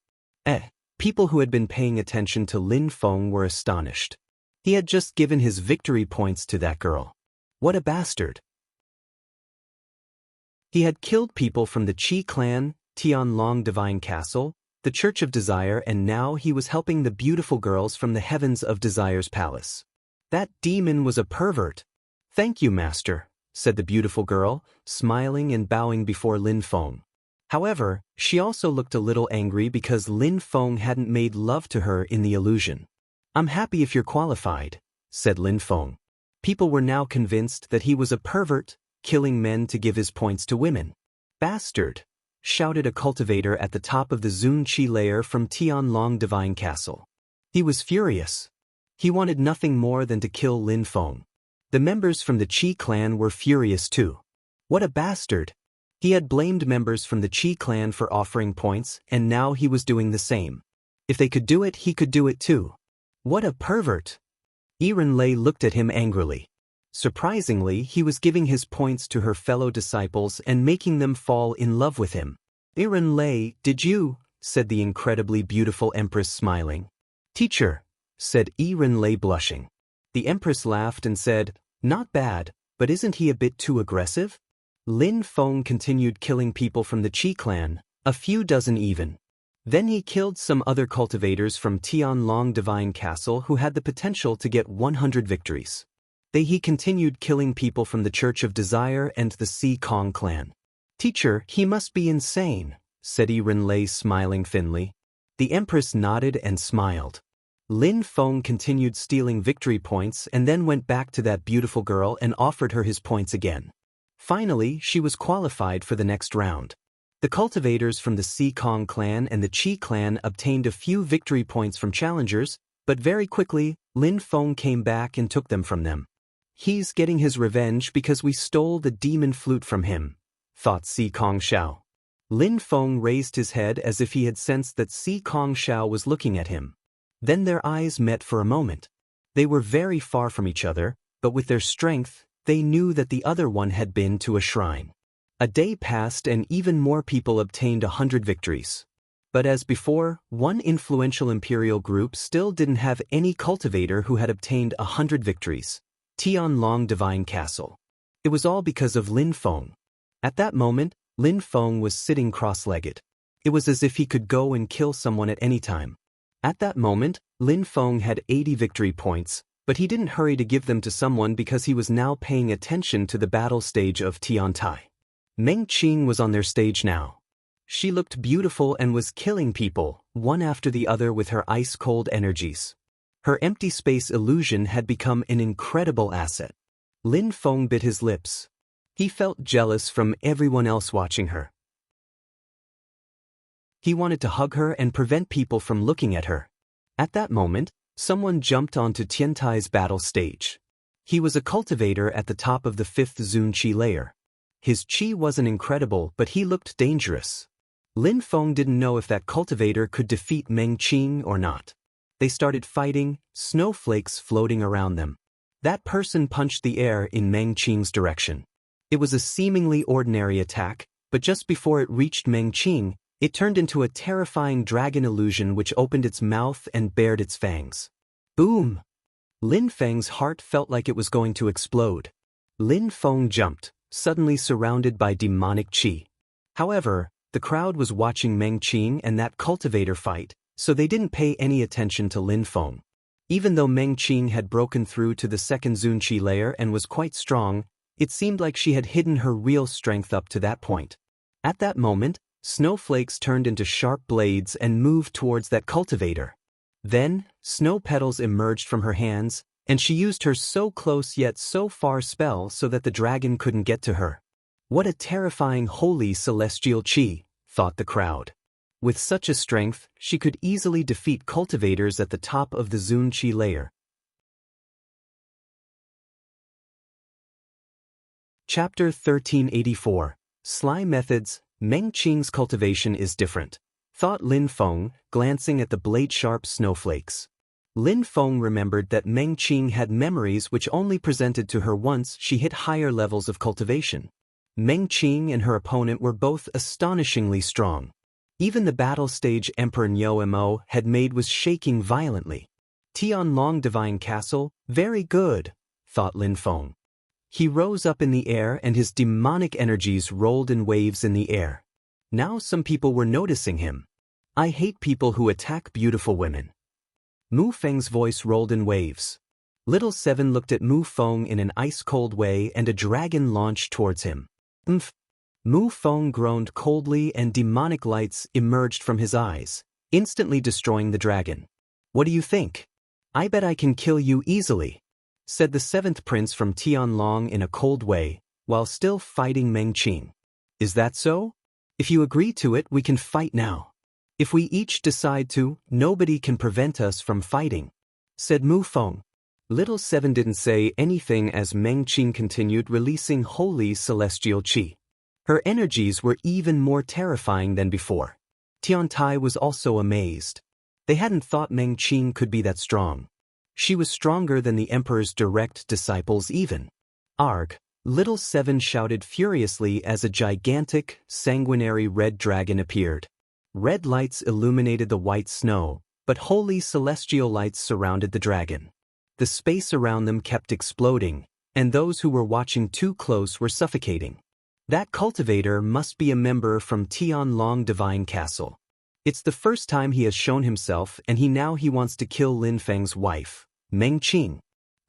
People who had been paying attention to Lin Feng were astonished. He had just given his victory points to that girl. What a bastard. He had killed people from the Qi clan, Tianlong Divine Castle, the Church of Desire, and now he was helping the beautiful girls from the Heavens of Desire's palace. That demon was a pervert. "Thank you, master," said the beautiful girl, smiling and bowing before Lin Feng. However, she also looked a little angry because Lin Feng hadn't made love to her in the illusion. "I'm happy if you're qualified," said Lin Feng. People were now convinced that he was a pervert, killing men to give his points to women. Bastard! Shouted a cultivator at the top of the Zun Qi layer from Tianlong Divine Castle. He was furious. He wanted nothing more than to kill Lin Feng. The members from the Qi clan were furious too. What a bastard! He had blamed members from the Qi clan for offering points, and now he was doing the same. If they could do it, he could do it too. What a pervert! Lei looked at him angrily. Surprisingly, he was giving his points to her fellow disciples and making them fall in love with him. Lei, did you? Said the incredibly beautiful Empress smiling. Teacher, said Lei blushing. The Empress laughed and said, not bad, but isn't he a bit too aggressive? Lin Feng continued killing people from the Qi clan, a few dozen even. Then he killed some other cultivators from Tianlong Divine Castle who had the potential to get 100 victories. He continued killing people from the Church of Desire and the Si Kong clan. Teacher, he must be insane, said Lei smiling thinly. The Empress nodded and smiled. Lin Feng continued stealing victory points and then went back to that beautiful girl and offered her his points again. Finally, she was qualified for the next round. The cultivators from the Si Kong clan and the Qi clan obtained a few victory points from challengers, but very quickly, Lin Feng came back and took them from them. He's getting his revenge because we stole the demon flute from him, thought Si Kong Xiao. Lin Feng raised his head as if he had sensed that Si Kong Xiao was looking at him. Then their eyes met for a moment. They were very far from each other, but with their strength, they knew that the other one had been to a shrine. A day passed and even more people obtained 100 victories. But as before, one influential imperial group still didn't have any cultivator who had obtained 100 victories. Tianlong Divine Castle. It was all because of Lin Feng. At that moment, Lin Feng was sitting cross-legged. It was as if he could go and kill someone at any time. At that moment, Lin Feng had 80 victory points, but he didn't hurry to give them to someone because he was now paying attention to the battle stage of Tiantai. Meng Qing was on their stage now. She looked beautiful and was killing people, one after the other with her ice-cold energies. Her empty space illusion had become an incredible asset. Lin Feng bit his lips. He felt jealous from everyone else watching her. He wanted to hug her and prevent people from looking at her. At that moment, someone jumped onto Tiantai's battle stage. He was a cultivator at the top of the 5th Zun Qi layer. His qi wasn't incredible, but he looked dangerous. Lin Feng didn't know if that cultivator could defeat Meng Qing or not. They started fighting, snowflakes floating around them. That person punched the air in Meng Qing's direction. It was a seemingly ordinary attack, but just before it reached Meng Qing, it turned into a terrifying dragon illusion which opened its mouth and bared its fangs. Boom! Lin Feng's heart felt like it was going to explode. Lin Feng jumped, suddenly surrounded by demonic qi. However, the crowd was watching Meng Qing and that cultivator fight, so they didn't pay any attention to Lin Feng. Even though Meng Qing had broken through to the 2nd Zun Qi layer and was quite strong, it seemed like she had hidden her real strength up to that point. At that moment, snowflakes turned into sharp blades and moved towards that cultivator. Then, snow petals emerged from her hands, and she used her so close yet so far spell so that the dragon couldn't get to her. What a terrifying holy celestial qi, thought the crowd. With such a strength, she could easily defeat cultivators at the top of the Zun Qi layer. Chapter 1384. Sly Methods. Meng Qing's cultivation is different, thought Lin Feng, glancing at the blade-sharp snowflakes. Lin Feng remembered that Meng Qing had memories which only presented to her once she hit higher levels of cultivation. Meng Qing and her opponent were both astonishingly strong. Even the battle stage Emperor Niao Mo had made was shaking violently. Tianlong Divine Castle, very good, thought Lin Feng. He rose up in the air and his demonic energies rolled in waves in the air. Now some people were noticing him. I hate people who attack beautiful women. Mu Feng's voice rolled in waves. Little Seven looked at Mu Feng in an ice-cold way and a dragon launched towards him. Umph! Mu Feng groaned coldly and demonic lights emerged from his eyes, instantly destroying the dragon. What do you think? I bet I can kill you easily, said the 7th prince from Tianlong in a cold way, while still fighting Meng Qing. Is that so? If you agree to it, we can fight now. If we each decide to, nobody can prevent us from fighting, said Mu Feng. Little Seven didn't say anything as Meng Qing continued releasing holy celestial qi. Her energies were even more terrifying than before. Tiantai was also amazed. They hadn't thought Meng Qing could be that strong. She was stronger than the Emperor's direct disciples even. Arg! Little Seven shouted furiously as a gigantic, sanguinary red dragon appeared. Red lights illuminated the white snow, but holy celestial lights surrounded the dragon. The space around them kept exploding, and those who were watching too close were suffocating. That cultivator must be a member from Tianlong Divine Castle. It's the first time he has shown himself, and he wants to kill Lin Feng's wife, Meng Qing,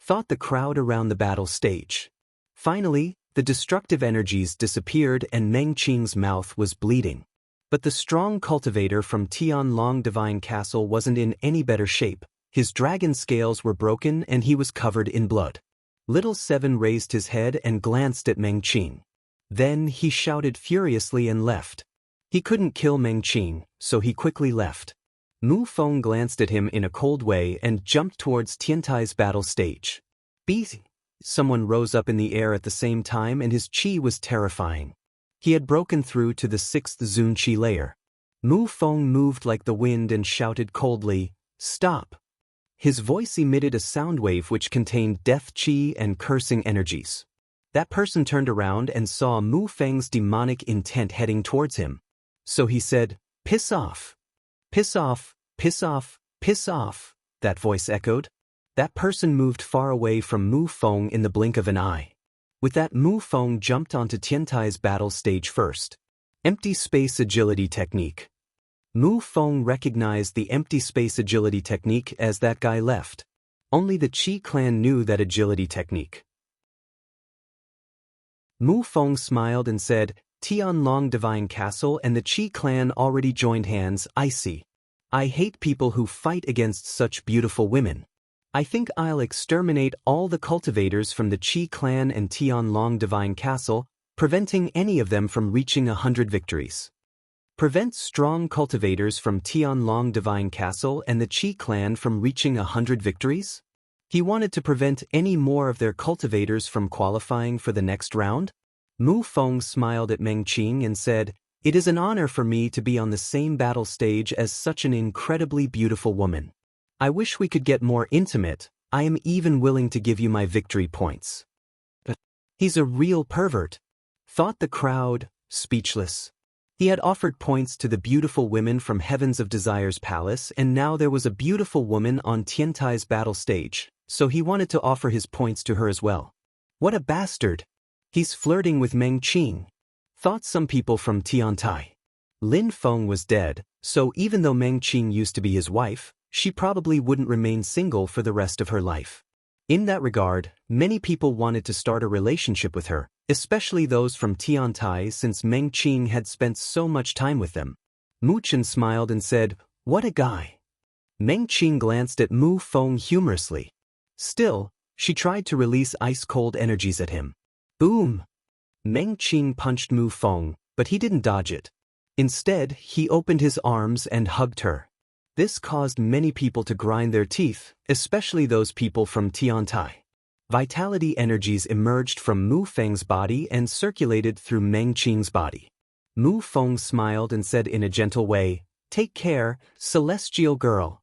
thought the crowd around the battle stage. Finally, the destructive energies disappeared and Meng Qing's mouth was bleeding. But the strong cultivator from Tianlong Divine Castle wasn't in any better shape. His dragon scales were broken and he was covered in blood. Little Seven raised his head and glanced at Meng Qing. Then he shouted furiously and left. He couldn't kill Meng Qing, so he quickly left. Mu Feng glanced at him in a cold way and jumped towards Tiantai's battle stage. Beat! Someone rose up in the air at the same time and his qi was terrifying. He had broken through to the 6th Zun Qi layer. Mu Feng moved like the wind and shouted coldly, "Stop!" His voice emitted a sound wave which contained death qi and cursing energies. That person turned around and saw Mu Feng's demonic intent heading towards him. So he said, "Piss off! Piss off! Piss off! Piss off!" That voice echoed. That person moved far away from Mu Feng in the blink of an eye. With that, Mu Feng jumped onto Tiantai's battle stage first. Empty space agility technique. Mu Feng recognized the empty space agility technique as that guy left. Only the Qi clan knew that agility technique. Mu Feng smiled and said, "Tianlong Divine Castle and the Qi clan already joined hands, I see. I hate people who fight against such beautiful women. I think I'll exterminate all the cultivators from the Qi clan and Tianlong Divine Castle, preventing any of them from reaching 100 victories. Prevent strong cultivators from Tianlong Divine Castle and the Qi clan from reaching 100 victories?" He wanted to prevent any more of their cultivators from qualifying for the next round? Mu Feng smiled at Meng Qing and said, "It is an honor for me to be on the same battle stage as such an incredibly beautiful woman. I wish we could get more intimate. I am even willing to give you my victory points." But he's a real pervert, thought the crowd, speechless. He had offered points to the beautiful women from Heavens of Desire's palace, and now there was a beautiful woman on Tiantai's battle stage, so he wanted to offer his points to her as well. What a bastard! He's flirting with Meng Qing, thought some people from Tiantai. Lin Feng was dead, so even though Meng Qing used to be his wife, she probably wouldn't remain single for the rest of her life. In that regard, many people wanted to start a relationship with her, especially those from Tiantai since Meng Qing had spent so much time with them. Mu Chen smiled and said, "What a guy." Meng Qing glanced at Mu Feng humorously. Still, she tried to release ice-cold energies at him. Boom! Meng Qing punched Mu Feng, but he didn't dodge it. Instead, he opened his arms and hugged her. This caused many people to grind their teeth, especially those people from Tiantai. Vitality energies emerged from Mu Feng's body and circulated through Meng Qing's body. Mu Feng smiled and said in a gentle way, "Take care, celestial girl."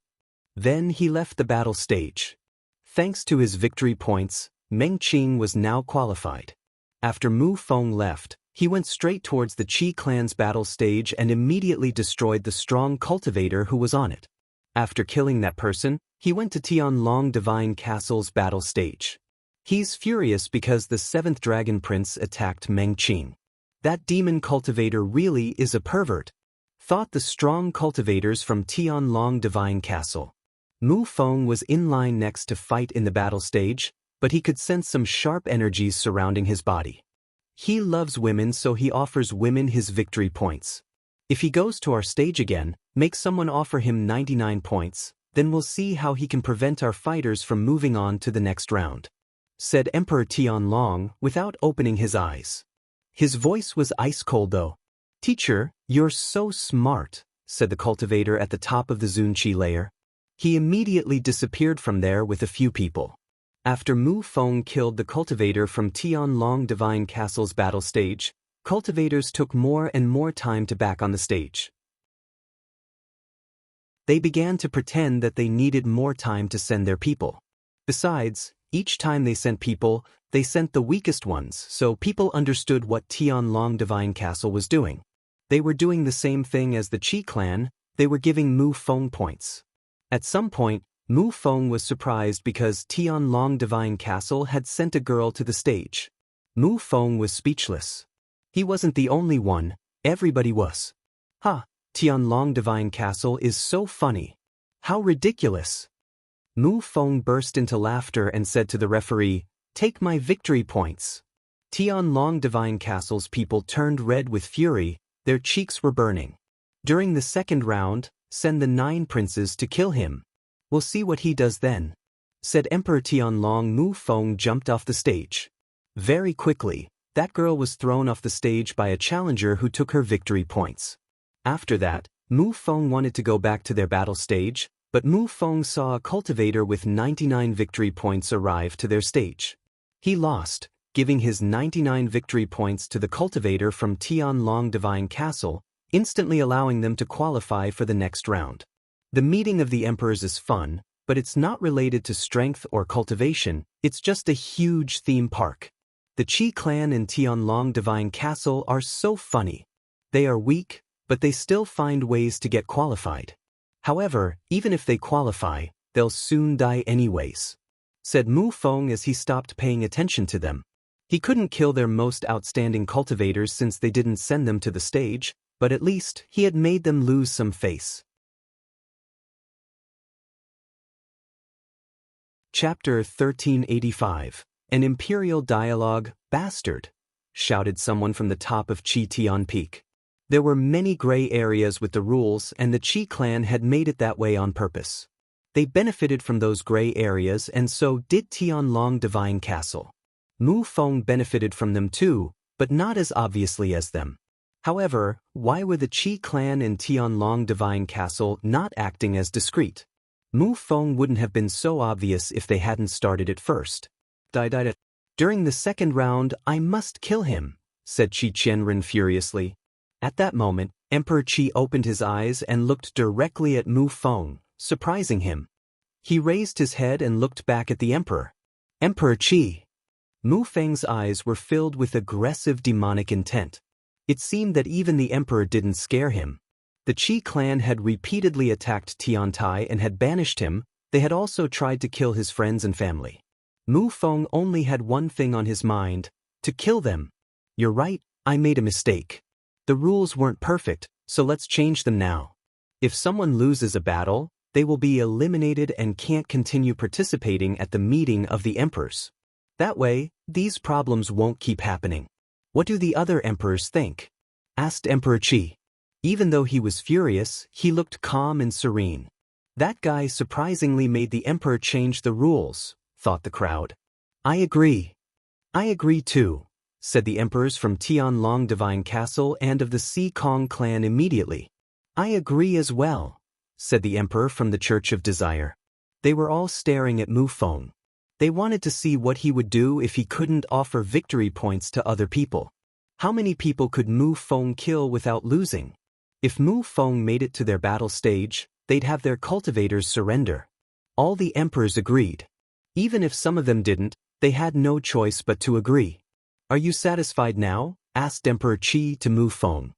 Then he left the battle stage. Thanks to his victory points, Meng Qing was now qualified. After Mu Feng left, he went straight towards the Qi clan's battle stage and immediately destroyed the strong cultivator who was on it. After killing that person, he went to Tianlong Divine Castle's battle stage. He's furious because the 7th Dragon Prince attacked Meng Qing. That demon cultivator really is a pervert, thought the strong cultivators from Tianlong Divine Castle. Mu Feng was in line next to fight in the battle stage, but he could sense some sharp energies surrounding his body. He loves women, so he offers women his victory points. If he goes to our stage again, make someone offer him 99 points, then we'll see how he can prevent our fighters from moving on to the next round. said Emperor Tianlong without opening his eyes. His voice was ice cold though. Teacher, you're so smart, said the cultivator at the top of the Zunqi layer. He immediately disappeared from there with a few people. After Mu Feng killed the cultivator from Tianlong Divine Castle's battle stage, cultivators took more and more time to back on the stage. They began to pretend that they needed more time to send their people. Besides, each time they sent people, they sent the weakest ones, so people understood what Tianlong Divine Castle was doing. They were doing the same thing as the Qi clan, they were giving Mu Feng points. At some point, Mu Feng was surprised because Tianlong Divine Castle had sent a girl to the stage. Mu Feng was speechless. He wasn't the only one, everybody was. Tianlong Divine Castle is so funny. How ridiculous. Mu Feng burst into laughter and said to the referee, "Take my victory points." Tianlong Divine Castle's people turned red with fury, their cheeks were burning. During the second round, send the 9 princes to kill him. We'll see what he does then, said Emperor Tianlong. Mu Feng jumped off the stage. Very quickly, that girl was thrown off the stage by a challenger who took her victory points. After that, Mu Feng wanted to go back to their battle stage, but Mu Feng saw a cultivator with 99 victory points arrive to their stage. He lost, giving his 99 victory points to the cultivator from Tianlong Divine Castle, instantly allowing them to qualify for the next round. The meeting of the emperors is fun, but it's not related to strength or cultivation, it's just a huge theme park. The Qi clan and Tianlong Divine Castle are so funny. They are weak, but they still find ways to get qualified. However, even if they qualify, they'll soon die anyways, said Mu Feng as he stopped paying attention to them. He couldn't kill their most outstanding cultivators since they didn't send them to the stage, but at least he had made them lose some face. Chapter 1385. An Imperial Dialogue, Bastard, shouted someone from the top of Qi Tian Peak. There were many gray areas with the rules, and the Qi clan had made it that way on purpose. They benefited from those gray areas, and so did Tianlong Divine Castle. Mu Feng benefited from them too, but not as obviously as them. However, why were the Qi clan and Tianlong Divine Castle not acting as discreet? Mu Feng wouldn't have been so obvious if they hadn't started it first. During the second round, I must kill him, said Qi Qianren furiously. At that moment, Emperor Qi opened his eyes and looked directly at Mu Feng, surprising him. He raised his head and looked back at the emperor. Emperor Qi. Mu Feng's eyes were filled with aggressive demonic intent. It seemed that even the emperor didn't scare him. The Qi clan had repeatedly attacked Tiantai and had banished him. They had also tried to kill his friends and family. Mu Feng only had one thing on his mind: to kill them. You're right, I made a mistake. The rules weren't perfect, so let's change them now. If someone loses a battle, they will be eliminated and can't continue participating at the meeting of the emperors. That way, these problems won't keep happening. What do the other emperors think? Asked Emperor Qi. Even though he was furious, he looked calm and serene. That guy surprisingly made the emperor change the rules, thought the crowd. I agree. I agree too, said the emperors from Tianlong Divine Castle and of the Si Kong clan immediately. I agree as well, said the emperor from the Church of Desire. They were all staring at Mu Feng. They wanted to see what he would do if he couldn't offer victory points to other people. How many people could Mu Feng kill without losing? If Mu Feng made it to their battle stage, they'd have their cultivators surrender. All the emperors agreed. Even if some of them didn't, they had no choice but to agree. Are you satisfied now? Asked Emperor Qi to Mu Feng.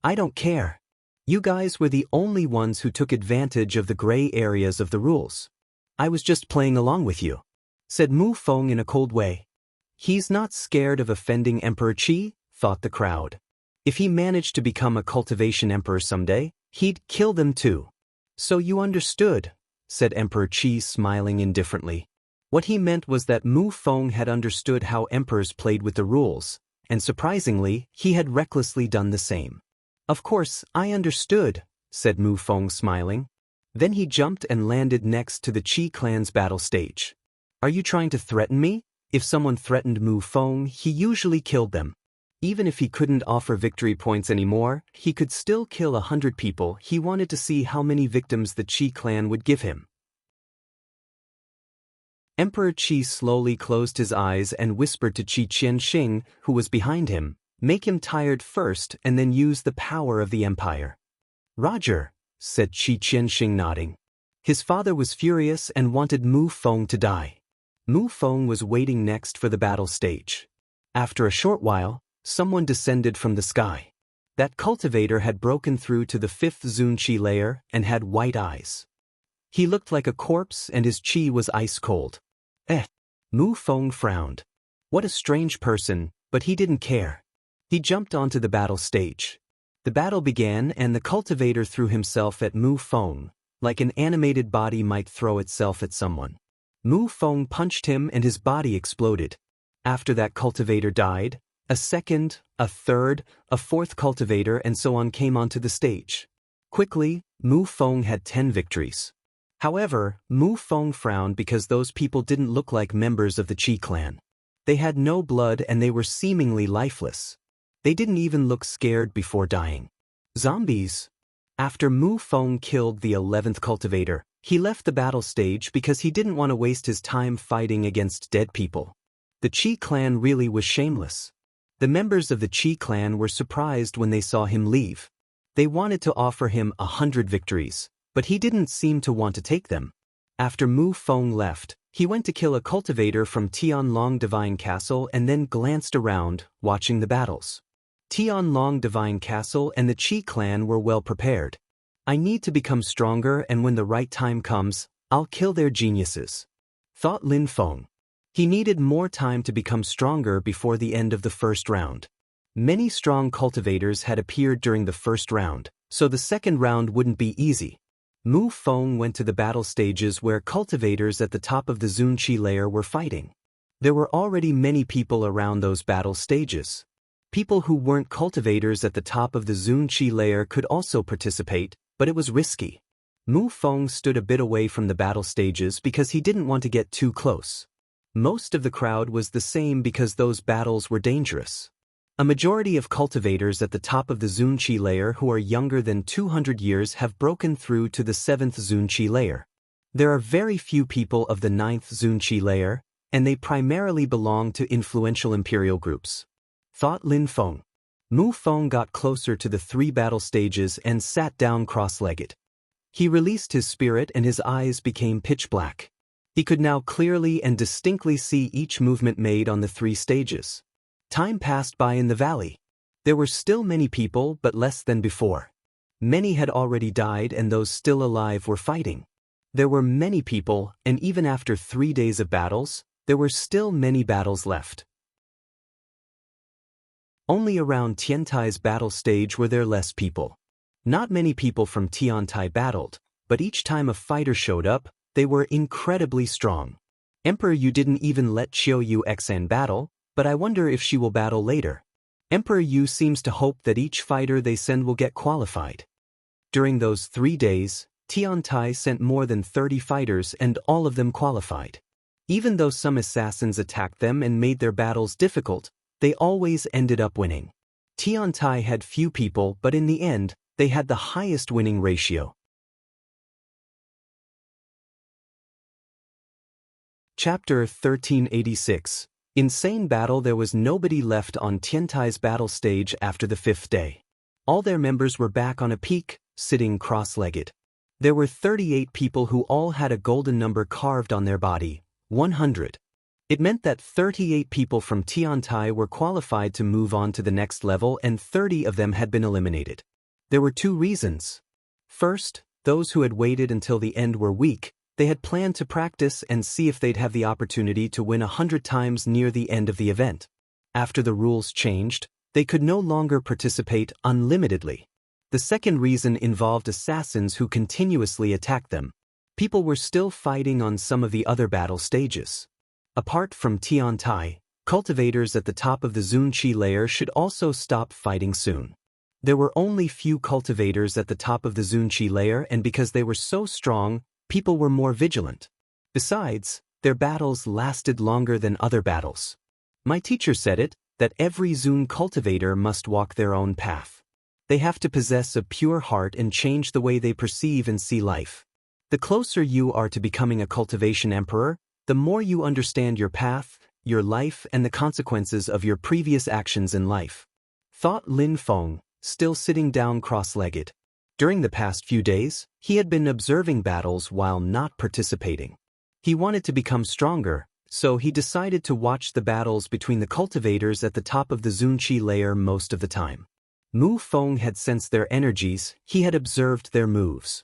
I don't care. You guys were the only ones who took advantage of the gray areas of the rules. I was just playing along with you, said Mu Feng in a cold way. He's not scared of offending Emperor Qi, thought the crowd. If he managed to become a cultivation emperor someday, he'd kill them too. So you understood, said Emperor Qi, smiling indifferently. What he meant was that Mu Feng had understood how emperors played with the rules, and surprisingly, he had recklessly done the same. Of course, I understood, said Mu Feng, smiling. Then he jumped and landed next to the Qi clan's battle stage. Are you trying to threaten me? If someone threatened Mu Feng, he usually killed them. Even if he couldn't offer victory points anymore, he could still kill 100 people. He wanted to see how many victims the Qi clan would give him. Emperor Qi slowly closed his eyes and whispered to Qi Qianxing, who was behind him, "Make him tired first and then use the power of the empire." "Roger," said Qi Qianxing, nodding. His father was furious and wanted Mu Feng to die. Mu Feng was waiting next for the battle stage. After a short while, someone descended from the sky. That cultivator had broken through to the 5th Zunqi layer and had white eyes. He looked like a corpse and his qi was ice cold. Mu Feng frowned. What a strange person, but he didn't care. He jumped onto the battle stage. The battle began and the cultivator threw himself at Mu Feng, like an animated body might throw itself at someone. Mu Feng punched him and his body exploded. After that cultivator died, a second, a third, a fourth cultivator and so on came onto the stage. Quickly, Mu Feng had 10 victories. However, Mu Feng frowned because those people didn't look like members of the Qi clan. They had no blood and they were seemingly lifeless. They didn't even look scared before dying. Zombies. After Mu Feng killed the 11th cultivator, he left the battle stage because he didn't want to waste his time fighting against dead people. The Qi clan really was shameless. The members of the Qi clan were surprised when they saw him leave. They wanted to offer him 100 victories, but he didn't seem to want to take them. After Mu Feng left, he went to kill a cultivator from Tianlong Divine Castle and then glanced around, watching the battles. Tianlong Divine Castle and the Qi clan were well prepared. "I need to become stronger and when the right time comes, I'll kill their geniuses," thought Lin Feng. He needed more time to become stronger before the end of the first round. Many strong cultivators had appeared during the first round, so the second round wouldn't be easy. Mu Feng went to the battle stages where cultivators at the top of the Zunqi layer were fighting. There were already many people around those battle stages. People who weren't cultivators at the top of the Zunqi layer could also participate, but it was risky. Mu Feng stood a bit away from the battle stages because he didn't want to get too close. Most of the crowd was the same because those battles were dangerous. A majority of cultivators at the top of the Zunqi layer who are younger than 200 years have broken through to the 7th Zunqi layer. There are very few people of the 9th Zunqi layer, and they primarily belong to influential imperial groups, thought Lin Feng. Mu Feng got closer to the 3 battle stages and sat down cross-legged. He released his spirit and his eyes became pitch black. He could now clearly and distinctly see each movement made on the 3 stages. Time passed by in the valley. There were still many people but less than before. Many had already died and those still alive were fighting. There were many people and even after 3 days of battles, there were still many battles left. Only around Tiantai's battle stage were there less people. Not many people from Tiantai battled, but each time a fighter showed up, they were incredibly strong. Emperor Yu didn't even let Qiu Yu Xan battle, but I wonder if she will battle later. Emperor Yu seems to hope that each fighter they send will get qualified. During those 3 days, Tiantai sent more than 30 fighters and all of them qualified. Even though some assassins attacked them and made their battles difficult, they always ended up winning. Tiantai had few people but in the end, they had the highest winning ratio. Chapter 1386. Insane battle. There was nobody left on Tiantai's battle stage after the 5th day. All their members were back on a peak, sitting cross-legged. There were 38 people who all had a golden number carved on their body, 100. It meant that 38 people from Tiantai were qualified to move on to the next level and 30 of them had been eliminated. There were 2 reasons. First, those who had waited until the end were weak. They had planned to practice and see if they'd have the opportunity to win 100 times near the end of the event. After the rules changed, they could no longer participate unlimitedly. The second reason involved assassins who continuously attacked them. People were still fighting on some of the other battle stages. Apart from Tiantai, cultivators at the top of the Zunqi layer should also stop fighting soon. There were only few cultivators at the top of the Zunqi layer and because they were so strong, people were more vigilant. Besides, their battles lasted longer than other battles. My teacher said it, that every Zun cultivator must walk their own path. They have to possess a pure heart and change the way they perceive and see life. The closer you are to becoming a cultivation emperor, the more you understand your path, your life, and the consequences of your previous actions in life. Thought Lin Feng, still sitting down cross-legged. During the past few days, he had been observing battles while not participating. He wanted to become stronger, so he decided to watch the battles between the cultivators at the top of the Zunqi layer most of the time. Mu Feng had sensed their energies, he had observed their moves.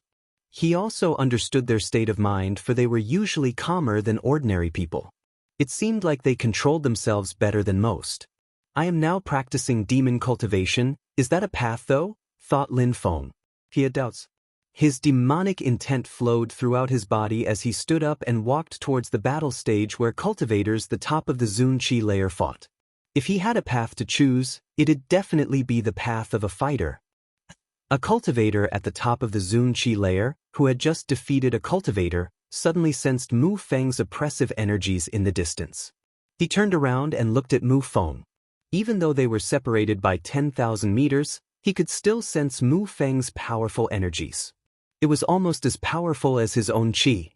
He also understood their state of mind, for they were usually calmer than ordinary people. It seemed like they controlled themselves better than most. I am now practicing demon cultivation, is that a path though? Thought Lin Feng. He had doubts. His demonic intent flowed throughout his body as he stood up and walked towards the battle stage where cultivators the top of the Zunqi layer fought. If he had a path to choose, it'd definitely be the path of a fighter. A cultivator at the top of the Zunqi layer, who had just defeated a cultivator, suddenly sensed Mu Feng's oppressive energies in the distance. He turned around and looked at Mu Feng. Even though they were separated by 10,000 meters, he could still sense Mu Feng's powerful energies. It was almost as powerful as his own qi.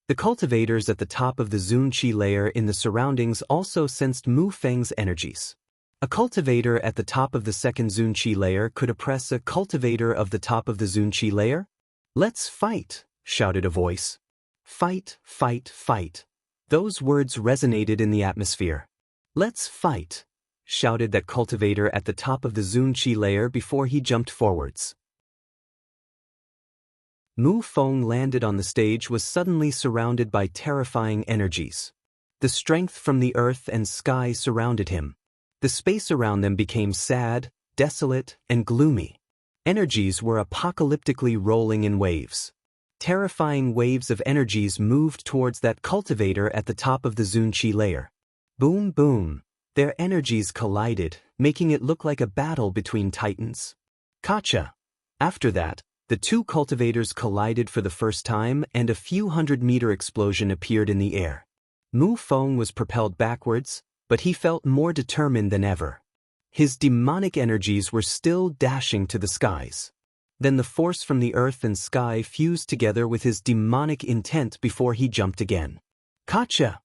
The cultivators at the top of the Zunqi layer in the surroundings also sensed Mu Feng's energies. A cultivator at the top of the second Zunqi layer could oppress a cultivator of the top of the Zunqi layer? "Let's fight," shouted a voice. "Fight, fight, fight." Those words resonated in the atmosphere. "Let's fight," shouted that cultivator at the top of the Zunqi layer before he jumped forwards. Mu Feng landed on the stage was suddenly surrounded by terrifying energies. The strength from the earth and sky surrounded him. The space around them became sad, desolate, and gloomy. Energies were apocalyptically rolling in waves. Terrifying waves of energies moved towards that cultivator at the top of the Zunqi layer. Boom, boom. Their energies collided, making it look like a battle between titans. Gotcha! After that, the two cultivators collided for the first time and a few hundred-meter explosion appeared in the air. Mu Feng was propelled backwards, but he felt more determined than ever. His demonic energies were still dashing to the skies. Then the force from the earth and sky fused together with his demonic intent before he jumped again. Gotcha!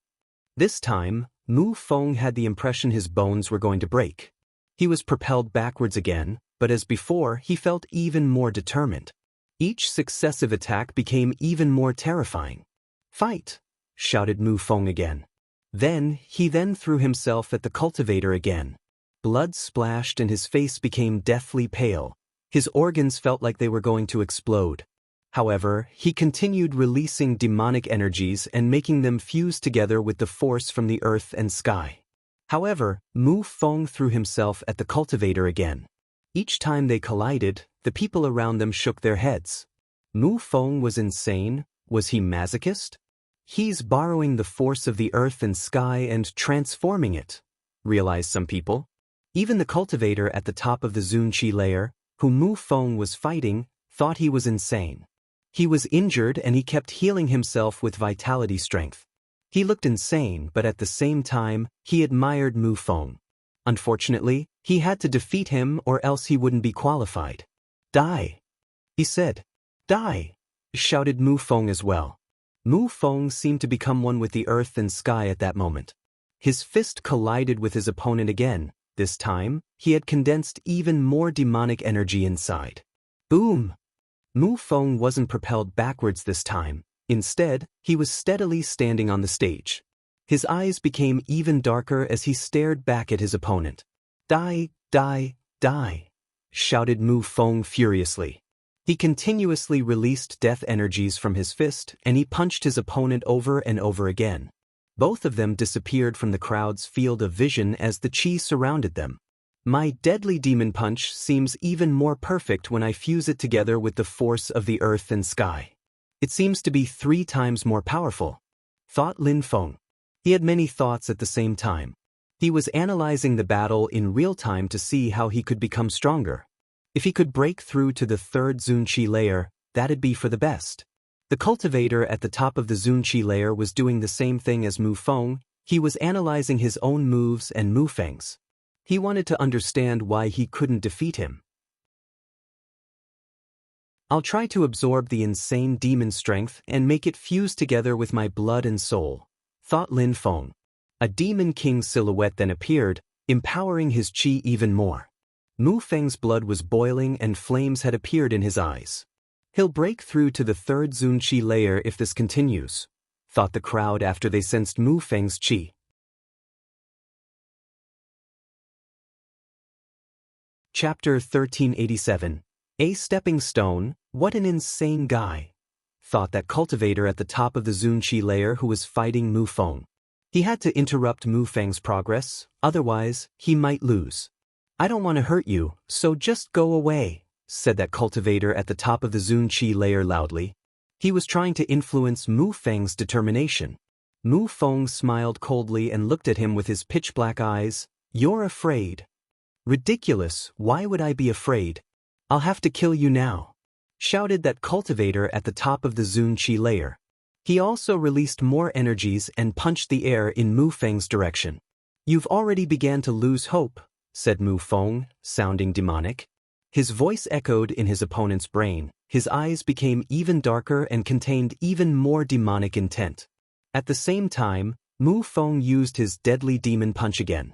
This time, Mu Feng had the impression his bones were going to break. He was propelled backwards again, but as before, he felt even more determined. Each successive attack became even more terrifying. "Fight!" shouted Mu Feng again. He threw himself at the cultivator again. Blood splashed and his face became deathly pale. His organs felt like they were going to explode. However, he continued releasing demonic energies and making them fuse together with the force from the earth and sky. However, Mu Feng threw himself at the cultivator again. Each time they collided, the people around them shook their heads. Mu Feng was insane? Was he masochist? He's borrowing the force of the earth and sky and transforming it, realized some people. Even the cultivator at the top of the Zunqi layer, whom Mu Feng was fighting, thought he was insane. He was injured and he kept healing himself with vitality strength. He looked insane, but at the same time, he admired Mu Feng. Unfortunately, he had to defeat him or else he wouldn't be qualified. "Die!" he said. "Die!" shouted Mu Feng as well. Mu Feng seemed to become one with the earth and sky at that moment. His fist collided with his opponent again. This time, he had condensed even more demonic energy inside. Boom! Mu Feng wasn't propelled backwards this time. Instead, he was steadily standing on the stage. His eyes became even darker as he stared back at his opponent. "Die, die, die!" shouted Mu Feng furiously. He continuously released death energies from his fist and he punched his opponent over and over again. Both of them disappeared from the crowd's field of vision as the qi surrounded them. My deadly demon punch seems even more perfect when I fuse it together with the force of the earth and sky. It seems to be 3 times more powerful, thought Lin Feng. He had many thoughts at the same time. He was analyzing the battle in real time to see how he could become stronger. If he could break through to the third Zunqi layer, that'd be for the best. The cultivator at the top of the Zunqi layer was doing the same thing as Mu Feng. He was analyzing his own moves and Mu Feng's. He wanted to understand why he couldn't defeat him. I'll try to absorb the insane demon strength and make it fuse together with my blood and soul, thought Lin Feng. A demon king's silhouette then appeared, empowering his qi even more. Mu Feng's blood was boiling and flames had appeared in his eyes. He'll break through to the third Zunqi layer if this continues, thought the crowd after they sensed Mu Feng's qi. Chapter 1387. A stepping stone, what an insane guy, thought that cultivator at the top of the Zunqi layer who was fighting Mu Feng. He had to interrupt Mu Feng's progress, otherwise, he might lose. I don't want to hurt you, so just go away, said that cultivator at the top of the Zunqi layer loudly. He was trying to influence Mu Feng's determination. Mu Feng smiled coldly and looked at him with his pitch-black eyes. You're afraid. Ridiculous, why would I be afraid? I'll have to kill you now, shouted that cultivator at the top of the Zunqi layer. He also released more energies and punched the air in Mu Feng's direction. You've already began to lose hope, said Mu Feng, sounding demonic. His voice echoed in his opponent's brain. His eyes became even darker and contained even more demonic intent. At the same time, Mu Feng used his deadly demon punch again.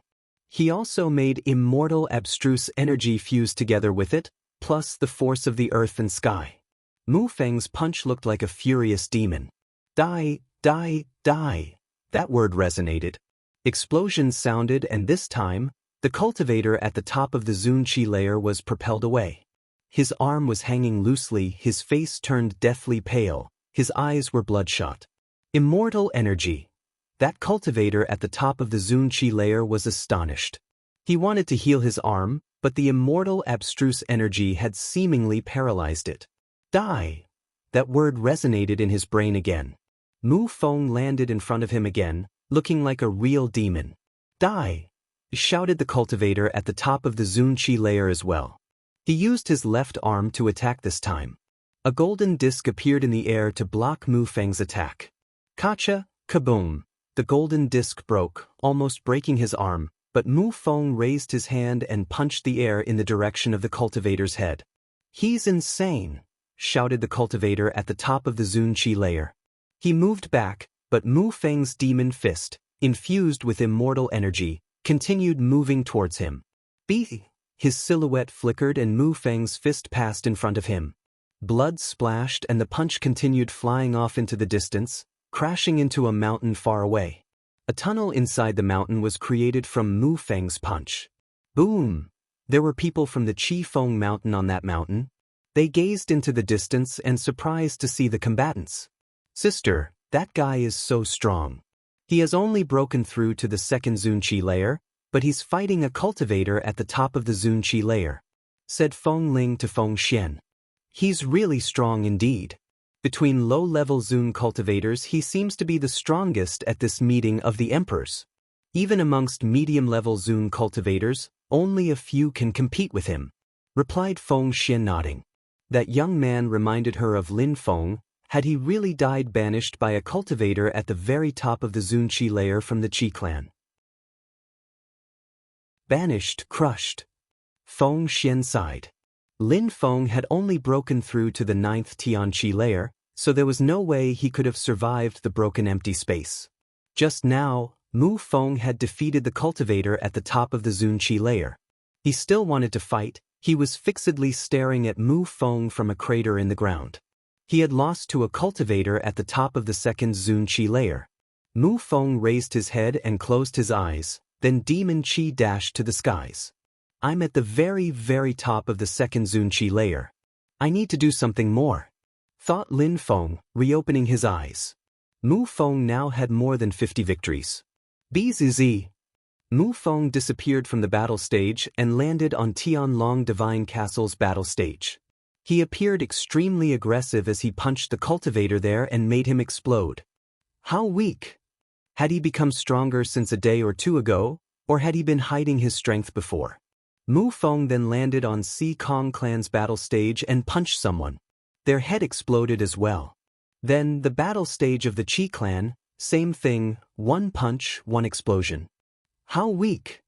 He also made immortal abstruse energy fuse together with it, plus the force of the earth and sky. Mu Feng's punch looked like a furious demon. Die, die, die. That word resonated. Explosions sounded and this time, the cultivator at the top of the Zunqi layer was propelled away. His arm was hanging loosely, his face turned deathly pale, his eyes were bloodshot. Immortal energy. That cultivator at the top of the Zunqi layer was astonished. He wanted to heal his arm, but the immortal abstruse energy had seemingly paralyzed it. Die. That word resonated in his brain again. Mu Feng landed in front of him again, looking like a real demon. Die, shouted the cultivator at the top of the Zunqi layer as well. He used his left arm to attack this time. A golden disc appeared in the air to block Mu Feng's attack. Kacha, kaboom. The golden disc broke, almost breaking his arm, but Mu Feng raised his hand and punched the air in the direction of the cultivator's head. He's insane, shouted the cultivator at the top of the Zunqi layer. He moved back, but Mu Feng's demon fist, infused with immortal energy, continued moving towards him. His silhouette flickered and Mu Feng's fist passed in front of him. Blood splashed and the punch continued flying off into the distance, crashing into a mountain far away. A tunnel inside the mountain was created from Mu Feng's punch. Boom! There were people from the Qi Feng mountain on that mountain. They gazed into the distance and surprised to see the combatants. Sister, that guy is so strong. He has only broken through to the second Zunqi layer, but he's fighting a cultivator at the top of the Zunqi layer, said Feng Ling to Feng Xian. He's really strong indeed. Between low-level Zun cultivators he seems to be the strongest at this meeting of the emperors. Even amongst medium-level Zun cultivators, only a few can compete with him, replied Feng Xian nodding. That young man reminded her of Lin Feng. Had he really died banished by a cultivator at the very top of the Zunqi layer from the Qi clan? Banished, crushed. Feng Xian sighed. Lin Feng had only broken through to the 9th Tianqi layer, so there was no way he could have survived the broken empty space. Just now, Mu Feng had defeated the cultivator at the top of the Zunqi layer. He still wanted to fight. He was fixedly staring at Mu Feng from a crater in the ground. He had lost to a cultivator at the top of the second Zunqi layer. Mu Feng raised his head and closed his eyes, then demon qi dashed to the skies. I'm at the very, very top of the second Zunqi layer. I need to do something more, thought Lin Feng, reopening his eyes. Mu Feng now had more than 50 victories. Bzz. Mu Feng disappeared from the battle stage and landed on Tianlong Divine Castle's battle stage. He appeared extremely aggressive as he punched the cultivator there and made him explode. How weak! Had he become stronger since a day or two ago, or had he been hiding his strength before? Mu Feng then landed on Si Kong clan's battle stage and punched someone. Their head exploded as well. Then, the battle stage of the Qi clan, same thing, one punch, one explosion. How weak!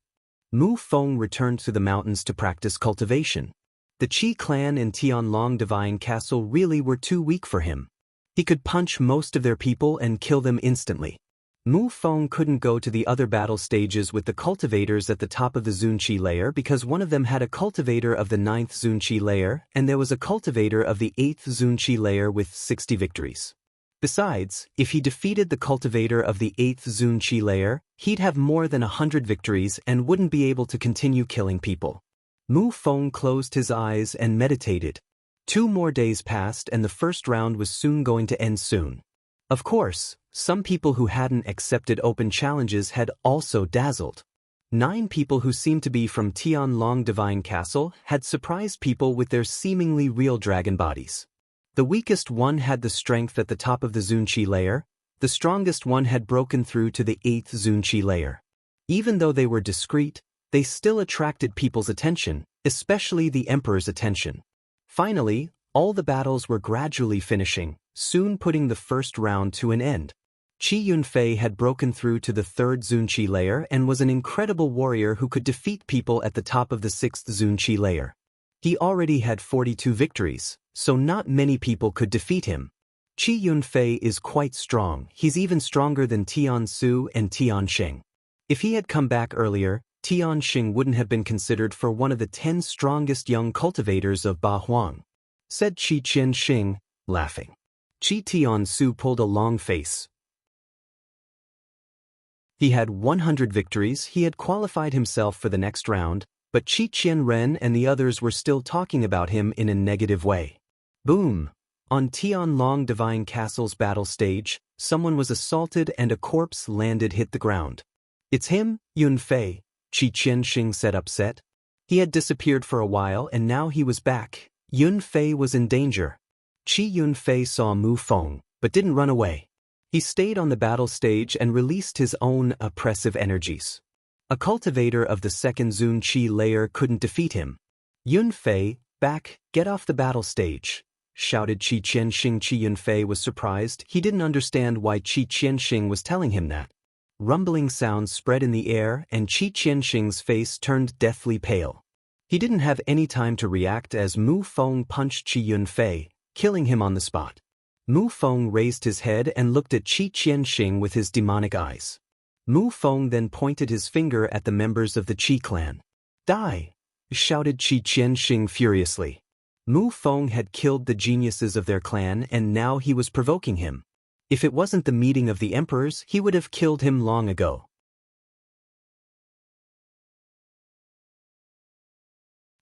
Mu Feng returned to the mountains to practice cultivation. The Qi clan and Tianlong Divine Castle really were too weak for him. He could punch most of their people and kill them instantly. Mu Feng couldn't go to the other battle stages with the cultivators at the top of the Zunqi layer because one of them had a cultivator of the 9th Zunqi layer and there was a cultivator of the 8th Zunqi layer with 60 victories. Besides, if he defeated the cultivator of the 8th Zunqi layer, he'd have more than 100 victories and wouldn't be able to continue killing people. Mu Feng closed his eyes and meditated. 2 more days passed and the first round was soon going to end soon. Of course, some people who hadn't accepted open challenges had also dazzled. 9 people who seemed to be from Tianlong Divine Castle had surprised people with their seemingly real dragon bodies. The weakest one had the strength at the top of the Zunqi layer, the strongest one had broken through to the 8th Zunqi layer. Even though they were discreet, they still attracted people's attention, especially the Emperor's attention. Finally, all the battles were gradually finishing, soon putting the first round to an end. Qi Yunfei had broken through to the 3rd Zunqi layer and was an incredible warrior who could defeat people at the top of the 6th Zunqi layer. He already had 42 victories, so not many people could defeat him. Qi Yunfei is quite strong, he's even stronger than Tian Su and Tian Sheng. If he had come back earlier, Tian Sheng wouldn't have been considered for one of the 10 strongest young cultivators of Ba Huang, said Qi Qian Sheng, laughing. Qi Tian Su pulled a long face. He had 100 victories, he had qualified himself for the next round, but Qi Qian Ren and the others were still talking about him in a negative way. Boom! On Tianlong Divine Castle's battle stage, someone was assaulted and a corpse hit the ground. It's him, Yunfei, Qi Qian Sheng said upset. He had disappeared for a while and now he was back. Yunfei was in danger. Qi Yunfei saw Mu Feng, but didn't run away. He stayed on the battle stage and released his own oppressive energies. A cultivator of the 2nd Zunqi layer couldn't defeat him. Yunfei, back, get off the battle stage, shouted Qi Qianxing. Qi Yunfei was surprised. He didn't understand why Qi Qianxing was telling him that. Rumbling sounds spread in the air and Qi Qianxing's face turned deathly pale. He didn't have any time to react as Mu Feng punched Qi Yunfei, killing him on the spot. Mu Feng raised his head and looked at Qi Qianxing with his demonic eyes. Mu Feng then pointed his finger at the members of the Qi clan. Die! Shouted Qi Qianxing furiously. Mu Feng had killed the geniuses of their clan and now he was provoking him. If it wasn't the meeting of the emperors, he would have killed him long ago.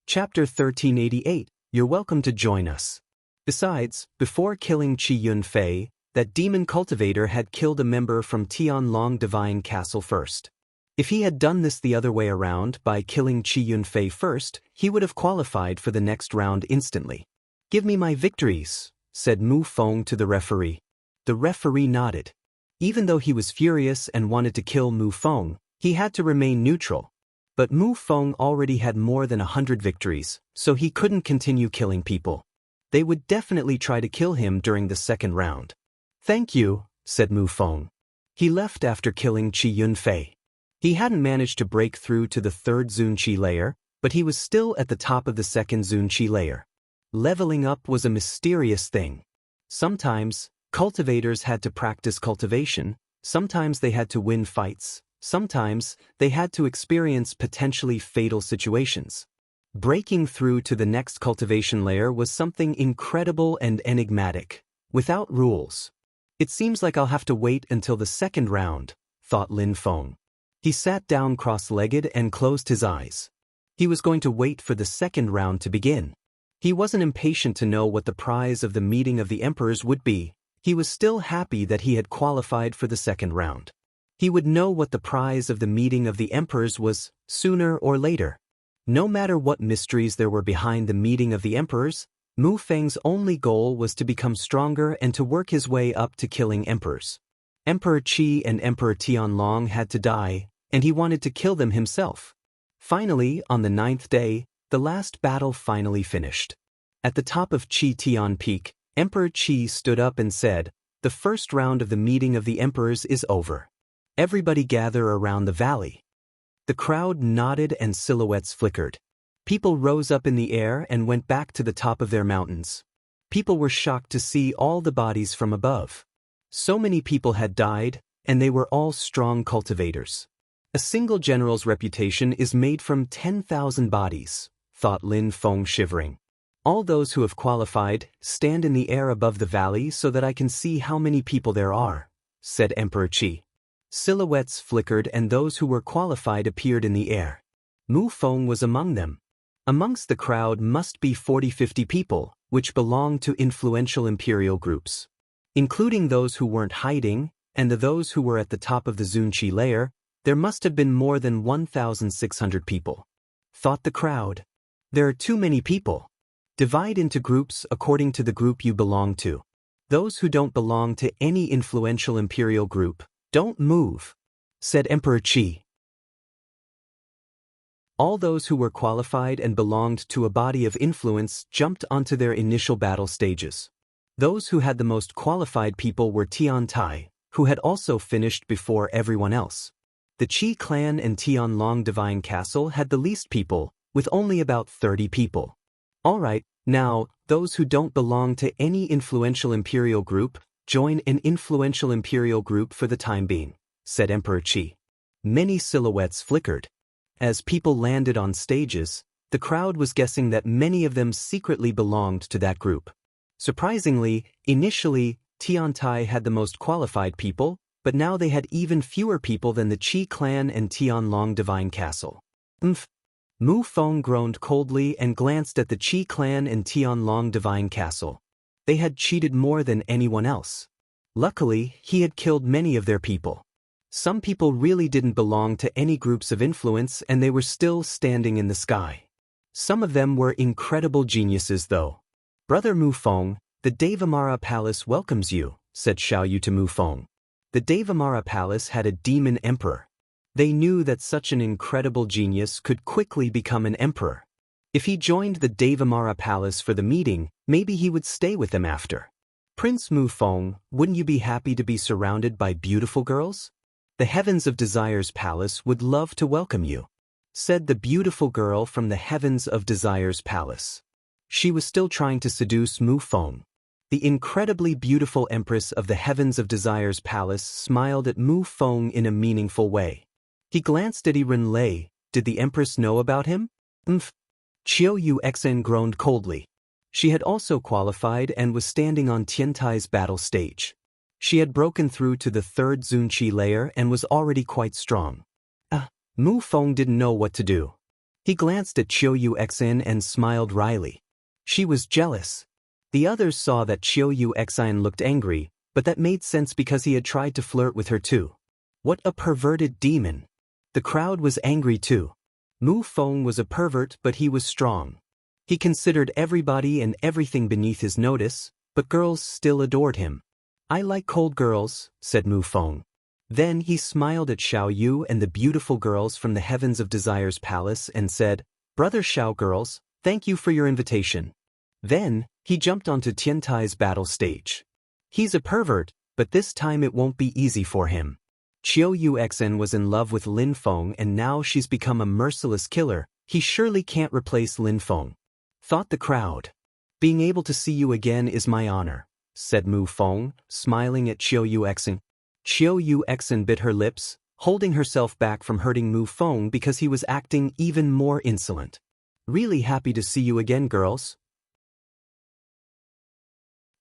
Chapter 1388. You're welcome to join us. Besides, before killing Qi Yunfei, that demon cultivator had killed a member from Tianlong Divine Castle first. If he had done this the other way around by killing Qi Yunfei first, he would have qualified for the next round instantly. Give me my victories, said Mu Feng to the referee. The referee nodded. Even though he was furious and wanted to kill Mu Feng, he had to remain neutral. But Mu Feng already had more than 100 victories, so he couldn't continue killing people. They would definitely try to kill him during the second round. Thank you, said Mu Feng. He left after killing Qi Yunfei. He hadn't managed to break through to the 3rd Zunqi layer, but he was still at the top of the 2nd Zunqi layer. Leveling up was a mysterious thing. Sometimes, cultivators had to practice cultivation, sometimes they had to win fights, sometimes they had to experience potentially fatal situations. Breaking through to the next cultivation layer was something incredible and enigmatic, without rules. It seems like I'll have to wait until the second round, thought Lin Feng. He sat down cross-legged and closed his eyes. He was going to wait for the second round to begin. He wasn't impatient to know what the prize of the meeting of the emperors would be. He was still happy that he had qualified for the second round. He would know what the prize of the meeting of the emperors was, sooner or later. No matter what mysteries there were behind the meeting of the emperors, Mu Feng's only goal was to become stronger and to work his way up to killing emperors. Emperor Qi and Emperor Tianlong had to die, and he wanted to kill them himself. Finally, on the 9th day, the last battle finally finished. At the top of Qi Tian Peak, Emperor Qi stood up and said, The first round of the meeting of the emperors is over. Everybody gather around the valley. The crowd nodded and silhouettes flickered. People rose up in the air and went back to the top of their mountains. People were shocked to see all the bodies from above. So many people had died, and they were all strong cultivators. A single general's reputation is made from 10,000 bodies, thought Lin Feng, shivering. All those who have qualified stand in the air above the valley so that I can see how many people there are, said Emperor Qi. Silhouettes flickered and those who were qualified appeared in the air. Mu Feng was among them. Amongst the crowd must be 40-50 people, which belonged to influential imperial groups. Including those who weren't hiding, and those who were at the top of the Zunqi layer, there must have been more than 1,600 people. Thought the crowd. There are too many people. Divide into groups according to the group you belong to. Those who don't belong to any influential imperial group, don't move, said Emperor Qi. All those who were qualified and belonged to a body of influence jumped onto their initial battle stages. Those who had the most qualified people were Tian Tai, who had also finished before everyone else. The Qi clan and Tianlong Divine Castle had the least people, with only about 30 people. All right, now, those who don't belong to any influential imperial group, join an influential imperial group for the time being, said Emperor Qi. Many silhouettes flickered. As people landed on stages, the crowd was guessing that many of them secretly belonged to that group. Surprisingly, initially, Tian Tai had the most qualified people, but now they had even fewer people than the Qi clan and Tianlong Divine Castle. Mu Feng groaned coldly and glanced at the Qi clan and Tianlong Divine Castle. They had cheated more than anyone else. Luckily, he had killed many of their people. Some people really didn't belong to any groups of influence and they were still standing in the sky. Some of them were incredible geniuses though. Brother Mu Feng, the Devamara Palace welcomes you, said Xiaoyu to Mu Feng. The Devamara Palace had a demon emperor. They knew that such an incredible genius could quickly become an emperor. If he joined the Devamara Palace for the meeting, maybe he would stay with them after. Prince Mu Feng, wouldn't you be happy to be surrounded by beautiful girls? The Heavens of Desire's Palace would love to welcome you, said the beautiful girl from the Heavens of Desire's Palace. She was still trying to seduce Mu Feng. The incredibly beautiful Empress of the Heavens of Desire's Palace smiled at Mu Feng in a meaningful way. He glanced at Yiren Lei. Did the Empress know about him? Qiu Yuxin groaned coldly. She had also qualified and was standing on Tiantai's battle stage. She had broken through to the third Zunqi layer and was already quite strong. Mu Feng didn't know what to do. He glanced at Qiu Yuxin and smiled wryly. She was jealous. The others saw that Qiu Yuxin looked angry, but that made sense because he had tried to flirt with her too. What a perverted demon. The crowd was angry too. Mu Feng was a pervert, but he was strong. He considered everybody and everything beneath his notice, but girls still adored him. I like cold girls, said Mu Feng. Then he smiled at Xiao Yu and the beautiful girls from the Heavens of Desire's Palace and said, Brother Xiao girls, thank you for your invitation. Then, he jumped onto Tiantai's battle stage. He's a pervert, but this time it won't be easy for him. Qiu Yuxin was in love with Lin Feng and now she's become a merciless killer. He surely can't replace Lin Feng, thought the crowd. Being able to see you again is my honor, said Mu Feng, smiling at Qiu Yuxin. Qiu Yuxin bit her lips, holding herself back from hurting Mu Feng because he was acting even more insolent. Really happy to see you again, girls,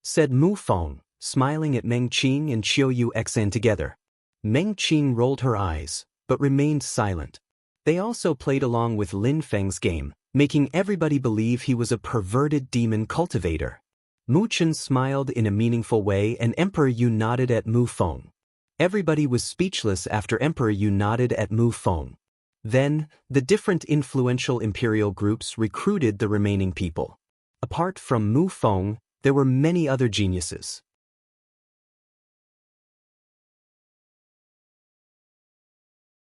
said Mu Feng, smiling at Meng Qing and Qiu Yuxin together. Meng Qing rolled her eyes, but remained silent. They also played along with Lin Feng's game, making everybody believe he was a perverted demon cultivator. Mu Chen smiled in a meaningful way and Emperor Yu nodded at Mu Feng. Everybody was speechless after Emperor Yu nodded at Mu Feng. Then, the different influential imperial groups recruited the remaining people. Apart from Mu Feng, there were many other geniuses.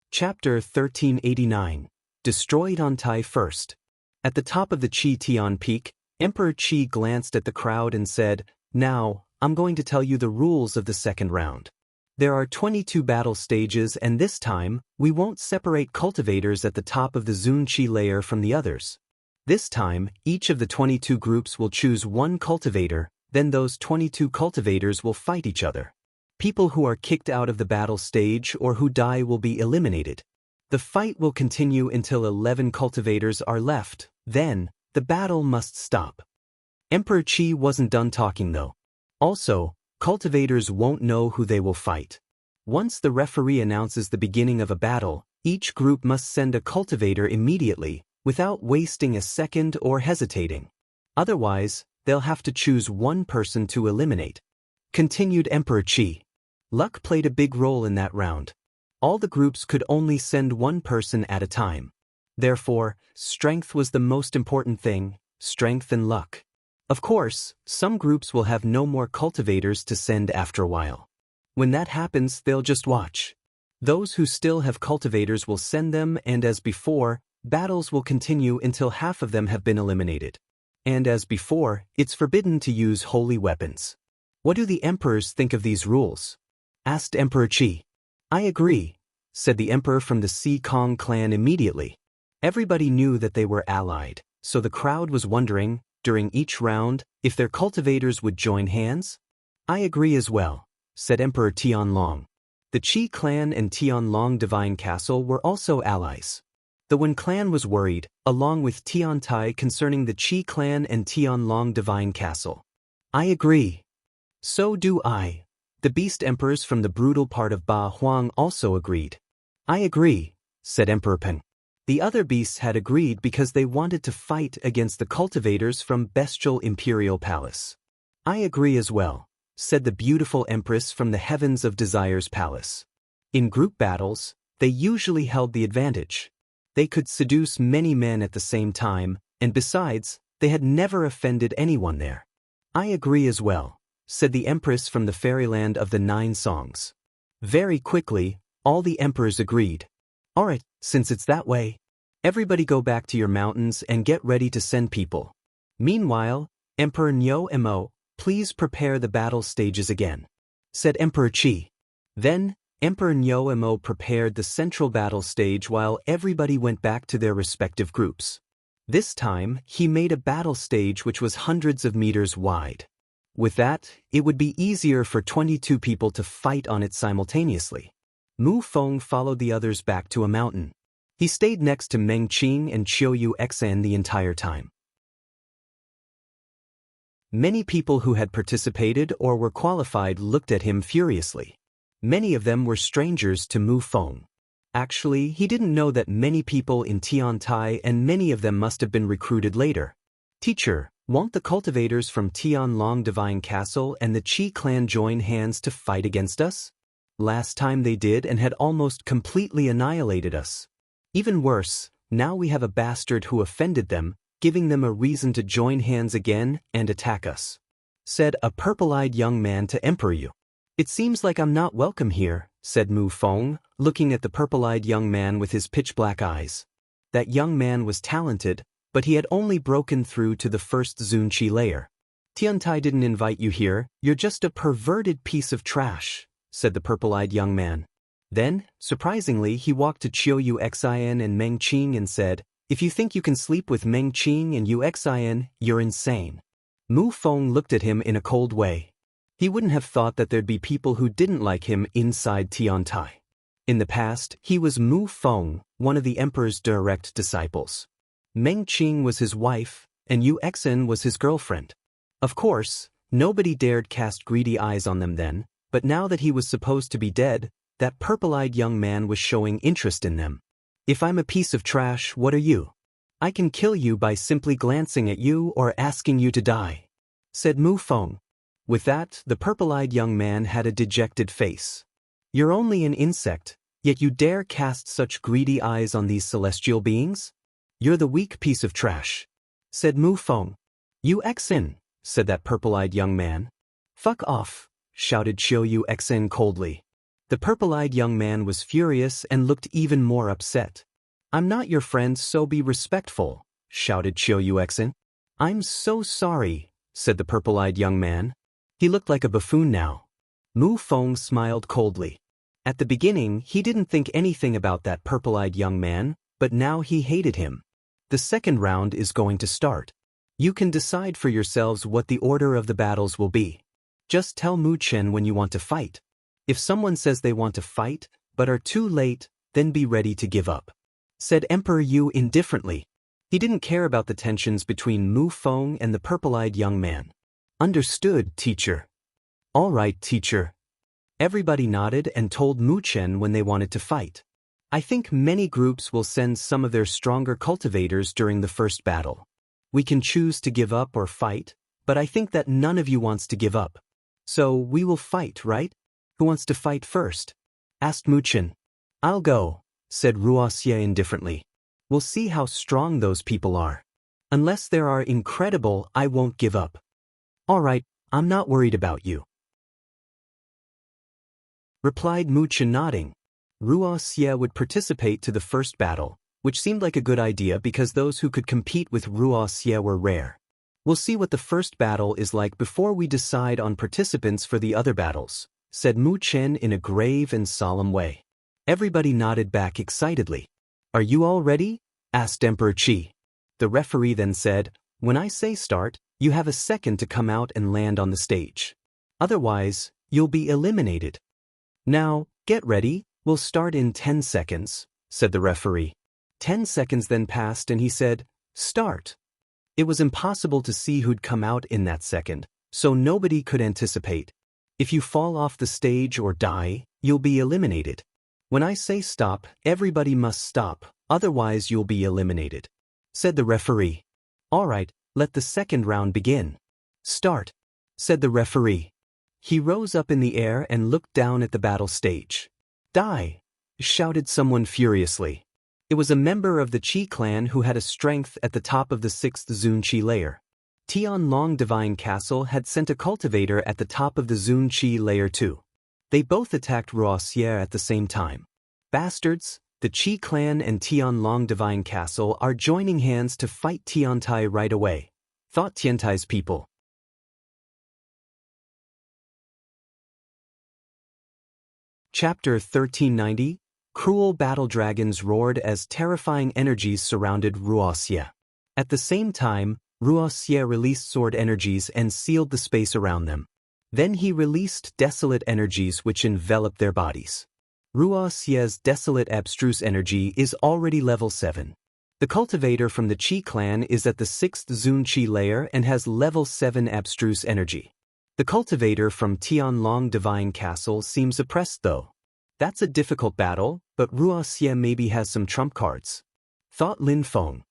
Chapter 1389. Destroyed on Tai first. At the top of the Qi Tian Peak, Emperor Qi glanced at the crowd and said, Now, I'm going to tell you the rules of the second round. There are 22 battle stages, and this time, we won't separate cultivators at the top of the Zun-Chi layer from the others. This time, each of the 22 groups will choose one cultivator, then those 22 cultivators will fight each other. People who are kicked out of the battle stage or who die will be eliminated. The fight will continue until 11 cultivators are left, then, the battle must stop. Emperor Qi wasn't done talking though. Also, cultivators won't know who they will fight. Once the referee announces the beginning of a battle, each group must send a cultivator immediately, without wasting a second or hesitating. Otherwise, they'll have to choose one person to eliminate. Continued Emperor Qi. Luck played a big role in that round. All the groups could only send one person at a time. Therefore, strength was the most important thing, strength and luck. Of course, some groups will have no more cultivators to send after a while. When that happens, they'll just watch. Those who still have cultivators will send them, and as before, battles will continue until half of them have been eliminated. And as before, it's forbidden to use holy weapons. What do the emperors think of these rules? Asked Emperor Qi. I agree, said the emperor from the Si Kong clan immediately. Everybody knew that they were allied, so the crowd was wondering, during each round, if their cultivators would join hands? I agree as well, said Emperor Tianlong. The Qi clan and Tianlong Divine Castle were also allies. The Wen clan was worried, along with Tiantai, concerning the Qi clan and Tianlong Divine Castle. I agree. So do I. The beast emperors from the brutal part of Ba Huang also agreed. I agree, said Emperor Peng. The other beasts had agreed because they wanted to fight against the cultivators from Bestial Imperial Palace. I agree as well, said the beautiful Empress from the Heavens of Desire's Palace. In group battles, they usually held the advantage. They could seduce many men at the same time, and besides, they had never offended anyone there. I agree as well, said the Empress from the Fairyland of the Nine Songs. Very quickly, all the emperors agreed. Alright, since it's that way, everybody go back to your mountains and get ready to send people. Meanwhile, Emperor Nyo Mo, please prepare the battle stages again, said Emperor Qi. Then, Emperor Nyo Mo prepared the central battle stage while everybody went back to their respective groups. This time, he made a battle stage which was hundreds of meters wide. With that, it would be easier for 22 people to fight on it simultaneously. Mu Feng followed the others back to a mountain. He stayed next to Meng Qing and Qiuyu Xan the entire time. Many people who had participated or were qualified looked at him furiously. Many of them were strangers to Mu Feng. Actually, he didn't know that many people in Tiantai, and many of them must have been recruited later. Teacher, won't the cultivators from Tianlong Divine Castle and the Qi clan join hands to fight against us? Last time they did and had almost completely annihilated us. Even worse, now we have a bastard who offended them, giving them a reason to join hands again and attack us. Said a purple-eyed young man to Emperor Yu. It seems like I'm not welcome here, said Mu Feng, looking at the purple-eyed young man with his pitch-black eyes. That young man was talented, but he had only broken through to the first Zun-Chi layer. Tiantai didn't invite you here, you're just a perverted piece of trash, said the purple-eyed young man. Then, surprisingly, he walked to Qiuyu Xian and Meng Qing and said, if you think you can sleep with Meng Qing and Yu Xian, you're insane. Mu Feng looked at him in a cold way. He wouldn't have thought that there'd be people who didn't like him inside Tiantai. In the past, he was Mu Feng, one of the emperor's direct disciples. Meng Qing was his wife, and Yu Xian was his girlfriend. Of course, nobody dared cast greedy eyes on them then, but now that he was supposed to be dead, that purple-eyed young man was showing interest in them. If I'm a piece of trash, what are you? I can kill you by simply glancing at you or asking you to die, said Mu Feng. With that, the purple-eyed young man had a dejected face. You're only an insect, yet you dare cast such greedy eyes on these celestial beings? You're the weak piece of trash, said Mu Feng. Yu Xian, said that purple-eyed young man. Fuck off, shouted Qiuyu Xian coldly. The purple-eyed young man was furious and looked even more upset. I'm not your friend, so be respectful, shouted Qiuyu Xian. I'm so sorry, said the purple-eyed young man. He looked like a buffoon now. Mu Feng smiled coldly. At the beginning, he didn't think anything about that purple-eyed young man, but now he hated him. The second round is going to start. You can decide for yourselves what the order of the battles will be. Just tell Mu Chen when you want to fight. If someone says they want to fight, but are too late, then be ready to give up," said Emperor Yu indifferently. He didn't care about the tensions between Mu Feng and the purple-eyed young man. "Understood, teacher." "All right, teacher." Everybody nodded and told Mu Chen when they wanted to fight. I think many groups will send some of their stronger cultivators during the first battle. We can choose to give up or fight, but I think that none of you wants to give up. So we will fight, right? Who wants to fight first?" asked Mu Chen. "I'll go," said Ruoxie indifferently. "We'll see how strong those people are. Unless they are incredible, I won't give up." "All right, I'm not worried about you," replied Mu Chen nodding. Ruoxie would participate to the first battle, which seemed like a good idea because those who could compete with Ruoxie were rare. "We'll see what the first battle is like before we decide on participants for the other battles," said Mu Chen in a grave and solemn way. Everybody nodded back excitedly. "Are you all ready?" asked Emperor Qi. The referee then said, "When I say start, you have a second to come out and land on the stage. Otherwise, you'll be eliminated. Now, get ready, we'll start in 10 seconds, said the referee. 10 seconds then passed and he said, "Start." It was impossible to see who'd come out in that second, so nobody could anticipate. If you fall off the stage or die, you'll be eliminated. When I say stop, everybody must stop, otherwise you'll be eliminated, said the referee. "All right, let the second round begin." "Start," said the referee. He rose up in the air and looked down at the battle stage. "Die!" shouted someone furiously. It was a member of the Qi clan who had a strength at the top of the 6th Zun Qi layer. Tianlong Divine Castle had sent a cultivator at the top of the Zun Qi layer too. They both attacked Ruoxie at the same time. "Bastards, the Qi clan and Tianlong Divine Castle are joining hands to fight Tiantai right away," thought Tiantai's people. Chapter 1390, Cruel battle dragons roared as terrifying energies surrounded Ruoxie. At the same time, Ruoxie released sword energies and sealed the space around them. Then he released desolate energies which enveloped their bodies. Ruoxie's desolate abstruse energy is already level 7. The cultivator from the Qi clan is at the 6th Zun Qi layer and has level 7 abstruse energy. The cultivator from Tianlong Divine Castle seems oppressed though. That's a difficult battle, but Ruoxie maybe has some trump cards, thought Lin Feng.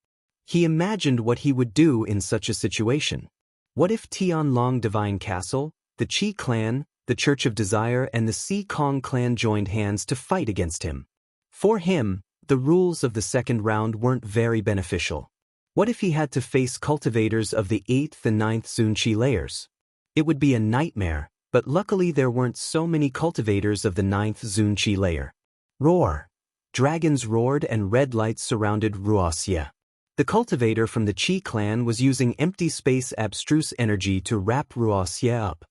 He imagined what he would do in such a situation. What if Tianlong Divine Castle, the Qi clan, the Church of Desire and the Si Kong clan joined hands to fight against him? For him, the rules of the second round weren't very beneficial. What if he had to face cultivators of the 8th and 9th Zun Qi layers? It would be a nightmare, but luckily there weren't so many cultivators of the 9th Zun Qi layer. Roar! Dragons roared and red lights surrounded Ruoxie. The cultivator from the Qi clan was using empty space abstruse energy to wrap Ruoxie up.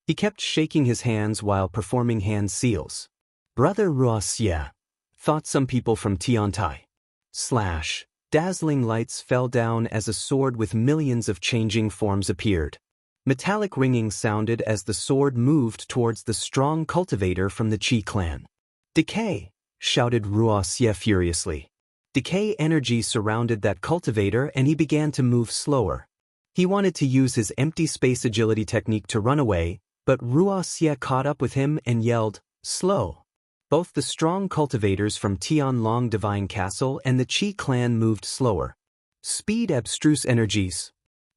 He kept shaking his hands while performing hand seals. "Brother Ruoxie," thought some people from Tiantai. Slash! Dazzling lights fell down as a sword with millions of changing forms appeared. Metallic ringing sounded as the sword moved towards the strong cultivator from the Qi clan. "Decay!" shouted Ruoxie furiously. Decay energy surrounded that cultivator and he began to move slower. He wanted to use his empty space agility technique to run away, but Ruoxie caught up with him and yelled, "Slow!" Both the strong cultivators from Tianlong Divine Castle and the Qi clan moved slower. Speed abstruse energies.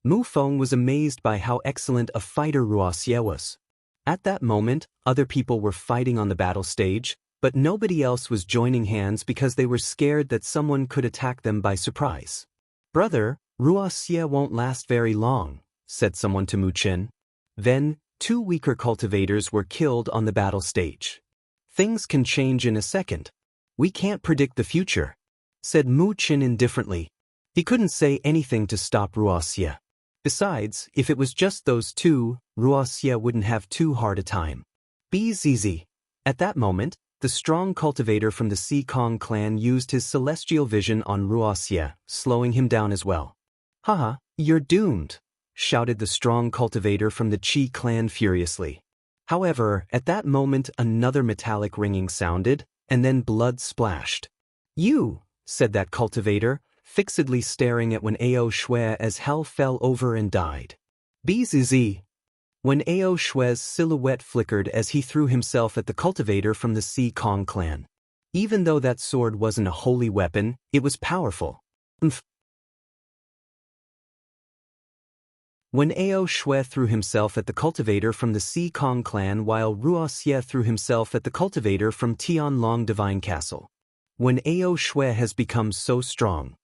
Mu Feng was amazed by how excellent a fighter Ruoxie was. At that moment, other people were fighting on the battle stage, but nobody else was joining hands because they were scared that someone could attack them by surprise. "Brother, Ruoxie won't last very long," said someone to Mu Chen. Then, 2 weaker cultivators were killed on the battle stage. "Things can change in a second. We can't predict the future," said Mu Chen indifferently. He couldn't say anything to stop Ruoxie. Besides, if it was just those two, Ruoxia wouldn't have too hard a time. Bzz. At that moment, the strong cultivator from the Seekong clan used his celestial vision on Ruoxia, slowing him down as well. Haha, you're doomed, shouted the strong cultivator from the Qi clan furiously. However, at that moment another metallic ringing sounded, and then blood splashed. You, said that cultivator, fixedly staring at Wen Ao Shui as hell fell over and died. Bzz. Wen Ao Shui's silhouette flickered as he threw himself at the cultivator from the Seekong clan. Even though that sword wasn't a holy weapon, it was powerful. Wen Ao Shui threw himself at the cultivator from the Seekong clan while Ruoxia threw himself at the cultivator from Tianlong Divine Castle. Wen Ao Shui has become so strong.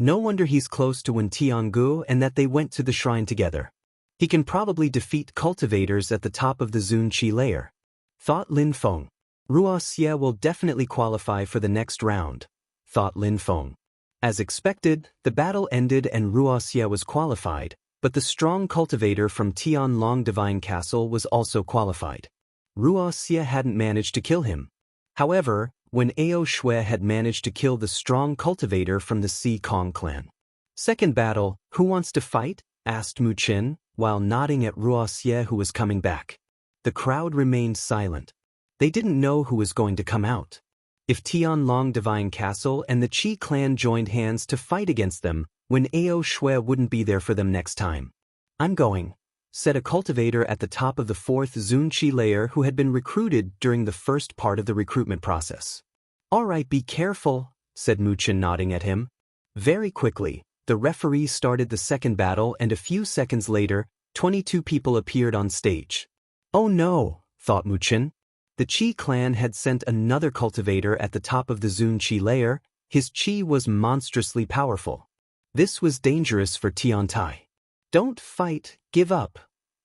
No wonder he's close to Wen Tiangu and that they went to the shrine together. He can probably defeat cultivators at the top of the Zunqi layer, thought Lin Feng. Ruoxia will definitely qualify for the next round, thought Lin Feng. As expected, the battle ended and Ruoxia was qualified, but the strong cultivator from Tianlong Divine Castle was also qualified. Ruoxia hadn't managed to kill him. However, Wen Ao Shui had managed to kill the strong cultivator from the Seekong clan. Second battle, who wants to fight? Asked Mu Qin, while nodding at Ruoxia who was coming back. The crowd remained silent. They didn't know who was going to come out. If Tianlong Divine Castle and the Qi clan joined hands to fight against them, Wen Ao Shui wouldn't be there for them next time. I'm going, said a cultivator at the top of the 4th Zunqi layer who had been recruited during the first part of the recruitment process. All right, be careful, said Mu Qin nodding at him. Very quickly, the referee started the second battle and a few seconds later, 22 people appeared on stage. Oh no, thought Mu Qin. The Qi clan had sent another cultivator at the top of the Zunqi layer. His Qi was monstrously powerful. This was dangerous for Tiantai. Don't fight, give up,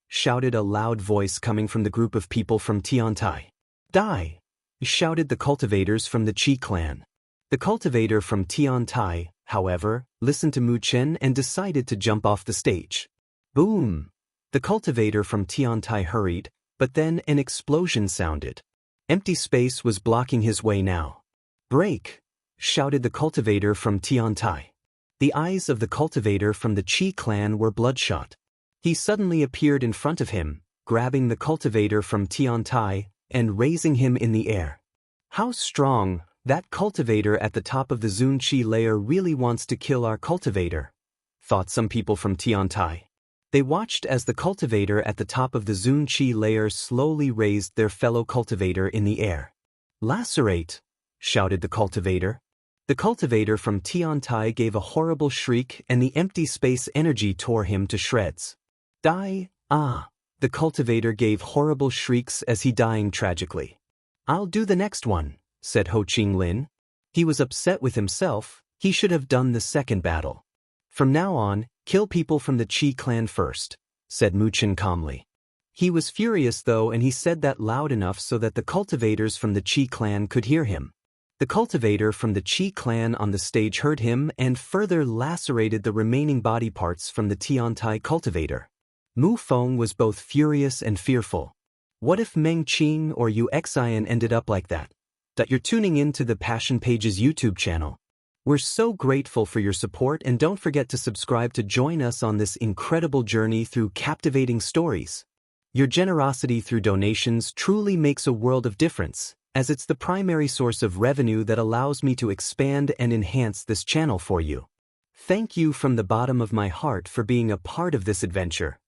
shouted a loud voice coming from the group of people from Tiantai. Die, shouted the cultivators from the Qi clan. The cultivator from Tiantai, however, listened to Mu Qin and decided to jump off the stage. Boom! The cultivator from Tiantai hurried, but then an explosion sounded. Empty space was blocking his way now. Break! Shouted the cultivator from Tiantai. The eyes of the cultivator from the Qi clan were bloodshot. He suddenly appeared in front of him, grabbing the cultivator from Tiantai and raising him in the air. How strong! That cultivator at the top of the Zunqi layer really wants to kill our cultivator, thought some people from Tiantai. They watched as the cultivator at the top of the Zunqi layer slowly raised their fellow cultivator in the air. Lacerate! Shouted the cultivator. The cultivator from Tiantai gave a horrible shriek and the empty space energy tore him to shreds. Die! Ah! The cultivator gave horrible shrieks as he dying tragically. I'll do the next one, said Ho Qinglin. He was upset with himself. He should have done the second battle. From now on, kill people from the Qi clan first, said Mu Qin calmly. He was furious though, and he said that loud enough so that the cultivators from the Qi clan could hear him. The cultivator from the Qi clan on the stage heard him and further lacerated the remaining body parts from the Tiantai cultivator. Mu Feng was both furious and fearful. What if Meng Qing or Yu Xian ended up like that? That you're tuning in to the Passion Pages YouTube channel. We're so grateful for your support, and don't forget to subscribe to join us on this incredible journey through captivating stories. Your generosity through donations truly makes a world of difference, as it's the primary source of revenue that allows me to expand and enhance this channel for you. Thank you from the bottom of my heart for being a part of this adventure.